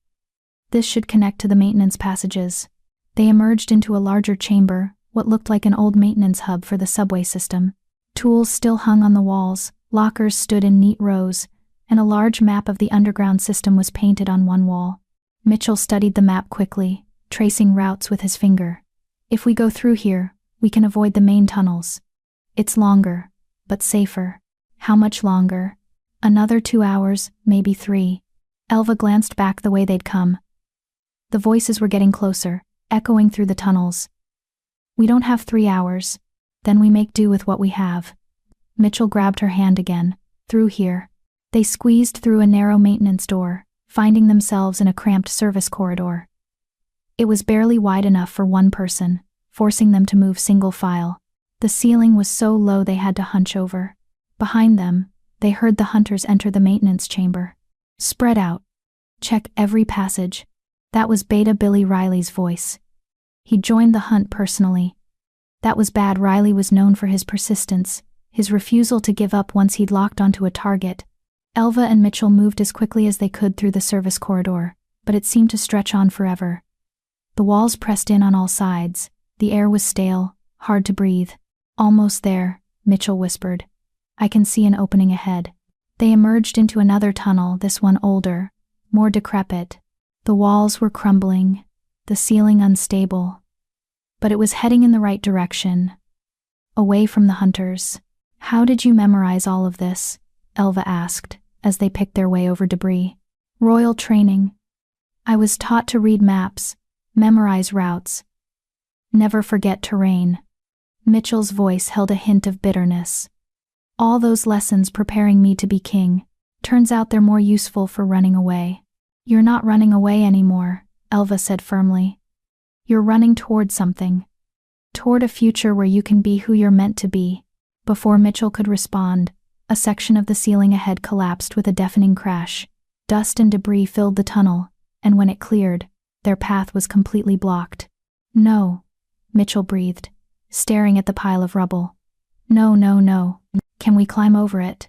"This should connect to the maintenance passages." They emerged into a larger chamber, what looked like an old maintenance hub for the subway system. Tools still hung on the walls, lockers stood in neat rows, and a large map of the underground system was painted on one wall. Mitchell studied the map quickly, tracing routes with his finger. "If we go through here, we can avoid the main tunnels. It's longer, but safer." "How much longer?" "Another 2 hours, maybe 3. Elva glanced back the way they'd come. The voices were getting closer, echoing through the tunnels. "We don't have 3 hours. Then we make do with what we have. Mitchell grabbed her hand again. Through here. They squeezed through a narrow maintenance door, finding themselves in a cramped service corridor. It was barely wide enough for one person, forcing them to move single file. The ceiling was so low they had to hunch over. Behind them, they heard the hunters enter the maintenance chamber. Spread out. Check every passage. That was Beta Billy Riley's voice. He joined the hunt personally. That was bad. Riley was known for his persistence, his refusal to give up once he'd locked onto a target. Elva and Mitchell moved as quickly as they could through the service corridor, but it seemed to stretch on forever. The walls pressed in on all sides. The air was stale, hard to breathe. Almost there, Mitchell whispered. I can see an opening ahead. They emerged into another tunnel, this one older, more decrepit. The walls were crumbling, the ceiling unstable. But it was heading in the right direction, away from the hunters. How did you memorize all of this? Elva asked, as they picked their way over debris. Royal training. I was taught to read maps, memorize routes, never forget terrain. Mitchell's voice held a hint of bitterness. All those lessons preparing me to be king. Turns out they're more useful for running away. You're not running away anymore, Elva said firmly. You're running toward something. Toward a future where you can be who you're meant to be. Before Mitchell could respond, a section of the ceiling ahead collapsed with a deafening crash. Dust and debris filled the tunnel, and when it cleared, their path was completely blocked. No, Mitchell breathed, staring at the pile of rubble. No, no, no. Can we climb over it?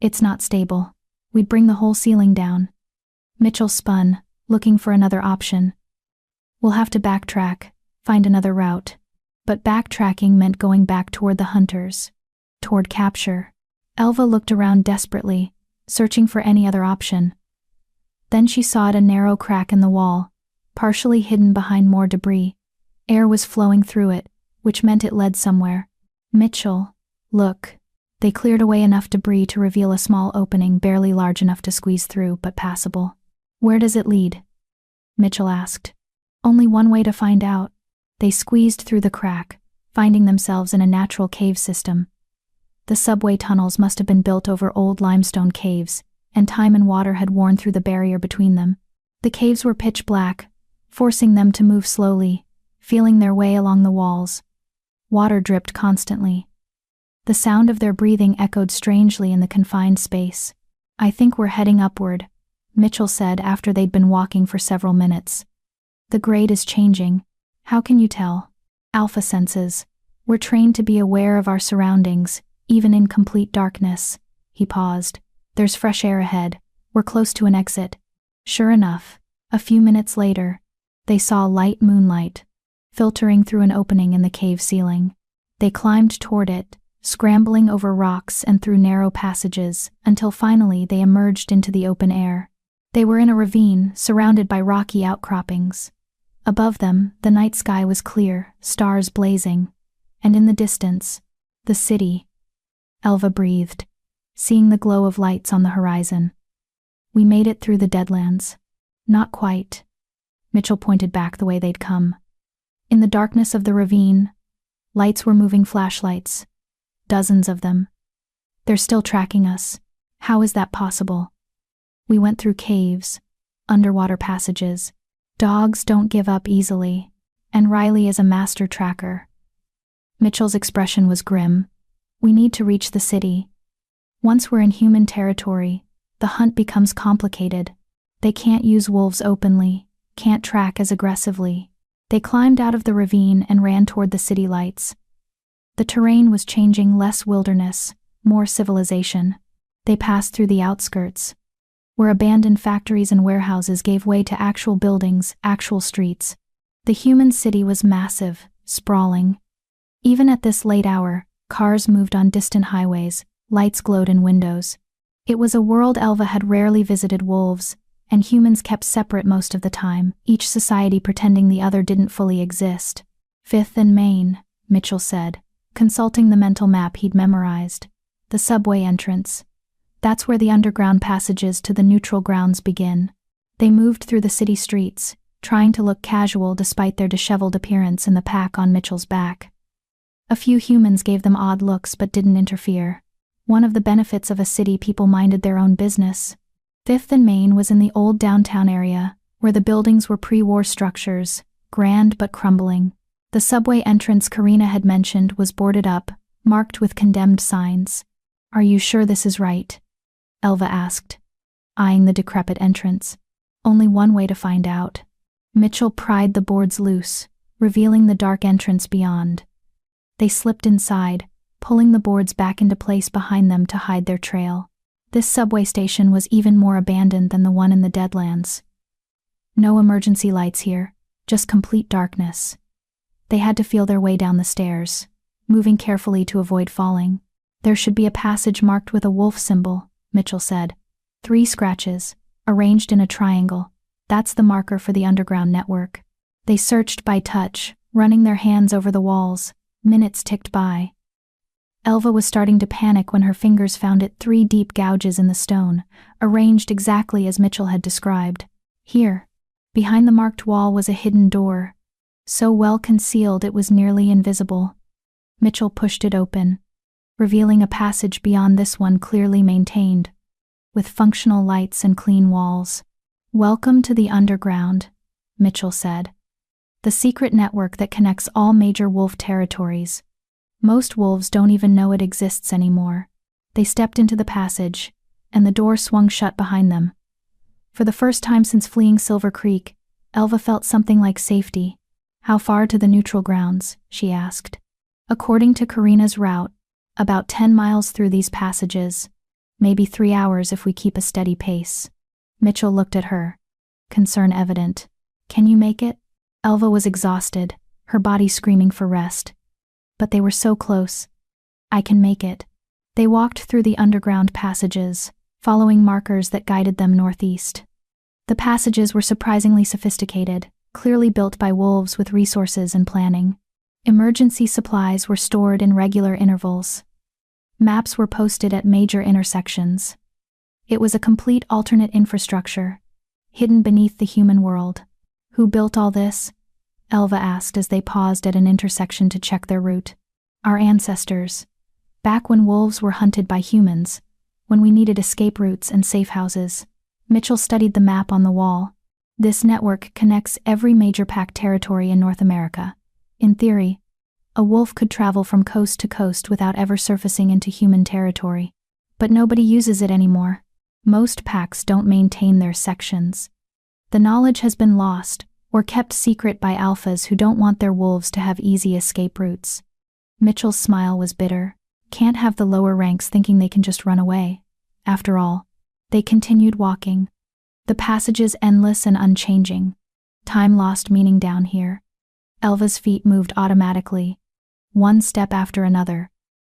It's not stable. We'd bring the whole ceiling down. Mitchell spun, looking for another option. We'll have to backtrack, find another route. But backtracking meant going back toward the hunters. Toward capture. Elva looked around desperately, searching for any other option. Then she saw a narrow crack in the wall, partially hidden behind more debris. Air was flowing through it, which meant it led somewhere. Mitchell, look. They cleared away enough debris to reveal a small opening barely large enough to squeeze through, but passable. Where does it lead? Mitchell asked. Only one way to find out. They squeezed through the crack, finding themselves in a natural cave system. The subway tunnels must have been built over old limestone caves, and time and water had worn through the barrier between them. The caves were pitch black, forcing them to move slowly, feeling their way along the walls. Water dripped constantly. The sound of their breathing echoed strangely in the confined space. I think we're heading upward, Mitchell said after they'd been walking for several minutes. The grade is changing. How can you tell? Alpha senses. We're trained to be aware of our surroundings, even in complete darkness. He paused. There's fresh air ahead. We're close to an exit. Sure enough, a few minutes later, they saw light moonlight, filtering through an opening in the cave ceiling. They climbed toward it, scrambling over rocks and through narrow passages, until finally they emerged into the open air. They were in a ravine, surrounded by rocky outcroppings. Above them, the night sky was clear, stars blazing, and in the distance, the city. Elva breathed, seeing the glow of lights on the horizon. We made it through the Deadlands. Not quite. Mitchell pointed back the way they'd come. In the darkness of the ravine, lights were moving flashlights. Dozens of them. They're still tracking us. How is that possible? We went through caves, underwater passages. Dogs don't give up easily, and Riley is a master tracker. Mitchell's expression was grim. We need to reach the city. Once we're in human territory, the hunt becomes complicated. They can't use wolves openly, can't track as aggressively. They climbed out of the ravine and ran toward the city lights. The terrain was changing, less wilderness, more civilization. They passed through the outskirts, where abandoned factories and warehouses gave way to actual buildings, actual streets. The human city was massive, sprawling. Even at this late hour, cars moved on distant highways, lights glowed in windows. It was a world Elva had rarely visited. Wolves and humans kept separate most of the time, each society pretending the other didn't fully exist. 5th and Main, Mitchell said, consulting the mental map he'd memorized. The subway entrance. That's where the underground passages to the neutral grounds begin. They moved through the city streets, trying to look casual despite their disheveled appearance and the pack on Mitchell's back. A few humans gave them odd looks but didn't interfere. One of the benefits of a city, people minded their own business. 5th and Main was in the old downtown area, where the buildings were pre-war structures, grand but crumbling. The subway entrance Karina had mentioned was boarded up, marked with condemned signs. "Are you sure this is right?" Elva asked, eyeing the decrepit entrance. "Only one way to find out." Mitchell pried the boards loose, revealing the dark entrance beyond. They slipped inside, pulling the boards back into place behind them to hide their trail. This subway station was even more abandoned than the one in the Deadlands. No emergency lights here, just complete darkness. They had to feel their way down the stairs, moving carefully to avoid falling. "There should be a passage marked with a wolf symbol," Mitchell said. 3 scratches, arranged in a triangle. That's the marker for the underground network. They searched by touch, running their hands over the walls. Minutes ticked by. Elva was starting to panic when her fingers found 3 deep gouges in the stone, arranged exactly as Mitchell had described. Here, behind the marked wall, was a hidden door, so well concealed it was nearly invisible. Mitchell pushed it open, revealing a passage beyond this one, clearly maintained, with functional lights and clean walls. "Welcome to the underground," Mitchell said. "The secret network that connects all major wolf territories. Most wolves don't even know it exists anymore." They stepped into the passage, and the door swung shut behind them. For the first time since fleeing Silver Creek, Elva felt something like safety. "How far to the neutral grounds?" she asked. "According to Karina's route, about 10 miles through these passages. Maybe 3 hours if we keep a steady pace." Mitchell looked at her, concern evident. "Can you make it?" Elva was exhausted, her body screaming for rest. But they were so close. "I can make it." They walked through the underground passages, following markers that guided them northeast. The passages were surprisingly sophisticated, clearly built by wolves with resources and planning. Emergency supplies were stored in regular intervals. Maps were posted at major intersections. It was a complete alternate infrastructure, hidden beneath the human world. "Who built all this?" Elva asked as they paused at an intersection to check their route. "Our ancestors. Back when wolves were hunted by humans, when we needed escape routes and safe houses." Mitchell studied the map on the wall. "This network connects every major pack territory in North America. In theory, a wolf could travel from coast to coast without ever surfacing into human territory. But nobody uses it anymore. Most packs don't maintain their sections. The knowledge has been lost, or kept secret by alphas who don't want their wolves to have easy escape routes." Mitchell's smile was bitter. Can't have the lower ranks thinking they can just run away. After all, they continued walking. The passages endless and unchanging. Time lost meaning down here. Elva's feet moved automatically, one step after another,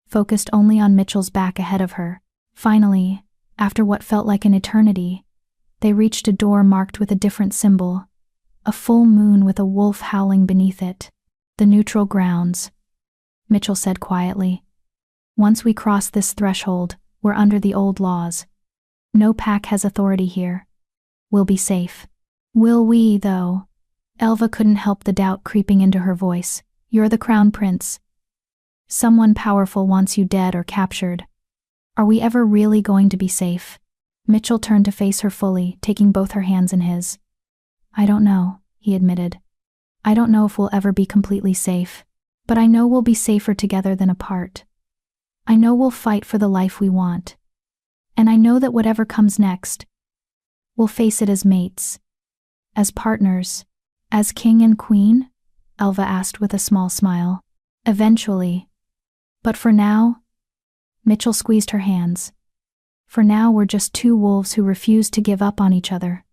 focused only on Mitchell's back ahead of her. Finally, after what felt like an eternity, they reached a door marked with a different symbol. A full moon with a wolf howling beneath it. "The neutral grounds," Mitchell said quietly. "Once we cross this threshold, we're under the old laws. No pack has authority here. We'll be safe." "Will we, though?" Elva couldn't help the doubt creeping into her voice. "You're the crown prince. Someone powerful wants you dead or captured. Are we ever really going to be safe?" Mitchell turned to face her fully, taking both her hands in his. "I don't know," he admitted. "I don't know if we'll ever be completely safe. But I know we'll be safer together than apart. I know we'll fight for the life we want. And I know that whatever comes next, we'll face it as mates. As partners. As king and queen?" Elva asked with a small smile. "Eventually. But for now..." Mitchell squeezed her hands. "For now we're just 2 wolves who refuse to give up on each other.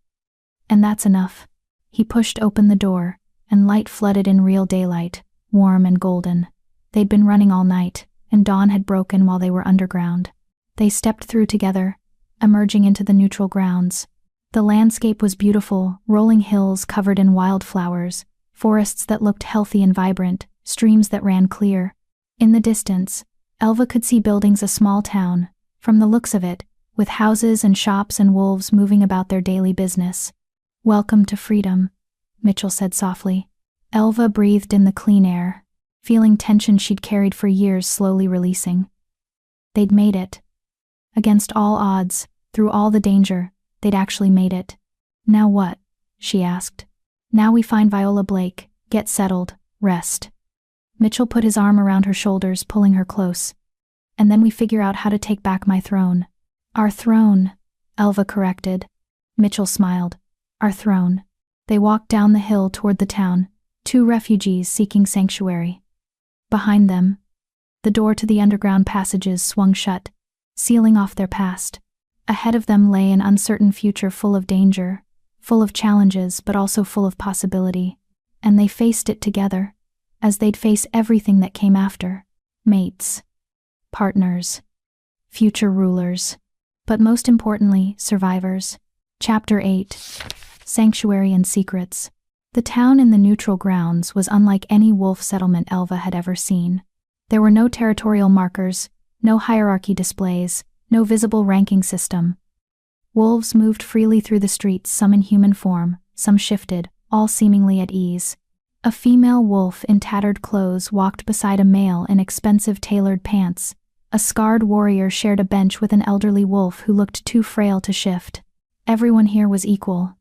And that's enough." He pushed open the door, and light flooded in real daylight, warm and golden. They'd been running all night, and dawn had broken while they were underground. They stepped through together, emerging into the neutral grounds. The landscape was beautiful, rolling hills covered in wildflowers, forests that looked healthy and vibrant, streams that ran clear. In the distance, Elva could see buildings, a small town, from the looks of it, with houses and shops and wolves moving about their daily business. "Welcome to freedom," Mitchell said softly. Elva breathed in the clean air. feeling tension she'd carried for years slowly releasing. They'd made it. Against all odds, through all the danger, they'd actually made it. Now what? She asked. Now we find Viola Blake, get settled, rest. Mitchell put his arm around her shoulders, pulling her close. And then we figure out how to take back my throne. Our throne, Elva corrected. Mitchell smiled. Our throne. They walked down the hill toward the town, 2 refugees seeking sanctuary. Behind them, the door to the underground passages swung shut, sealing off their past. Ahead of them lay an uncertain future full of danger, full of challenges but also full of possibility. And they faced it together, as they'd face everything that came after. Mates. Partners. Future rulers. But most importantly, survivors. Chapter 8. Sanctuary and Secrets. The town in the neutral grounds was unlike any wolf settlement Elva had ever seen. There were no territorial markers, no hierarchy displays, no visible ranking system. Wolves moved freely through the streets, some in human form, some shifted, all seemingly at ease. A female wolf in tattered clothes walked beside a male in expensive tailored pants. A scarred warrior shared a bench with an elderly wolf who looked too frail to shift. Everyone here was equal.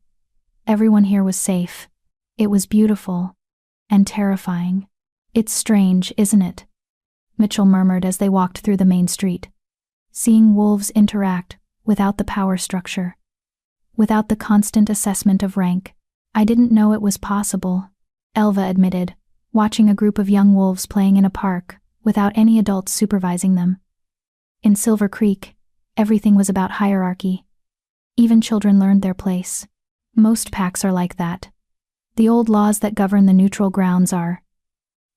Everyone here was safe. It was beautiful. And terrifying. It's strange, isn't it? Mitchell murmured as they walked through the main street. Seeing wolves interact, without the power structure. Without the constant assessment of rank. I didn't know it was possible, Elva admitted, watching a group of young wolves playing in a park, without any adults supervising them. In Silver Creek, everything was about hierarchy. Even children learned their place. Most packs are like that. The old laws that govern the neutral grounds are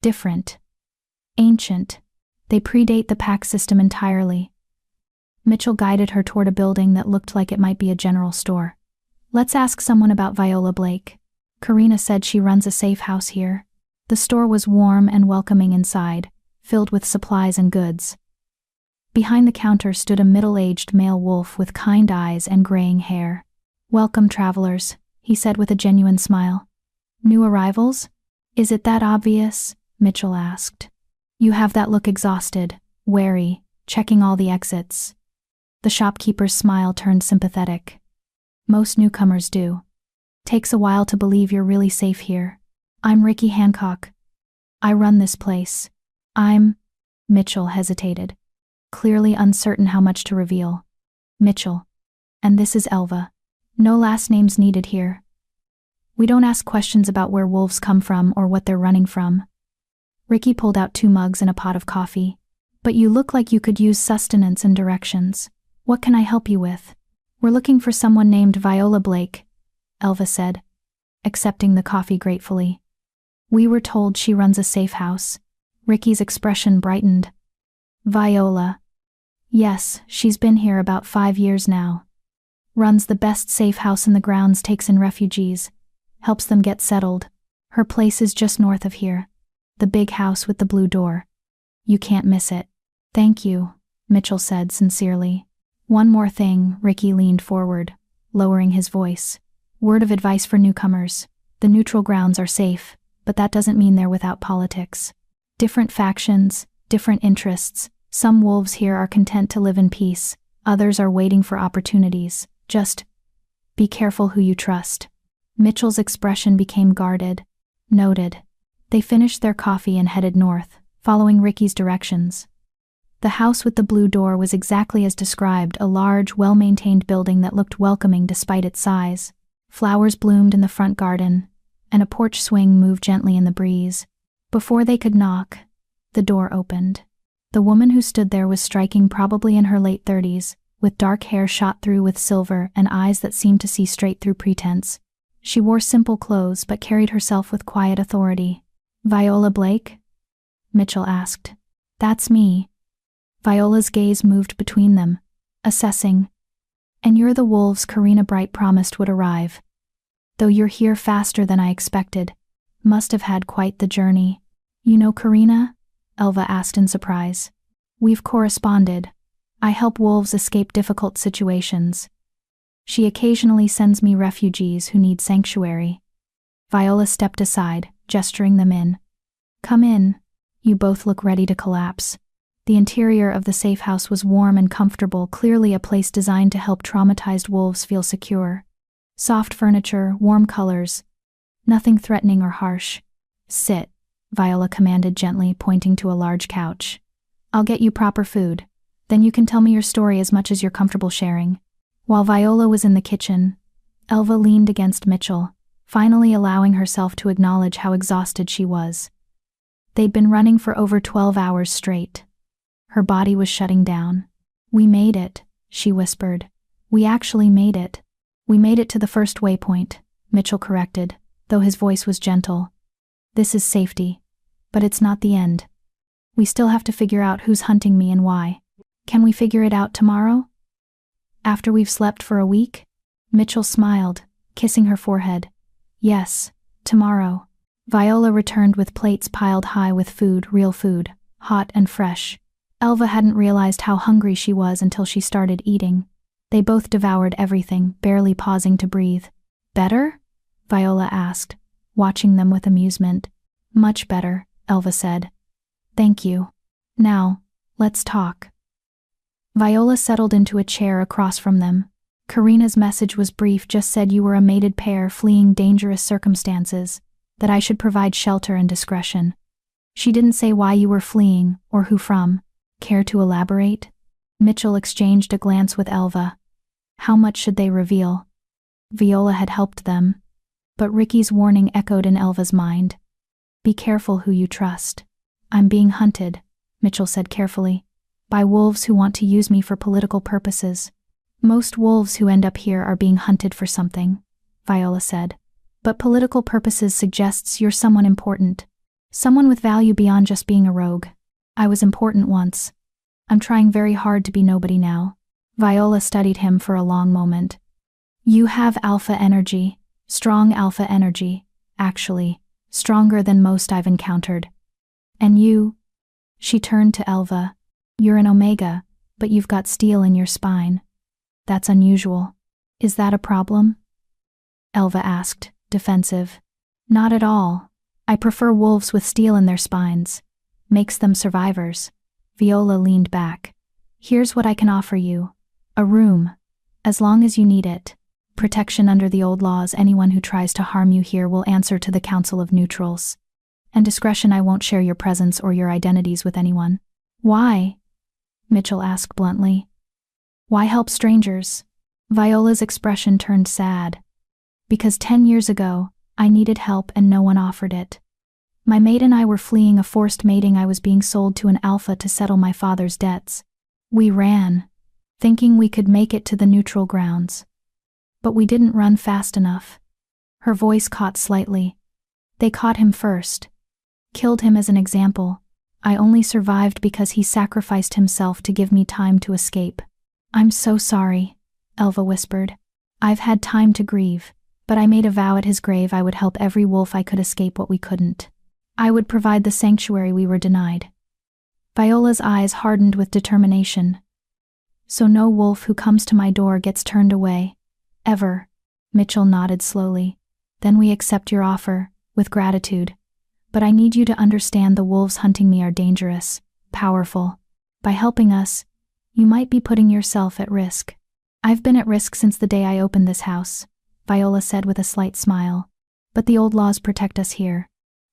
different. Ancient. They predate the pack system entirely. Mitchell guided her toward a building that looked like it might be a general store. Let's ask someone about Viola Blake. Karina said she runs a safe house here. The store was warm and welcoming inside, filled with supplies and goods. Behind the counter stood a middle-aged male wolf with kind eyes and graying hair. Welcome, travelers, he said with a genuine smile. New arrivals? Is it that obvious? Mitchell asked. You have that look exhausted, wary, checking all the exits. The shopkeeper's smile turned sympathetic. Most newcomers do. Takes a while to believe you're really safe here. I'm Ricky Hancock. I run this place. Mitchell hesitated, clearly uncertain how much to reveal. Mitchell. And this is Elva. No last names needed here. We don't ask questions about where wolves come from or what they're running from. Ricky pulled out 2 mugs and a pot of coffee. But you look like you could use sustenance and directions. What can I help you with? We're looking for someone named Viola Blake, Elva said, accepting the coffee gratefully. We were told she runs a safe house. Ricky's expression brightened. Viola. Yes, she's been here about 5 years now. Runs the best safe house in the grounds, takes in refugees, helps them get settled. Her place is just north of here. The big house with the blue door. You can't miss it. Thank you, Mitchell said sincerely. One more thing, Ricky leaned forward, lowering his voice. Word of advice for newcomers. The neutral grounds are safe, but that doesn't mean they're without politics. Different factions, different interests. Some wolves here are content to live in peace, others are waiting for opportunities. Just be careful who you trust. Mitchell's expression became guarded. Noted. They finished their coffee and headed north, following Ricky's directions. The house with the blue door was exactly as described, a large, well-maintained building that looked welcoming despite its size. Flowers bloomed in the front garden, and a porch swing moved gently in the breeze. Before they could knock, the door opened. The woman who stood there was striking, probably in her late 30s, with dark hair shot through with silver and eyes that seemed to see straight through pretense. She wore simple clothes but carried herself with quiet authority. Viola Blake? Mitchell asked. That's me. Viola's gaze moved between them, assessing. And you're the wolves Karina Bright promised would arrive. Though you're here faster than I expected. Must have had quite the journey. You know Karina? Elva asked in surprise. We've corresponded. I help wolves escape difficult situations. She occasionally sends me refugees who need sanctuary. Viola stepped aside, gesturing them in. Come in. You both look ready to collapse. The interior of the safe house was warm and comfortable, clearly a place designed to help traumatized wolves feel secure. Soft furniture, warm colors. Nothing threatening or harsh. Sit, Viola commanded gently, pointing to a large couch. I'll get you proper food. Then you can tell me your story as much as you're comfortable sharing. While Viola was in the kitchen, Elva leaned against Mitchell, finally allowing herself to acknowledge how exhausted she was. They'd been running for over 12 hours straight. Her body was shutting down. We made it, she whispered. We actually made it. We made it to the first waypoint, Mitchell corrected, though his voice was gentle. This is safety, but it's not the end. We still have to figure out who's hunting me and why. Can we figure it out tomorrow? After we've slept for a week? Mitchell smiled, kissing her forehead. Yes, tomorrow. Viola returned with plates piled high with food, real food, hot and fresh. Elva hadn't realized how hungry she was until she started eating. They both devoured everything, barely pausing to breathe. Better? Viola asked, watching them with amusement. Much better, Elva said. Thank you. Now, let's talk. Viola settled into a chair across from them. Karina's message was brief, just said you were a mated pair fleeing dangerous circumstances, that I should provide shelter and discretion. She didn't say why you were fleeing, or who from. Care to elaborate? Mitchell exchanged a glance with Elva. How much should they reveal? Viola had helped them, but Ricky's warning echoed in Elva's mind. Be careful who you trust. I'm being hunted, Mitchell said carefully, by wolves who want to use me for political purposes. Most wolves who end up here are being hunted for something, Viola said. But political purposes suggests you're someone important. Someone with value beyond just being a rogue. I was important once. I'm trying very hard to be nobody now. Viola studied him for a long moment. You have alpha energy, strong alpha energy, actually, stronger than most I've encountered. And you? She turned to Elva. You're an omega, but you've got steel in your spine. That's unusual. Is that a problem? Elva asked, defensive. Not at all. I prefer wolves with steel in their spines. Makes them survivors. Viola leaned back. Here's what I can offer you. A room. As long as you need it. Protection under the old laws. Anyone who tries to harm you here will answer to the Council of Neutrals. And discretion. I won't share your presence or your identities with anyone. Why? Mitchell asked bluntly. Why help strangers? Viola's expression turned sad. Because 10 years ago, I needed help and no one offered it. My mate and I were fleeing a forced mating. I was being sold to an alpha to settle my father's debts. We ran, thinking we could make it to the neutral grounds. But we didn't run fast enough. Her voice caught slightly. They caught him first. Killed him as an example. I only survived because he sacrificed himself to give me time to escape. I'm so sorry, Elva whispered. I've had time to grieve, but I made a vow at his grave I would help every wolf I could escape what we couldn't. I would provide the sanctuary we were denied. Viola's eyes hardened with determination. So no wolf who comes to my door gets turned away. Ever. Mitchell nodded slowly. Then we accept your offer, with gratitude. But I need you to understand the wolves hunting me are dangerous, powerful. By helping us, you might be putting yourself at risk. I've been at risk since the day I opened this house, Viola said with a slight smile. But the old laws protect us here.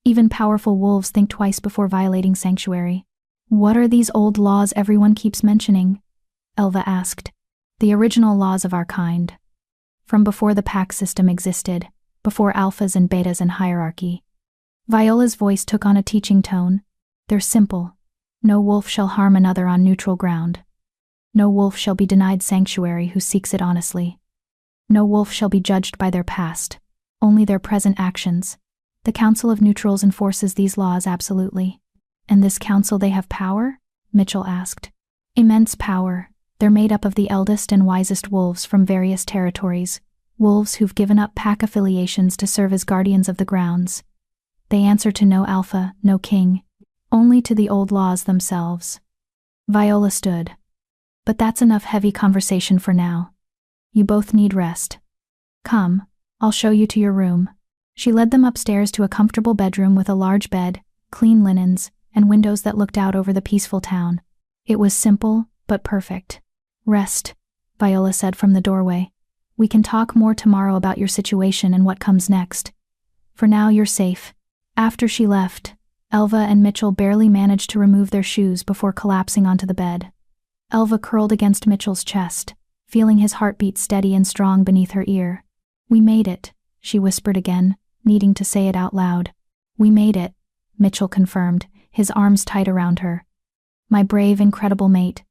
Even powerful wolves think twice before violating sanctuary. What are these old laws everyone keeps mentioning? Elva asked. The original laws of our kind. From before the pack system existed, before alphas and betas and hierarchy. Viola's voice took on a teaching tone. They're simple. No wolf shall harm another on neutral ground. No wolf shall be denied sanctuary who seeks it honestly. No wolf shall be judged by their past, only their present actions. The Council of Neutrals enforces these laws absolutely. And this council, they have power? Mitchell asked. Immense power. They're made up of the eldest and wisest wolves from various territories, wolves who've given up pack affiliations to serve as guardians of the grounds. They answer to no alpha, no king, only to the old laws themselves. Viola stood. But that's enough heavy conversation for now. You both need rest. Come, I'll show you to your room. She led them upstairs to a comfortable bedroom with a large bed, clean linens, and windows that looked out over the peaceful town. It was simple, but perfect. "Rest," Viola said from the doorway. "We can talk more tomorrow about your situation and what comes next. For now, you're safe." After she left, Elva and Mitchell barely managed to remove their shoes before collapsing onto the bed. Elva curled against Mitchell's chest, feeling his heartbeat steady and strong beneath her ear. "We made it," she whispered again, needing to say it out loud. "We made it," Mitchell confirmed, his arms tight around her. "My brave, incredible mate.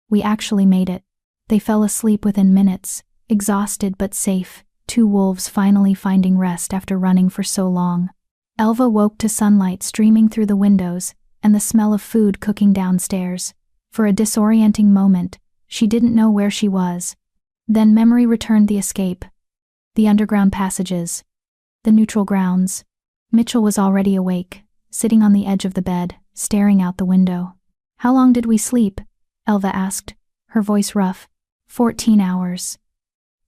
We actually made it." They fell asleep within minutes, exhausted but safe, two wolves finally finding rest after running for so long. Elva woke to sunlight streaming through the windows and the smell of food cooking downstairs. For a disorienting moment, she didn't know where she was. Then memory returned the escape. The underground passages. The neutral grounds. Mitchell was already awake, sitting on the edge of the bed, staring out the window. "How long did we sleep?" Elva asked, her voice rough. 14 hours.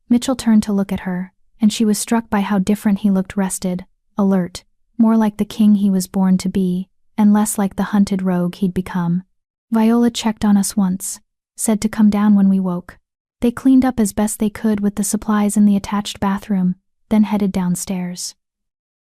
Mitchell turned to look at her, and she was struck by how different he looked, rested, alert, more like the king he was born to be, and less like the hunted rogue he'd become. "Viola checked on us once, said to come down when we woke. They cleaned up as best they could with the supplies in the attached bathroom, then headed downstairs."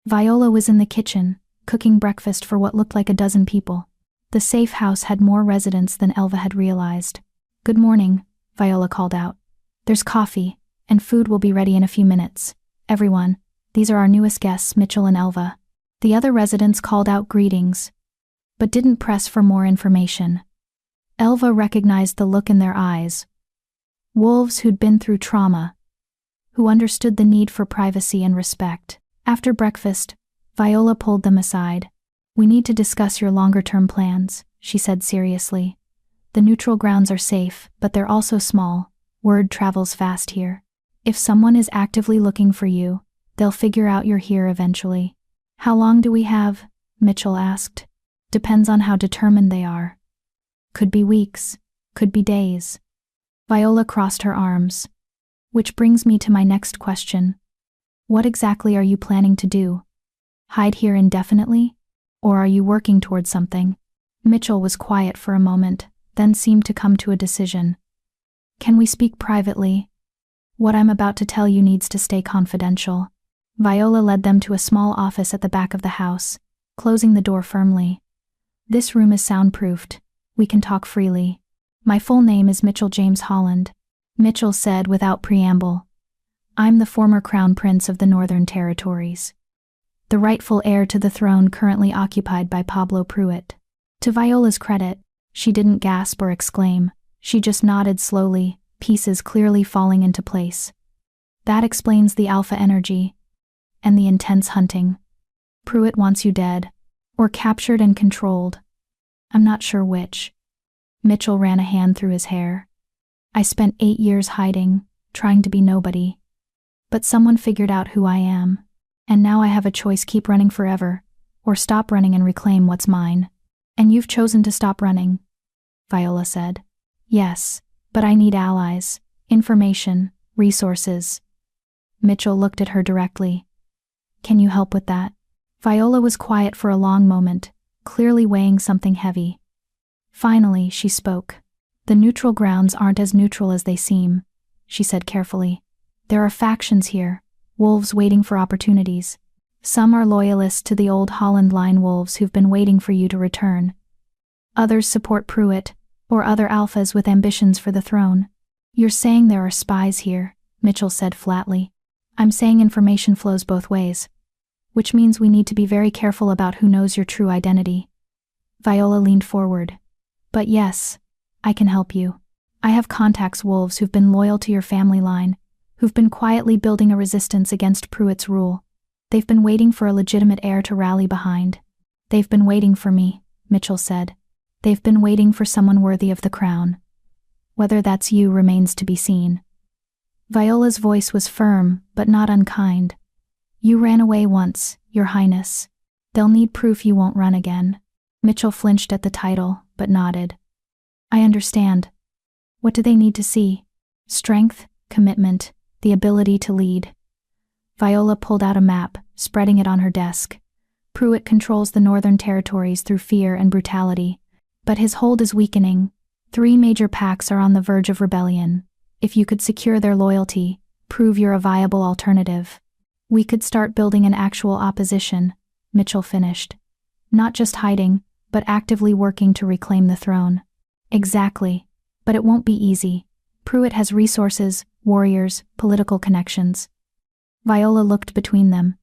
Viola was in the kitchen, cooking breakfast for what looked like a dozen people. The safe house had more residents than Elva had realized. "Good morning," Viola called out. "There's coffee, and food will be ready in a few minutes. Everyone, these are our newest guests, Mitchell and Elva." The other residents called out greetings, but didn't press for more information. Elva recognized the look in their eyes. Wolves who'd been through trauma, who understood the need for privacy and respect. After breakfast, Viola pulled them aside. "We need to discuss your longer-term plans," she said seriously. "The neutral grounds are safe, but they're also small. Word travels fast here. If someone is actively looking for you, they'll figure out you're here eventually." "How long do we have?" Mitchell asked. "Depends on how determined they are. Could be weeks, could be days." Viola crossed her arms. "Which brings me to my next question. What exactly are you planning to do? Hide here indefinitely? Or are you working towards something?" Mitchell was quiet for a moment, then seemed to come to a decision. "Can we speak privately? What I'm about to tell you needs to stay confidential." Viola led them to a small office at the back of the house, closing the door firmly. "This room is soundproofed. We can talk freely. My full name is Mitchell James Holland," Mitchell said without preamble. "I'm the former Crown Prince of the Northern Territories, the rightful heir to the throne currently occupied by Pablo Pruitt." To Viola's credit, she didn't gasp or exclaim. She just nodded slowly, pieces clearly falling into place. "That explains the alpha energy and the intense hunting. Pruitt wants you dead, or captured and controlled. I'm not sure which." Mitchell ran a hand through his hair. "I spent 8 years hiding, trying to be nobody. But someone figured out who I am, and now I have a choice: keep running forever, or stop running and reclaim what's mine." "And you've chosen to stop running," Viola said. "Yes, but I need allies, information, resources." Mitchell looked at her directly. "Can you help with that?" Viola was quiet for a long moment, clearly weighing something heavy. Finally, she spoke. "The neutral grounds aren't as neutral as they seem," she said carefully. "There are factions here, wolves waiting for opportunities. Some are loyalists to the old Holland line wolves who've been waiting for you to return. Others support Pruitt, or other alphas with ambitions for the throne." "You're saying there are spies here," Mitchell said flatly. "I'm saying information flows both ways, which means we need to be very careful about who knows your true identity." Viola leaned forward. "But yes, I can help you. I have contacts, wolves who've been loyal to your family line, who've been quietly building a resistance against Pruitt's rule. They've been waiting for a legitimate heir to rally behind. They've been waiting for me," Mitchell said. "They've been waiting for someone worthy of the crown. Whether that's you remains to be seen." Viola's voice was firm, but not unkind. "You ran away once, Your Highness. They'll need proof you won't run again." Mitchell flinched at the title, but nodded. "I understand. What do they need to see?" "Strength, commitment, the ability to lead." Viola pulled out a map, spreading it on her desk. Pruitt controls the Northern Territories through fear and brutality. But his hold is weakening. 3 major packs are on the verge of rebellion. If you could secure their loyalty, prove you're a viable alternative. We could start building an actual opposition, Mitchell finished. Not just hiding, but actively working to reclaim the throne. Exactly. But it won't be easy. Pruitt has resources, warriors, political connections. Viola looked between them.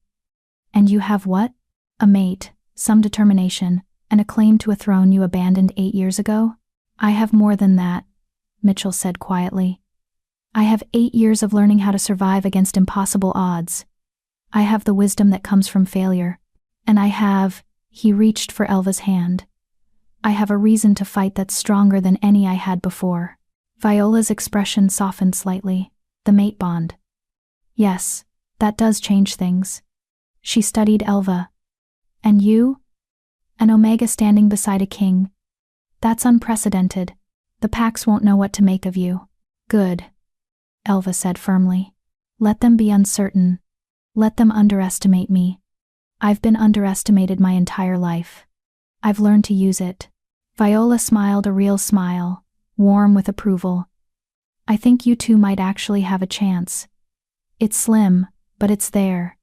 And you have what? A mate, some determination, and a claim to a throne you abandoned 8 years ago? I have more than that, Mitchell said quietly. I have 8 years of learning how to survive against impossible odds. I have the wisdom that comes from failure. And I have, he reached for Elva's hand. I have a reason to fight that's stronger than any I had before. Viola's expression softened slightly. The mate bond. Yes, that does change things. She studied Elva. And you? An Omega standing beside a king. That's unprecedented. The packs won't know what to make of you. Good. Elva said firmly. Let them be uncertain. Let them underestimate me. I've been underestimated my entire life. I've learned to use it. Viola smiled a real smile, warm with approval. I think you two might actually have a chance. It's slim, but it's there.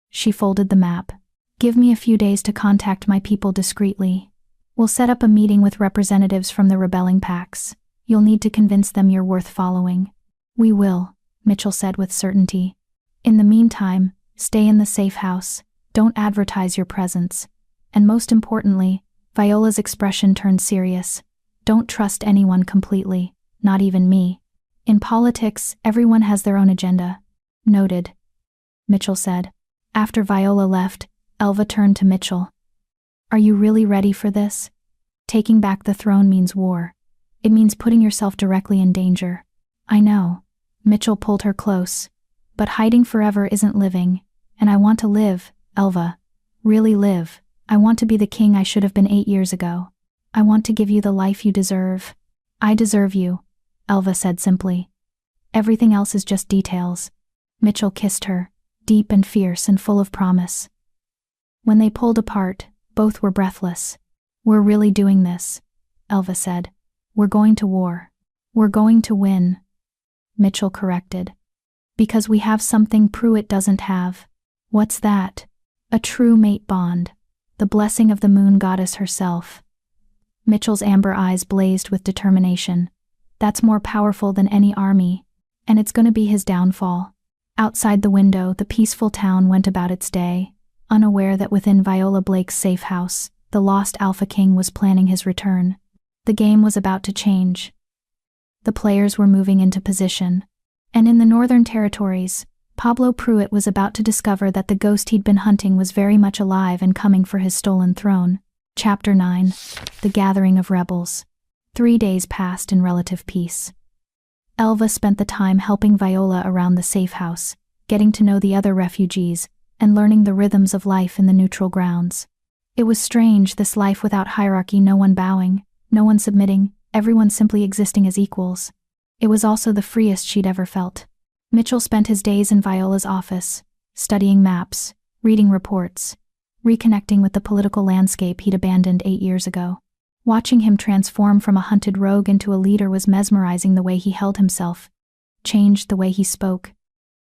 She folded the map. Give me a few days to contact my people discreetly. We'll set up a meeting with representatives from the rebelling packs. You'll need to convince them you're worth following. We will, Mitchell said with certainty. In the meantime, stay in the safe house. Don't advertise your presence. And most importantly, Viola's expression turned serious. Don't trust anyone completely, not even me. In politics, everyone has their own agenda. Noted, Mitchell said. After Viola left, Elva turned to Mitchell. Are you really ready for this? Taking back the throne means war. It means putting yourself directly in danger. I know. Mitchell pulled her close. But hiding forever isn't living. And I want to live, Elva. Really live. I want to be the king I should have been 8 years ago. I want to give you the life you deserve. I deserve you, Elva said simply. Everything else is just details. Mitchell kissed her, deep and fierce and full of promise. When they pulled apart, both were breathless. We're really doing this, Elva said. We're going to war. We're going to win. Mitchell corrected. Because we have something Pruitt doesn't have. What's that? A true mate bond. The blessing of the moon goddess herself. Mitchell's amber eyes blazed with determination. That's more powerful than any army. And it's gonna be his downfall. Outside the window, the peaceful town went about its day, unaware that within Viola Blake's safe house, the lost Alpha King was planning his return. The game was about to change. The players were moving into position. And in the Northern Territories, Pablo Pruitt was about to discover that the ghost he'd been hunting was very much alive and coming for his stolen throne. Chapter 9. The Gathering of Rebels. 3 days passed in relative peace. Elva spent the time helping Viola around the safe house, getting to know the other refugees, and learning the rhythms of life in the neutral grounds. It was strange, this life without hierarchy, no one bowing, no one submitting, everyone simply existing as equals. It was also the freest she'd ever felt. Mitchell spent his days in Viola's office, studying maps, reading reports, reconnecting with the political landscape he'd abandoned 8 years ago. Watching him transform from a hunted rogue into a leader was mesmerizing. The way he held himself, changed the way he spoke,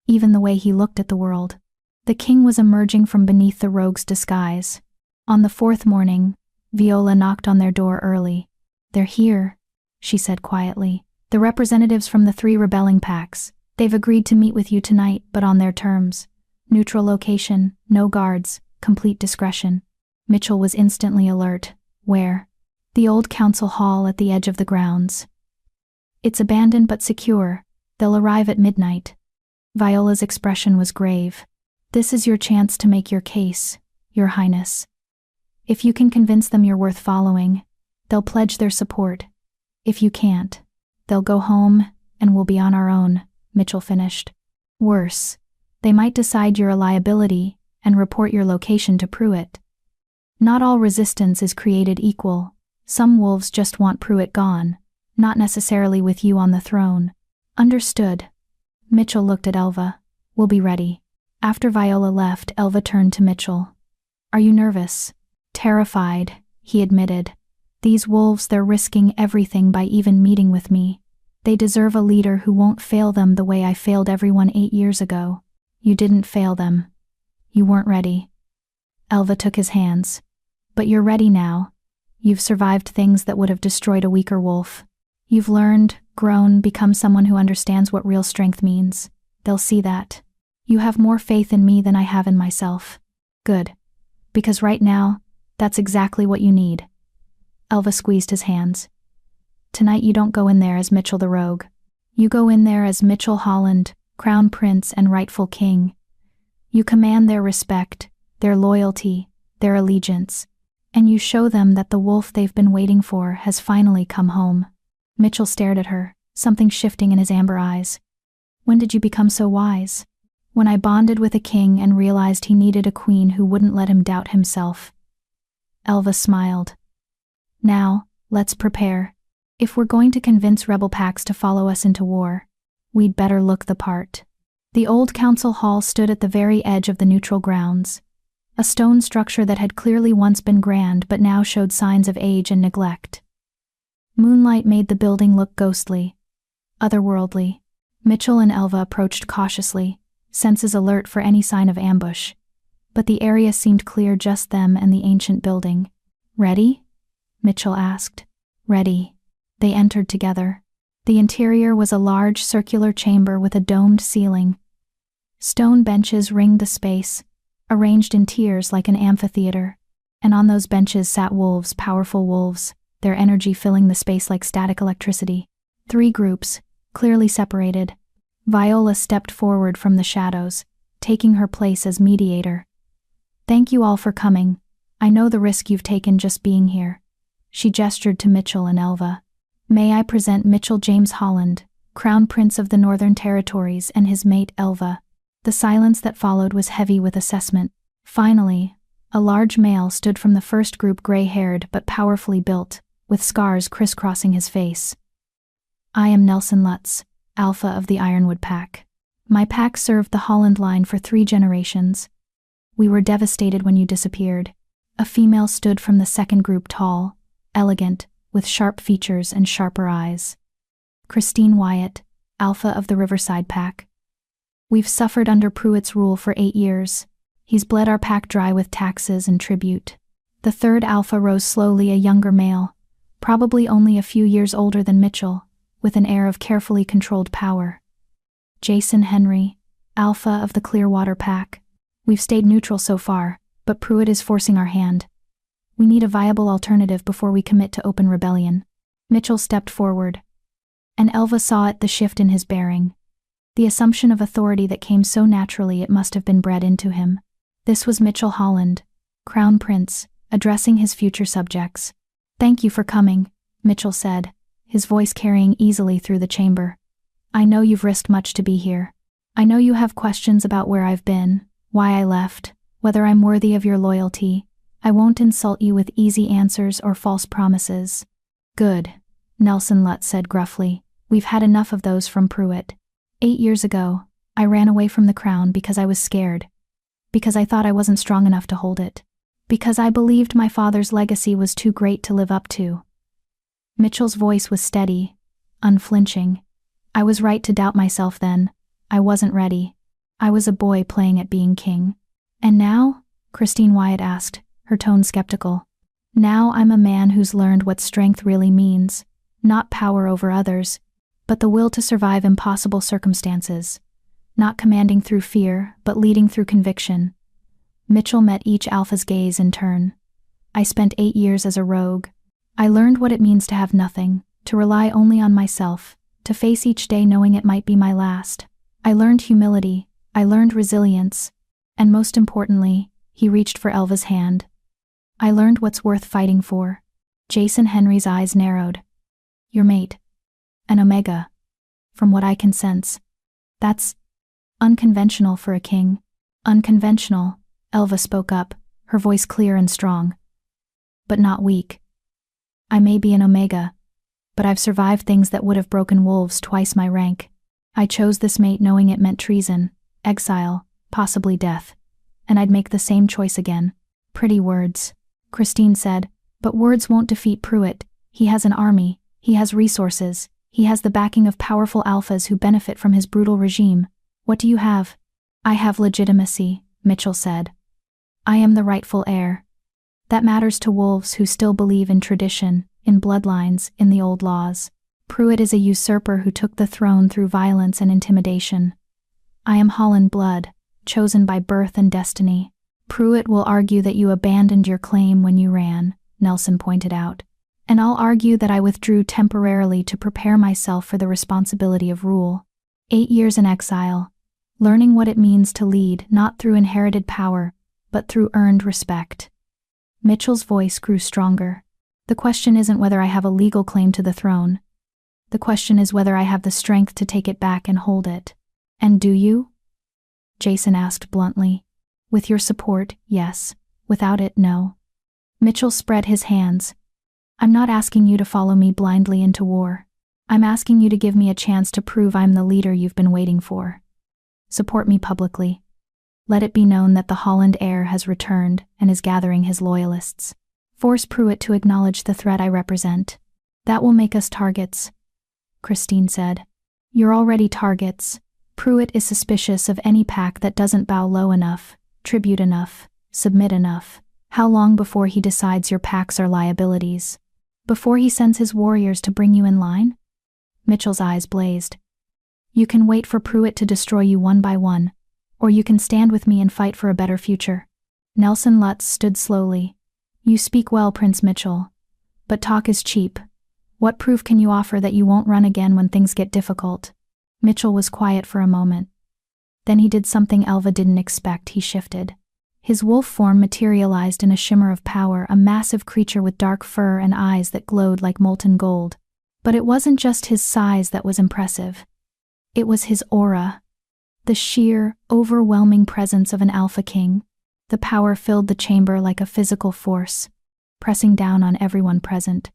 even the way he looked at the world. The king was emerging from beneath the rogue's disguise. On the 4th morning, Viola knocked on their door early. They're here, she said quietly. The representatives from the 3 rebelling packs. They've agreed to meet with you tonight, but on their terms. Neutral location, no guards, complete discretion. Mitchell was instantly alert. Where? The old council hall at the edge of the grounds. It's abandoned but secure. They'll arrive at midnight. Viola's expression was grave. This is your chance to make your case, Your Highness. If you can convince them you're worth following, they'll pledge their support. If you can't, they'll go home, and we'll be on our own, Mitchell finished. Worse, they might decide you're a liability and report your location to Pruitt. Not all resistance is created equal. Some wolves just want Pruitt gone, not necessarily with you on the throne. Understood. Mitchell looked at Elva. We'll be ready. After Viola left, Elva turned to Mitchell. Are you nervous? Terrified, he admitted. These wolves, they're risking everything by even meeting with me. They deserve a leader who won't fail them the way I failed everyone 8 years ago. You didn't fail them. You weren't ready. Elva took his hands. But you're ready now. You've survived things that would have destroyed a weaker wolf. You've learned, grown, become someone who understands what real strength means. They'll see that. You have more faith in me than I have in myself. Good. Because right now, that's exactly what you need. Elva squeezed his hands. Tonight you don't go in there as Mitchell the Rogue. You go in there as Mitchell Holland, Crown Prince and rightful king. You command their respect, their loyalty, their allegiance, and you show them that the wolf they've been waiting for has finally come home. Mitchell stared at her, something shifting in his amber eyes. When did you become so wise? When I bonded with a king and realized he needed a queen who wouldn't let him doubt himself. Elva smiled. Now, let's prepare. If we're going to convince rebel packs to follow us into war, we'd better look the part. The old council hall stood at the very edge of the neutral grounds, a stone structure that had clearly once been grand but now showed signs of age and neglect. Moonlight made the building look ghostly, otherworldly. Mitchell and Elva approached cautiously, senses alert for any sign of ambush, but the area seemed clear, just them and the ancient building. Ready? Mitchell asked. Ready. They entered together. The interior was a large circular chamber with a domed ceiling. Stone benches ringed the space, arranged in tiers like an amphitheater, and on those benches sat wolves, powerful wolves, their energy filling the space like static electricity. 3 groups, clearly separated. Viola stepped forward from the shadows, taking her place as mediator. Thank you all for coming. I know the risk you've taken just being here. She gestured to Mitchell and Elva. May I present Mitchell James Holland, Crown Prince of the Northern Territories, and his mate Elva. The silence that followed was heavy with assessment. Finally, a large male stood from the first group, gray-haired but powerfully built, with scars crisscrossing his face. I am Nelson Lutz, Alpha of the Ironwood Pack. My pack served the Holland line for 3 generations. We were devastated when you disappeared. A female stood from the second group, tall, elegant, with sharp features and sharper eyes. Christine Wyatt, Alpha of the Riverside Pack. We've suffered under Pruitt's rule for 8 years. He's bled our pack dry with taxes and tribute. The third Alpha rose slowly, a younger male, probably only a few years older than Mitchell, with an air of carefully controlled power. Jason Henry, Alpha of the Clearwater Pack. We've stayed neutral so far, but Pruitt is forcing our hand. We need a viable alternative before we commit to open rebellion. Mitchell stepped forward, and Elva saw it, the shift in his bearing. The assumption of authority that came so naturally it must have been bred into him. This was Mitchell Holland, Crown Prince, addressing his future subjects. Thank you for coming, Mitchell said, his voice carrying easily through the chamber. I know you've risked much to be here. I know you have questions about where I've been, why I left, whether I'm worthy of your loyalty. I won't insult you with easy answers or false promises. Good, Nelson Lutz said gruffly. We've had enough of those from Pruitt. 8 years ago, I ran away from the crown because I was scared. Because I thought I wasn't strong enough to hold it. Because I believed my father's legacy was too great to live up to. Mitchell's voice was steady, unflinching. I was right to doubt myself then. I wasn't ready. I was a boy playing at being king. And now? Christine Wyatt asked, her tone skeptical. Now I'm a man who's learned what strength really means. Not power over others, but the will to survive impossible circumstances. Not commanding through fear, but leading through conviction. Mitchell met each Alpha's gaze in turn. I spent 8 years as a rogue. I learned what it means to have nothing, to rely only on myself, to face each day knowing it might be my last. I learned humility, I learned resilience, and most importantly, he reached for Elva's hand. I learned what's worth fighting for. Jason Henry's eyes narrowed. Your mate. An Omega. From what I can sense. That's unconventional for a king. Unconventional, Elva spoke up, her voice clear and strong. But not weak. I may be an Omega, but I've survived things that would have broken wolves twice my rank. I chose this mate knowing it meant treason, exile, possibly death, and I'd make the same choice again. Pretty words, Christine said, but words won't defeat Pruitt. He has an army, he has resources, he has the backing of powerful alphas who benefit from his brutal regime. What do you have? I have legitimacy, Mitchell said. I am the rightful heir. That matters to wolves who still believe in tradition, in bloodlines, in the old laws. Pruitt is a usurper who took the throne through violence and intimidation. I am Holland blood, chosen by birth and destiny. Pruitt will argue that you abandoned your claim when you ran, Nelson pointed out. And I'll argue that I withdrew temporarily to prepare myself for the responsibility of rule. 8 years in exile, learning what it means to lead not through inherited power, but through earned respect. Mitchell's voice grew stronger. The question isn't whether I have a legal claim to the throne. The question is whether I have the strength to take it back and hold it. And do you? Jason asked bluntly. With your support, yes. Without it, no. Mitchell spread his hands. I'm not asking you to follow me blindly into war. I'm asking you to give me a chance to prove I'm the leader you've been waiting for. Support me publicly. Let it be known that the Holland heir has returned and is gathering his loyalists. Force Pruitt to acknowledge the threat I represent. That will make us targets, Christine said. You're already targets. Pruitt is suspicious of any pack that doesn't bow low enough, tribute enough, submit enough. How long before he decides your packs are liabilities? Before he sends his warriors to bring you in line? Mitchell's eyes blazed. You can wait for Pruitt to destroy you one by one, or you can stand with me and fight for a better future. Nelson Lutz stood slowly. You speak well, Prince Mitchell. But talk is cheap. What proof can you offer that you won't run again when things get difficult? Mitchell was quiet for a moment. Then he did something Elva didn't expect. He shifted. His wolf form materialized in a shimmer of power, a massive creature with dark fur and eyes that glowed like molten gold. But it wasn't just his size that was impressive. It was his aura. The sheer, overwhelming presence of an alpha king. The power filled the chamber like a physical force, pressing down on everyone present.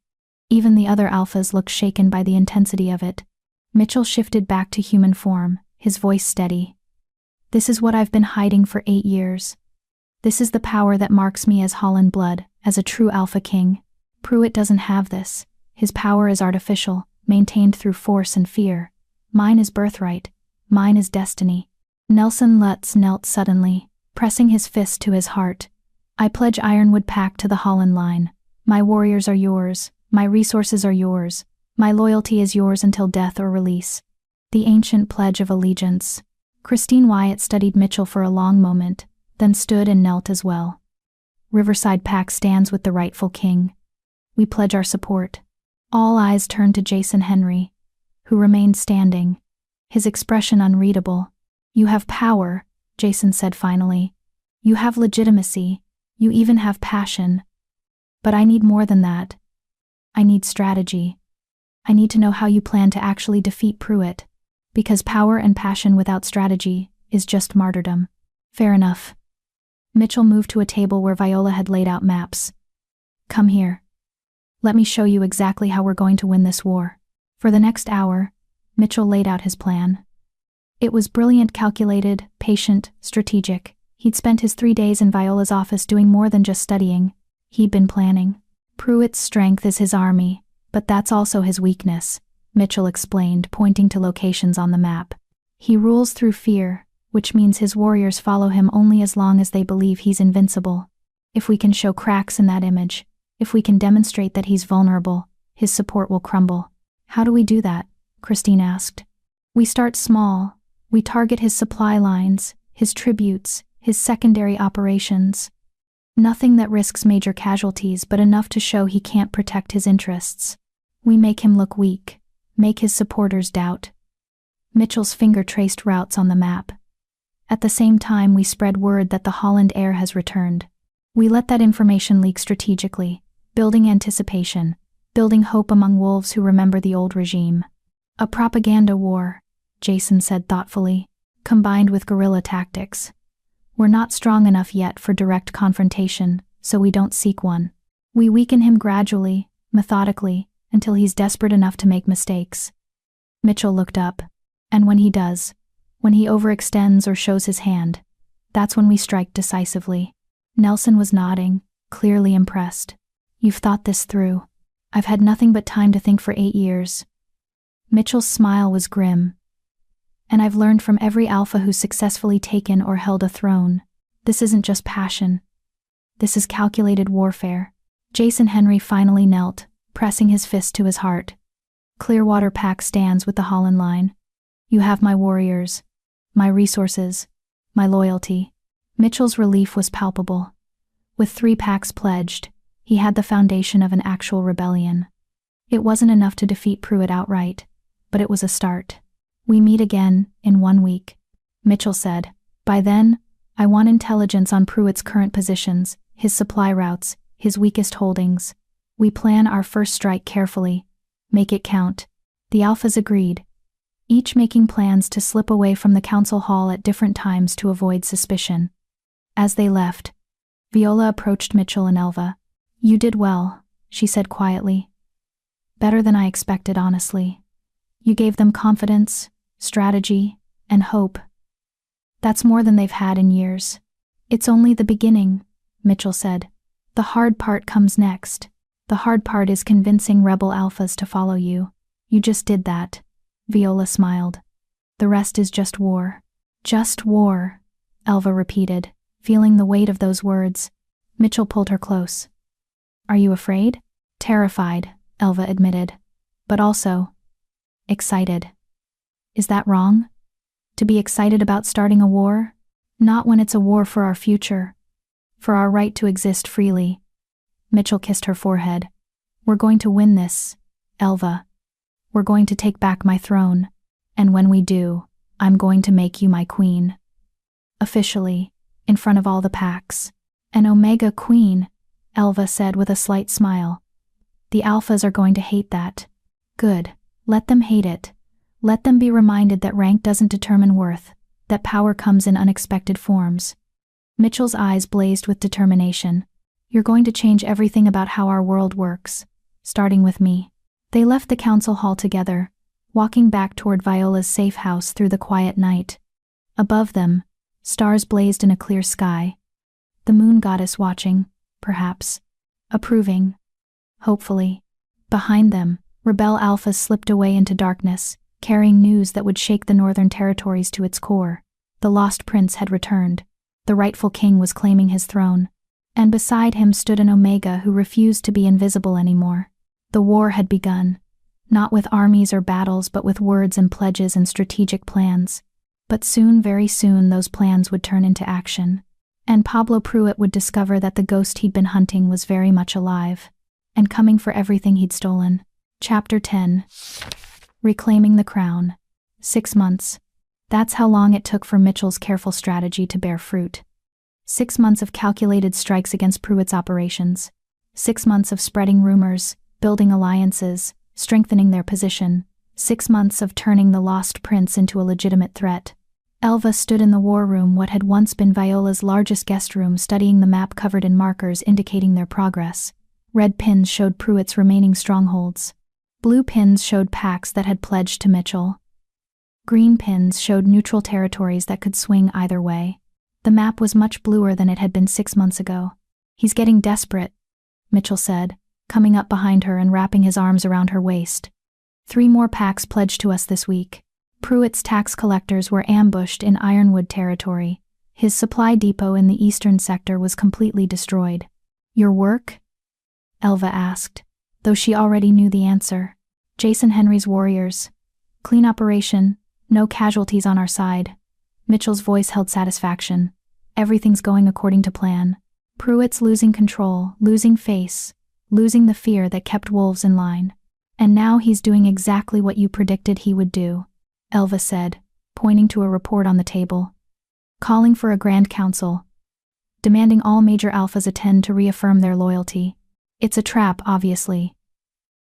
Even the other alphas looked shaken by the intensity of it. Mitchell shifted back to human form, his voice steady. This is what I've been hiding for 8 years. This is the power that marks me as Holland blood, as a true alpha king. Pruitt doesn't have this. His power is artificial, maintained through force and fear. Mine is birthright. Mine is destiny. Nelson Lutz knelt suddenly, pressing his fist to his heart. I pledge Ironwood Pack to the Holland line. My warriors are yours. My resources are yours. My loyalty is yours until death or release. The ancient pledge of allegiance. Christine Wyatt studied Mitchell for a long moment, then stood and knelt as well. Riverside Pack stands with the rightful king. We pledge our support. All eyes turned to Jason Henry, who remained standing, his expression unreadable. You have power, Jason said finally. You have legitimacy. You even have passion. But I need more than that. I need strategy. I need to know how you plan to actually defeat Pruitt, because power and passion without strategy is just martyrdom. Fair enough. Mitchell moved to a table where Viola had laid out maps. Come here. Let me show you exactly how we're going to win this war. For the next hour, Mitchell laid out his plan. It was brilliant, calculated, patient, strategic. He'd spent his 3 days in Viola's office doing more than just studying. He'd been planning. Pruitt's strength is his army, but that's also his weakness, Mitchell explained, pointing to locations on the map. He rules through fear, which means his warriors follow him only as long as they believe he's invincible. If we can show cracks in that image, if we can demonstrate that he's vulnerable, his support will crumble. How do we do that? Christine asked. We start small. We target his supply lines, his tributes, his secondary operations. Nothing that risks major casualties, but enough to show he can't protect his interests. We make him look weak, make his supporters doubt. Mitchell's finger traced routes on the map. At the same time, we spread word that the Holland heir has returned. We let that information leak strategically, building anticipation, building hope among wolves who remember the old regime. A propaganda war, Jason said thoughtfully, combined with guerrilla tactics. We're not strong enough yet for direct confrontation, so we don't seek one. We weaken him gradually, methodically, until he's desperate enough to make mistakes. Mitchell looked up. And when he does, when he overextends or shows his hand, that's when we strike decisively. Nelson was nodding, clearly impressed. You've thought this through. I've had nothing but time to think for 8 years. Mitchell's smile was grim. And I've learned from every alpha who's successfully taken or held a throne. This isn't just passion. This is calculated warfare. Jason Henry finally knelt, pressing his fist to his heart. Clearwater Pack stands with the Holland line. You have my warriors, my resources, my loyalty. Mitchell's relief was palpable. With 3 packs pledged, he had the foundation of an actual rebellion. It wasn't enough to defeat Pruitt outright, but it was a start. We meet again in 1 week, Mitchell said. By then, I want intelligence on Pruitt's current positions, his supply routes, his weakest holdings. We plan our first strike carefully. Make it count. The alphas agreed, each making plans to slip away from the council hall at different times to avoid suspicion. As they left, Viola approached Mitchell and Elva. You did well, she said quietly. Better than I expected, honestly. You gave them confidence, strategy, and hope. That's more than they've had in years. It's only the beginning, Mitchell said. The hard part comes next. The hard part is convincing rebel alphas to follow you. You just did that. Viola smiled. The rest is just war. Just war, Elva repeated, feeling the weight of those words. Mitchell pulled her close. Are you afraid? Terrified, Elva admitted. But also excited. Is that wrong? To be excited about starting a war? Not when it's a war for our future. For our right to exist freely. Mitchell kissed her forehead. We're going to win this, Elva. We're going to take back my throne. And when we do, I'm going to make you my queen. Officially, in front of all the packs. An Omega queen, Elva said with a slight smile. The alphas are going to hate that. Good. Let them hate it. Let them be reminded that rank doesn't determine worth, that power comes in unexpected forms. Mitchell's eyes blazed with determination. You're going to change everything about how our world works, starting with me. They left the council hall together, walking back toward Viola's safe house through the quiet night. Above them, stars blazed in a clear sky. The moon goddess watching, perhaps. Approving. Hopefully. Behind them, rebel alphas slipped away into darkness, carrying news that would shake the Northern Territories to its core. The lost prince had returned. The rightful king was claiming his throne. And beside him stood an Omega who refused to be invisible anymore. The war had begun. Not with armies or battles, but with words and pledges and strategic plans. But soon, very soon, those plans would turn into action. And Pablo Pruitt would discover that the ghost he'd been hunting was very much alive. And coming for everything he'd stolen. Chapter 10. Reclaiming the crown. 6 months. That's how long it took for Mitchell's careful strategy to bear fruit. 6 months of calculated strikes against Pruitt's operations. 6 months of spreading rumors, building alliances, strengthening their position. 6 months of turning the lost prince into a legitimate threat. Elva stood in the war room, what had once been Viola's largest guest room, studying the map covered in markers indicating their progress. Red pins showed Pruitt's remaining strongholds. Blue pins showed packs that had pledged to Mitchell. Green pins showed neutral territories that could swing either way. The map was much bluer than it had been 6 months ago. He's getting desperate, Mitchell said, coming up behind her and wrapping his arms around her waist. 3 more packs pledged to us this week. Pruitt's tax collectors were ambushed in Ironwood territory. His supply depot in the eastern sector was completely destroyed. Your work? Elva asked, though she already knew the answer. Jason Henry's warriors. Clean operation, no casualties on our side. Mitchell's voice held satisfaction. Everything's going according to plan. Pruitt's losing control, losing face, losing the fear that kept wolves in line. And now he's doing exactly what you predicted he would do, Elva said, pointing to a report on the table. Calling for a grand council. Demanding all major alphas attend to reaffirm their loyalty. It's a trap, obviously.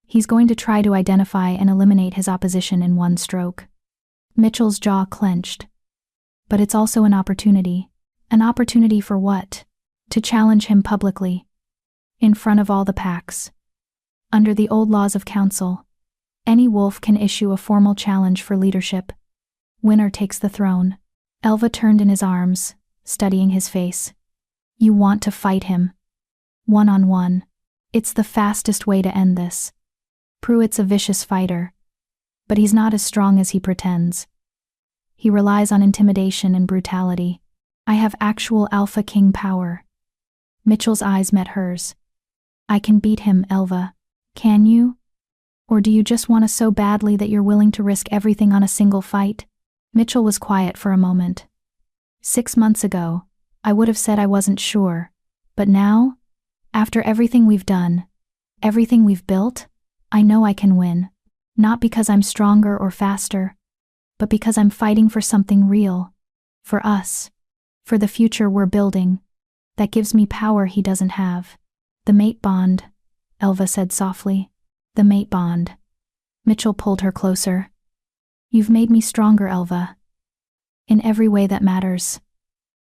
He's going to try to identify and eliminate his opposition in one stroke. Mitchell's jaw clenched. But it's also an opportunity. An opportunity for what? To challenge him publicly. In front of all the packs. Under the old laws of council, any wolf can issue a formal challenge for leadership. Winner takes the throne. Elva turned in his arms, studying his face. You want to fight him. One-on-one. It's the fastest way to end this. Pruitt's a vicious fighter, but he's not as strong as he pretends. He relies on intimidation and brutality. I have actual Alpha King power. Mitchell's eyes met hers. I can beat him, Elva. Can you? Or do you just want to so badly that you're willing to risk everything on a single fight? Mitchell was quiet for a moment. 6 months ago, I would have said I wasn't sure, but now, after everything we've done, everything we've built, I know I can win. Not because I'm stronger or faster, but because I'm fighting for something real. For us. For the future we're building. That gives me power he doesn't have. The mate bond, Elva said softly. The mate bond. Mitchell pulled her closer. You've made me stronger, Elva. In every way that matters.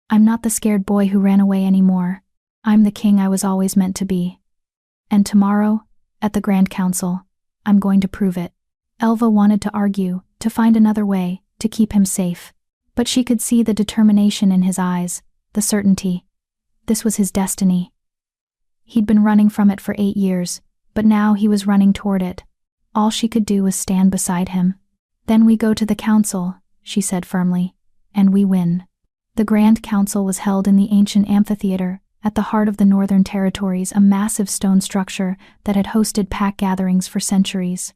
I'm not the scared boy who ran away anymore. I'm the king I was always meant to be. And tomorrow, at the Grand Council, I'm going to prove it. Elva wanted to argue, to find another way, to keep him safe. But she could see the determination in his eyes, the certainty. This was his destiny. He'd been running from it for 8 years, but now he was running toward it. All she could do was stand beside him. Then we go to the council, she said firmly, and we win. The Grand Council was held in the ancient amphitheater, at the heart of the Northern Territories, a massive stone structure that had hosted pack gatherings for centuries.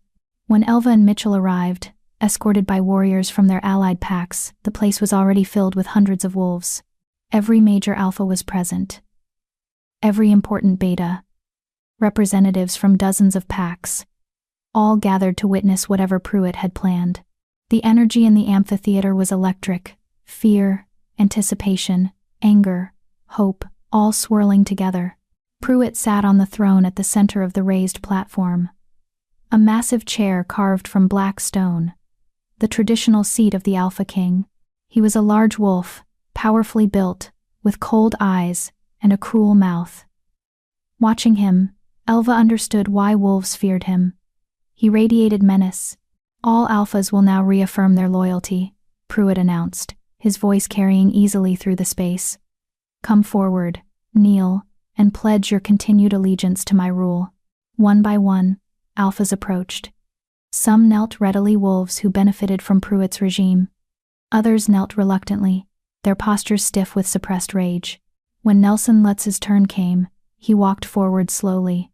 When Elva and Mitchell arrived, escorted by warriors from their allied packs, the place was already filled with hundreds of wolves. Every major alpha was present. Every important beta. Representatives from dozens of packs. All gathered to witness whatever Pruitt had planned. The energy in the amphitheater was electric. Fear, anticipation, anger, hope, all swirling together. Pruitt sat on the throne at the center of the raised platform. A massive chair carved from black stone. The traditional seat of the Alpha King. He was a large wolf, powerfully built, with cold eyes and a cruel mouth. Watching him, Elva understood why wolves feared him. He radiated menace. All alphas will now reaffirm their loyalty, Pruitt announced, his voice carrying easily through the space. Come forward, kneel, and pledge your continued allegiance to my rule. One by one, alphas approached. Some knelt readily, wolves who benefited from Pruitt's regime. Others knelt reluctantly, their postures stiff with suppressed rage. When Nelson Lutz's turn came, he walked forward slowly.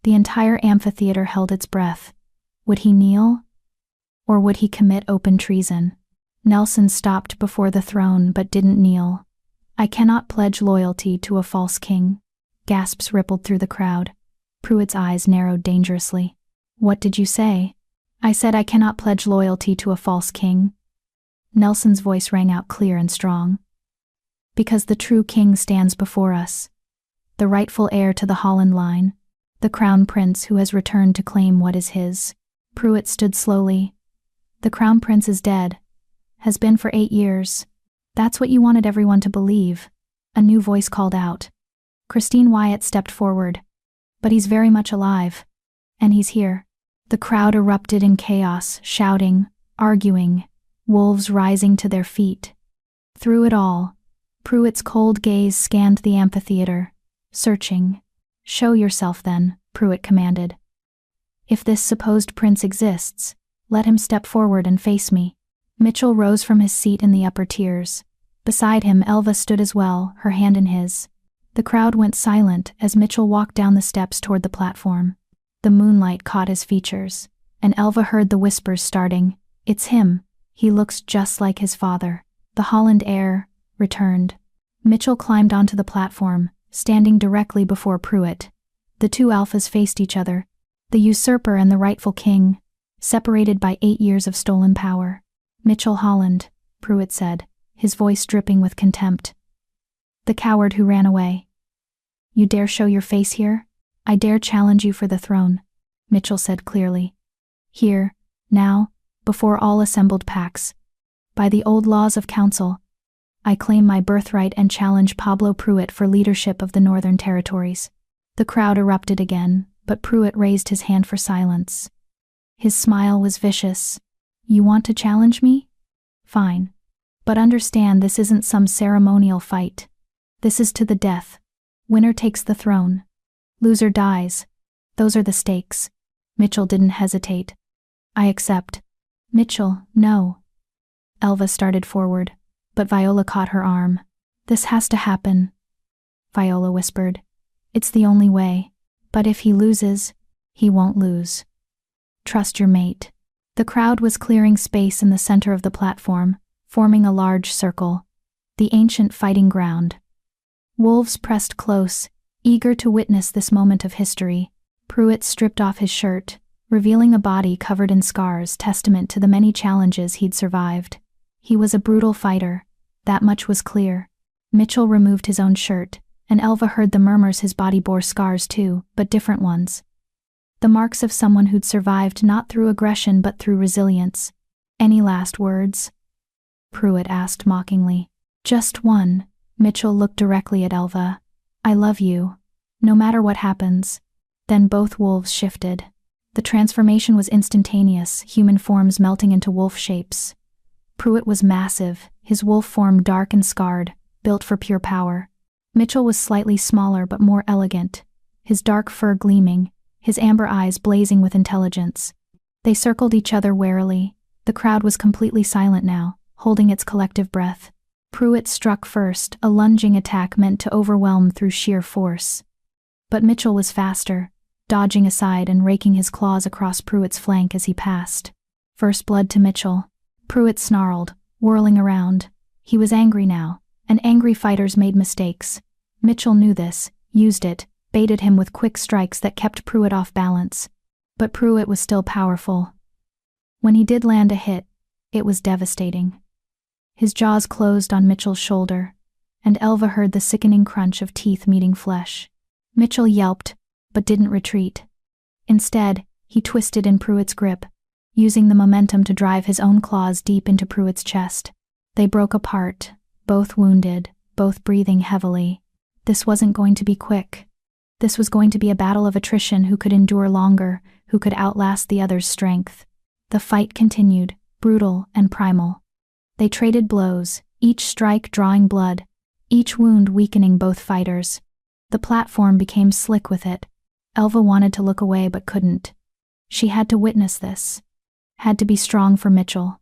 The entire amphitheater held its breath. Would he kneel? Or would he commit open treason? Nelson stopped before the throne but didn't kneel. I cannot pledge loyalty to a false king. Gasps rippled through the crowd. Pruitt's eyes narrowed dangerously. What did you say? I said I cannot pledge loyalty to a false king. Nelson's voice rang out clear and strong. Because the true king stands before us. The rightful heir to the Holland line. The crown prince who has returned to claim what is his. Pruitt stood slowly. The crown prince is dead. Has been for 8 years. That's what you wanted everyone to believe. A new voice called out. Christine Wyatt stepped forward. But he's very much alive. And he's here. The crowd erupted in chaos, shouting, arguing, wolves rising to their feet. Through it all, Pruitt's cold gaze scanned the amphitheater, searching. Show yourself then, Pruitt commanded. If this supposed prince exists, let him step forward and face me. Mitchell rose from his seat in the upper tiers. Beside him, Elva stood as well, her hand in his. The crowd went silent as Mitchell walked down the steps toward the platform. The moonlight caught his features, and Elva heard the whispers starting. It's him. He looks just like his father. The Holland heir returned. Mitchell climbed onto the platform, standing directly before Pruitt. The two alphas faced each other, the usurper and the rightful king, separated by 8 years of stolen power. Mitchell Holland, Pruitt said, his voice dripping with contempt. The coward who ran away. You dare show your face here? I dare challenge you for the throne, Mitchell said clearly. Here, now, before all assembled packs. By the old laws of council, I claim my birthright and challenge Pablo Pruitt for leadership of the Northern Territories. The crowd erupted again, but Pruitt raised his hand for silence. His smile was vicious. You want to challenge me? Fine. But understand this isn't some ceremonial fight. This is to the death. Winner takes the throne. Loser dies. Those are the stakes. Mitchell didn't hesitate. I accept. Mitchell, no. Elva started forward, but Viola caught her arm. This has to happen, Viola whispered. It's the only way. But if he loses, he won't lose. Trust your mate. The crowd was clearing space in the center of the platform, forming a large circle. The ancient fighting ground. Wolves pressed close, eager to witness this moment of history. Pruitt stripped off his shirt, revealing a body covered in scars, testament to the many challenges he'd survived. He was a brutal fighter, that much was clear. Mitchell removed his own shirt, and Elva heard the murmurs his body bore scars too, but different ones. The marks of someone who'd survived not through aggression but through resilience. Any last words? Pruitt asked mockingly. Just one. Mitchell looked directly at Elva. I love you. No matter what happens. Then both wolves shifted. The transformation was instantaneous, human forms melting into wolf shapes. Pruitt was massive, his wolf form dark and scarred, built for pure power. Mitchell was slightly smaller but more elegant, his dark fur gleaming, his amber eyes blazing with intelligence. They circled each other warily. The crowd was completely silent now, holding its collective breath. Pruitt struck first, a lunging attack meant to overwhelm through sheer force. But Mitchell was faster, dodging aside and raking his claws across Pruitt's flank as he passed. First blood to Mitchell. Pruitt snarled, whirling around. He was angry now, and angry fighters made mistakes. Mitchell knew this, used it, baited him with quick strikes that kept Pruitt off balance. But Pruitt was still powerful. When he did land a hit, it was devastating. His jaws closed on Mitchell's shoulder, and Elva heard the sickening crunch of teeth meeting flesh. Mitchell yelped, but didn't retreat. Instead, he twisted in Pruitt's grip, using the momentum to drive his own claws deep into Pruitt's chest. They broke apart, both wounded, both breathing heavily. This wasn't going to be quick. This was going to be a battle of attrition, who could endure longer, who could outlast the other's strength. The fight continued, brutal and primal. They traded blows, each strike drawing blood, each wound weakening both fighters. The platform became slick with it. Elva wanted to look away but couldn't. She had to witness this. Had to be strong for Mitchell.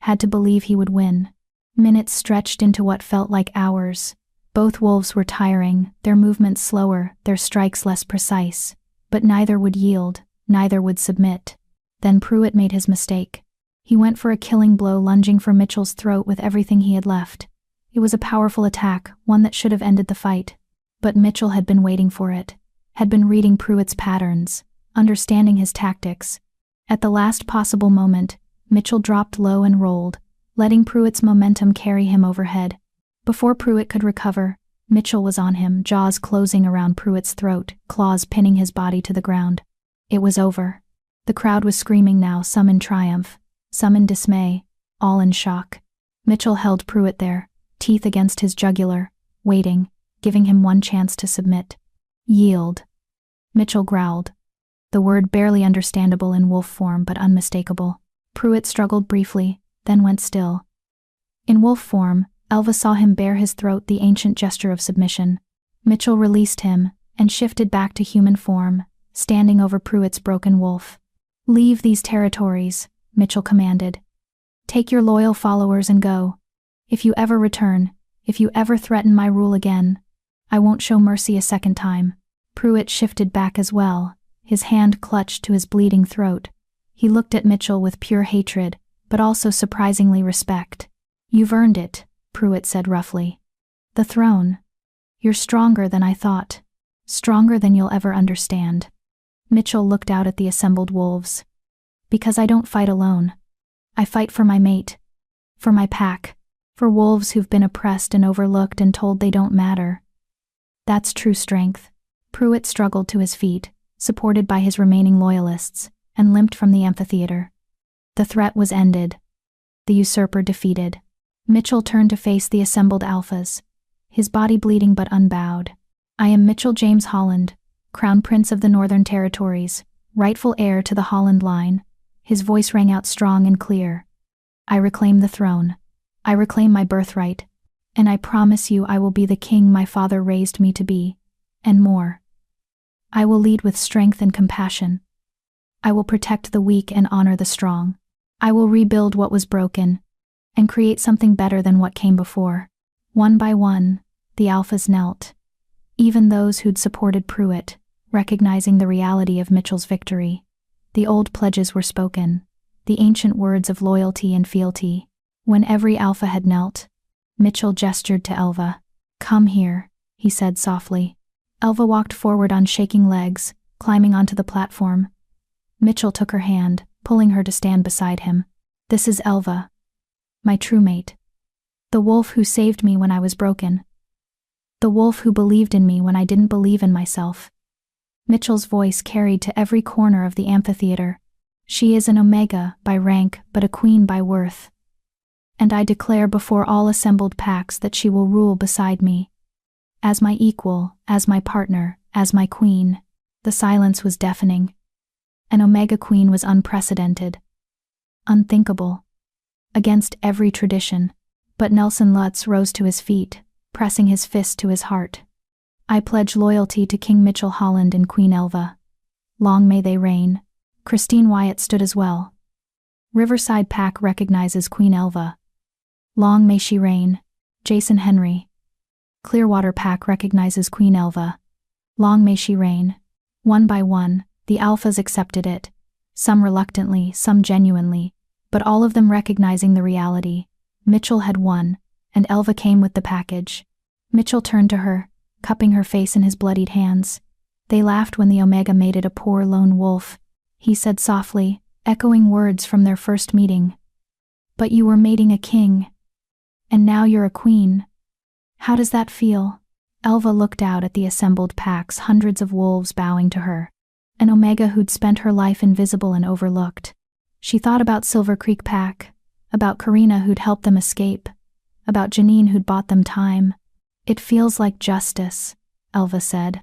Had to believe he would win. Minutes stretched into what felt like hours. Both wolves were tiring, their movements slower, their strikes less precise. But neither would yield, neither would submit. Then Pruitt made his mistake. He went for a killing blow, lunging for Mitchell's throat with everything he had left. It was a powerful attack, one that should have ended the fight. But Mitchell had been waiting for it, had been reading Pruitt's patterns, understanding his tactics. At the last possible moment, Mitchell dropped low and rolled, letting Pruitt's momentum carry him overhead. Before Pruitt could recover, Mitchell was on him, jaws closing around Pruitt's throat, claws pinning his body to the ground. It was over. The crowd was screaming now, some in triumph, some in dismay, all in shock. Mitchell held Pruitt there, teeth against his jugular, waiting, giving him one chance to submit. Yield. Mitchell growled, the word barely understandable in wolf form but unmistakable. Pruitt struggled briefly, then went still. In wolf form, Elva saw him bare his throat, the ancient gesture of submission. Mitchell released him and shifted back to human form, standing over Pruitt's broken wolf. Leave these territories, Mitchell commanded. Take your loyal followers and go. If you ever return, if you ever threaten my rule again, I won't show mercy a second time. Pruitt shifted back as well, his hand clutched to his bleeding throat. He looked at Mitchell with pure hatred, but also surprisingly respect. You've earned it, Pruitt said roughly. The throne. You're stronger than I thought. Stronger than you'll ever understand. Mitchell looked out at the assembled wolves. Because I don't fight alone. I fight for my mate. For my pack. For wolves who've been oppressed and overlooked and told they don't matter. That's true strength. Pruitt struggled to his feet, supported by his remaining loyalists, and limped from the amphitheater. The threat was ended. The usurper defeated. Mitchell turned to face the assembled alphas, his body bleeding but unbowed. I am Mitchell James Holland, Crown Prince of the Northern Territories, rightful heir to the Holland line. His voice rang out strong and clear. I reclaim the throne. I reclaim my birthright. And I promise you I will be the king my father raised me to be, and more. I will lead with strength and compassion. I will protect the weak and honor the strong. I will rebuild what was broken, and create something better than what came before." One by one, the alphas knelt, even those who'd supported Pruitt, recognizing the reality of Mitchell's victory. The old pledges were spoken, the ancient words of loyalty and fealty. When every alpha had knelt, Mitchell gestured to Elva. "Come here," he said softly. Elva walked forward on shaking legs, climbing onto the platform. Mitchell took her hand, pulling her to stand beside him. "This is Elva, my true mate. The wolf who saved me when I was broken. The wolf who believed in me when I didn't believe in myself." Mitchell's voice carried to every corner of the amphitheater. "She is an Omega by rank, but a queen by worth. And I declare before all assembled packs that she will rule beside me. As my equal, as my partner, as my queen." The silence was deafening. An Omega queen was unprecedented, unthinkable, against every tradition. But Nelson Lutz rose to his feet, pressing his fist to his heart. "I pledge loyalty to King Mitchell Holland and Queen Elva. Long may they reign." Christine Wyatt stood as well. "Riverside Pack recognizes Queen Elva. Long may she reign." Jason Henry. "Clearwater Pack recognizes Queen Elva. Long may she reign." One by one, the alphas accepted it, some reluctantly, some genuinely, but all of them recognizing the reality. Mitchell had won, and Elva came with the package. Mitchell turned to her, cupping her face in his bloodied hands. They laughed when the Omega made it a poor lone wolf. He said softly, echoing words from their first meeting. "But you were mating a king. And now you're a queen. How does that feel?" Elva looked out at the assembled packs, hundreds of wolves bowing to her. An Omega who'd spent her life invisible and overlooked. She thought about Silver Creek Pack, about Karina who'd helped them escape, about Janine who'd bought them time. "It feels like justice," Elva said.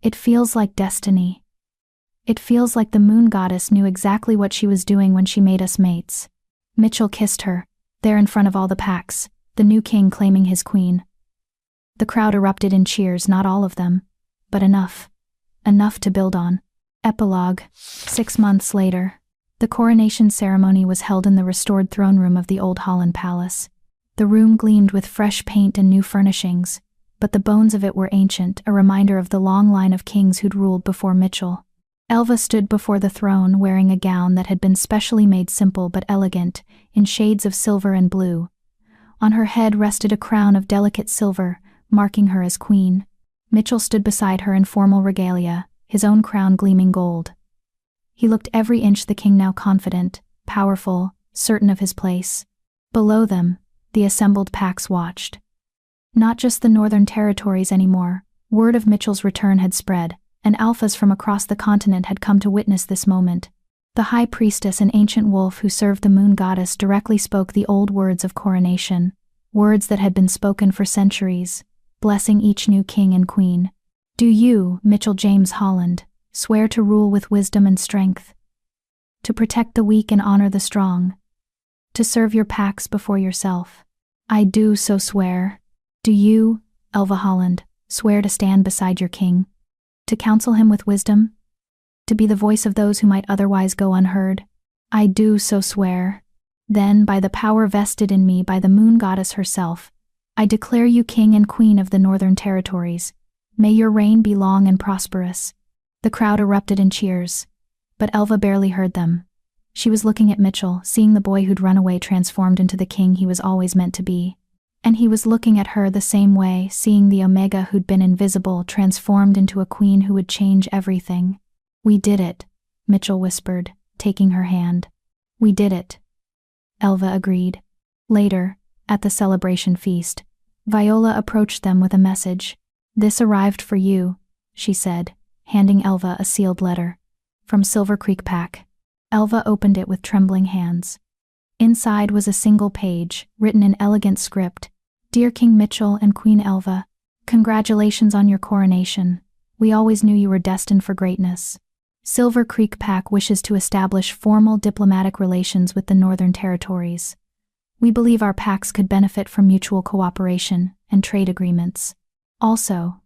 "It feels like destiny. It feels like the moon goddess knew exactly what she was doing when she made us mates." Mitchell kissed her, there in front of all the packs, the new king claiming his queen. The crowd erupted in cheers, not all of them, but enough. Enough to build on. Epilogue. 6 months later. The coronation ceremony was held in the restored throne room of the old Holland Palace. The room gleamed with fresh paint and new furnishings, but the bones of it were ancient, a reminder of the long line of kings who'd ruled before Mitchell. Elva stood before the throne wearing a gown that had been specially made simple but elegant, in shades of silver and blue. On her head rested a crown of delicate silver, marking her as queen. Mitchell stood beside her in formal regalia, his own crown gleaming gold. He looked every inch the king, now confident, powerful, certain of his place. Below them, the assembled packs watched. Not just the Northern Territories anymore. Word of Mitchell's return had spread, and alphas from across the continent had come to witness this moment. The high priestess, an ancient wolf who served the moon goddess, directly spoke the old words of coronation, words that had been spoken for centuries, blessing each new king and queen. "Do you, Mitchell James Holland, swear to rule with wisdom and strength, to protect the weak and honor the strong, to serve your packs before yourself?" "I do so swear." "Do you, Elva Holland, swear to stand beside your king, to counsel him with wisdom, to be the voice of those who might otherwise go unheard?" "I do so swear." "Then, by the power vested in me by the moon goddess herself, I declare you king and queen of the Northern Territories. May your reign be long and prosperous." The crowd erupted in cheers, but Elva barely heard them. She was looking at Mitchell, seeing the boy who'd run away transformed into the king he was always meant to be. And he was looking at her the same way, seeing the Omega who'd been invisible transformed into a queen who would change everything. "We did it," Mitchell whispered, taking her hand. "We did it," Elva agreed. Later, at the celebration feast, Viola approached them with a message. "This arrived for you," she said, handing Elva a sealed letter. "From Silver Creek Pack." Elva opened it with trembling hands. Inside was a single page, written in elegant script. "Dear King Mitchell and Queen Elva, congratulations on your coronation. We always knew you were destined for greatness. Silver Creek Pack wishes to establish formal diplomatic relations with the Northern Territories. We believe our packs could benefit from mutual cooperation and trade agreements. Also,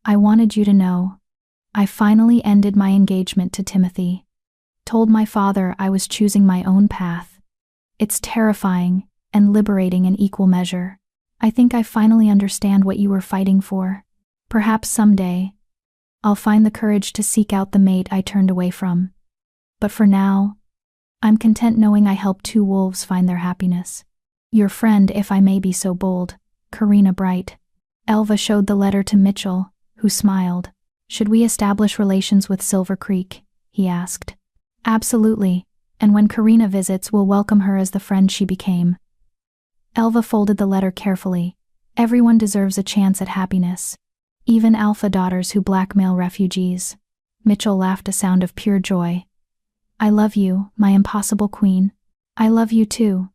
I wanted you to know, I finally ended my engagement to Timothy. Told my father I was choosing my own path. It's terrifying and liberating in equal measure. I think I finally understand what you were fighting for. Perhaps someday, I'll find the courage to seek out the mate I turned away from. But for now, I'm content knowing I helped two wolves find their happiness. Your friend, if I may be so bold, Karina Bright. Elva showed the letter to Mitchell, who smiled. Should we establish relations with Silver Creek? He asked. Absolutely, and when Karina visits, we'll welcome her as the friend she became. Elva folded the letter carefully. Everyone deserves a chance at happiness. Even alpha daughters who blackmail refugees. Mitchell laughed a sound of pure joy. I love you, my impossible queen. I love you too,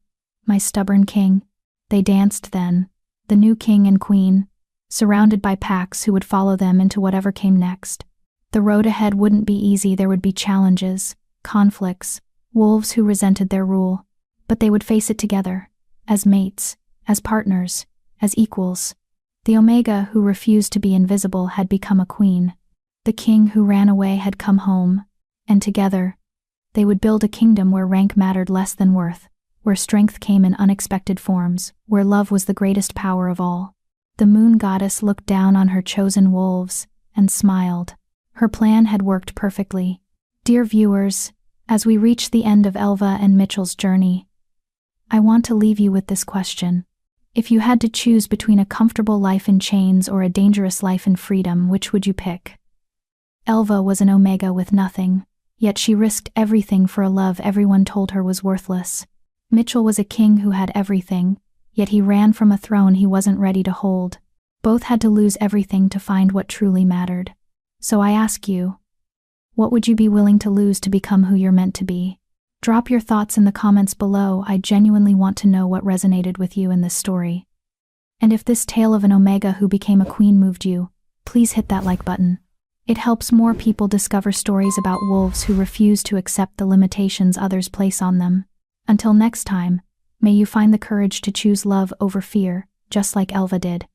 my stubborn king. They danced then, the new king and queen, surrounded by packs who would follow them into whatever came next. The road ahead wouldn't be easy. There would be challenges, conflicts, wolves who resented their rule, but they would face it together, as mates, as partners, as equals. The Omega who refused to be invisible had become a queen. The king who ran away had come home, and together, they would build a kingdom where rank mattered less than worth, where strength came in unexpected forms, where love was the greatest power of all. The moon goddess looked down on her chosen wolves and smiled. Her plan had worked perfectly. Dear viewers, as we reach the end of Elva and Mitchell's journey, I want to leave you with this question. If you had to choose between a comfortable life in chains or a dangerous life in freedom, which would you pick? Elva was an Omega with nothing, yet she risked everything for a love everyone told her was worthless. Mitchell was a king who had everything, yet he ran from a throne he wasn't ready to hold. Both had to lose everything to find what truly mattered. So I ask you, what would you be willing to lose to become who you're meant to be? Drop your thoughts in the comments below. I genuinely want to know what resonated with you in this story. And if this tale of an Omega who became a queen moved you, please hit that like button. It helps more people discover stories about wolves who refuse to accept the limitations others place on them. Until next time, may you find the courage to choose love over fear, just like Elva did.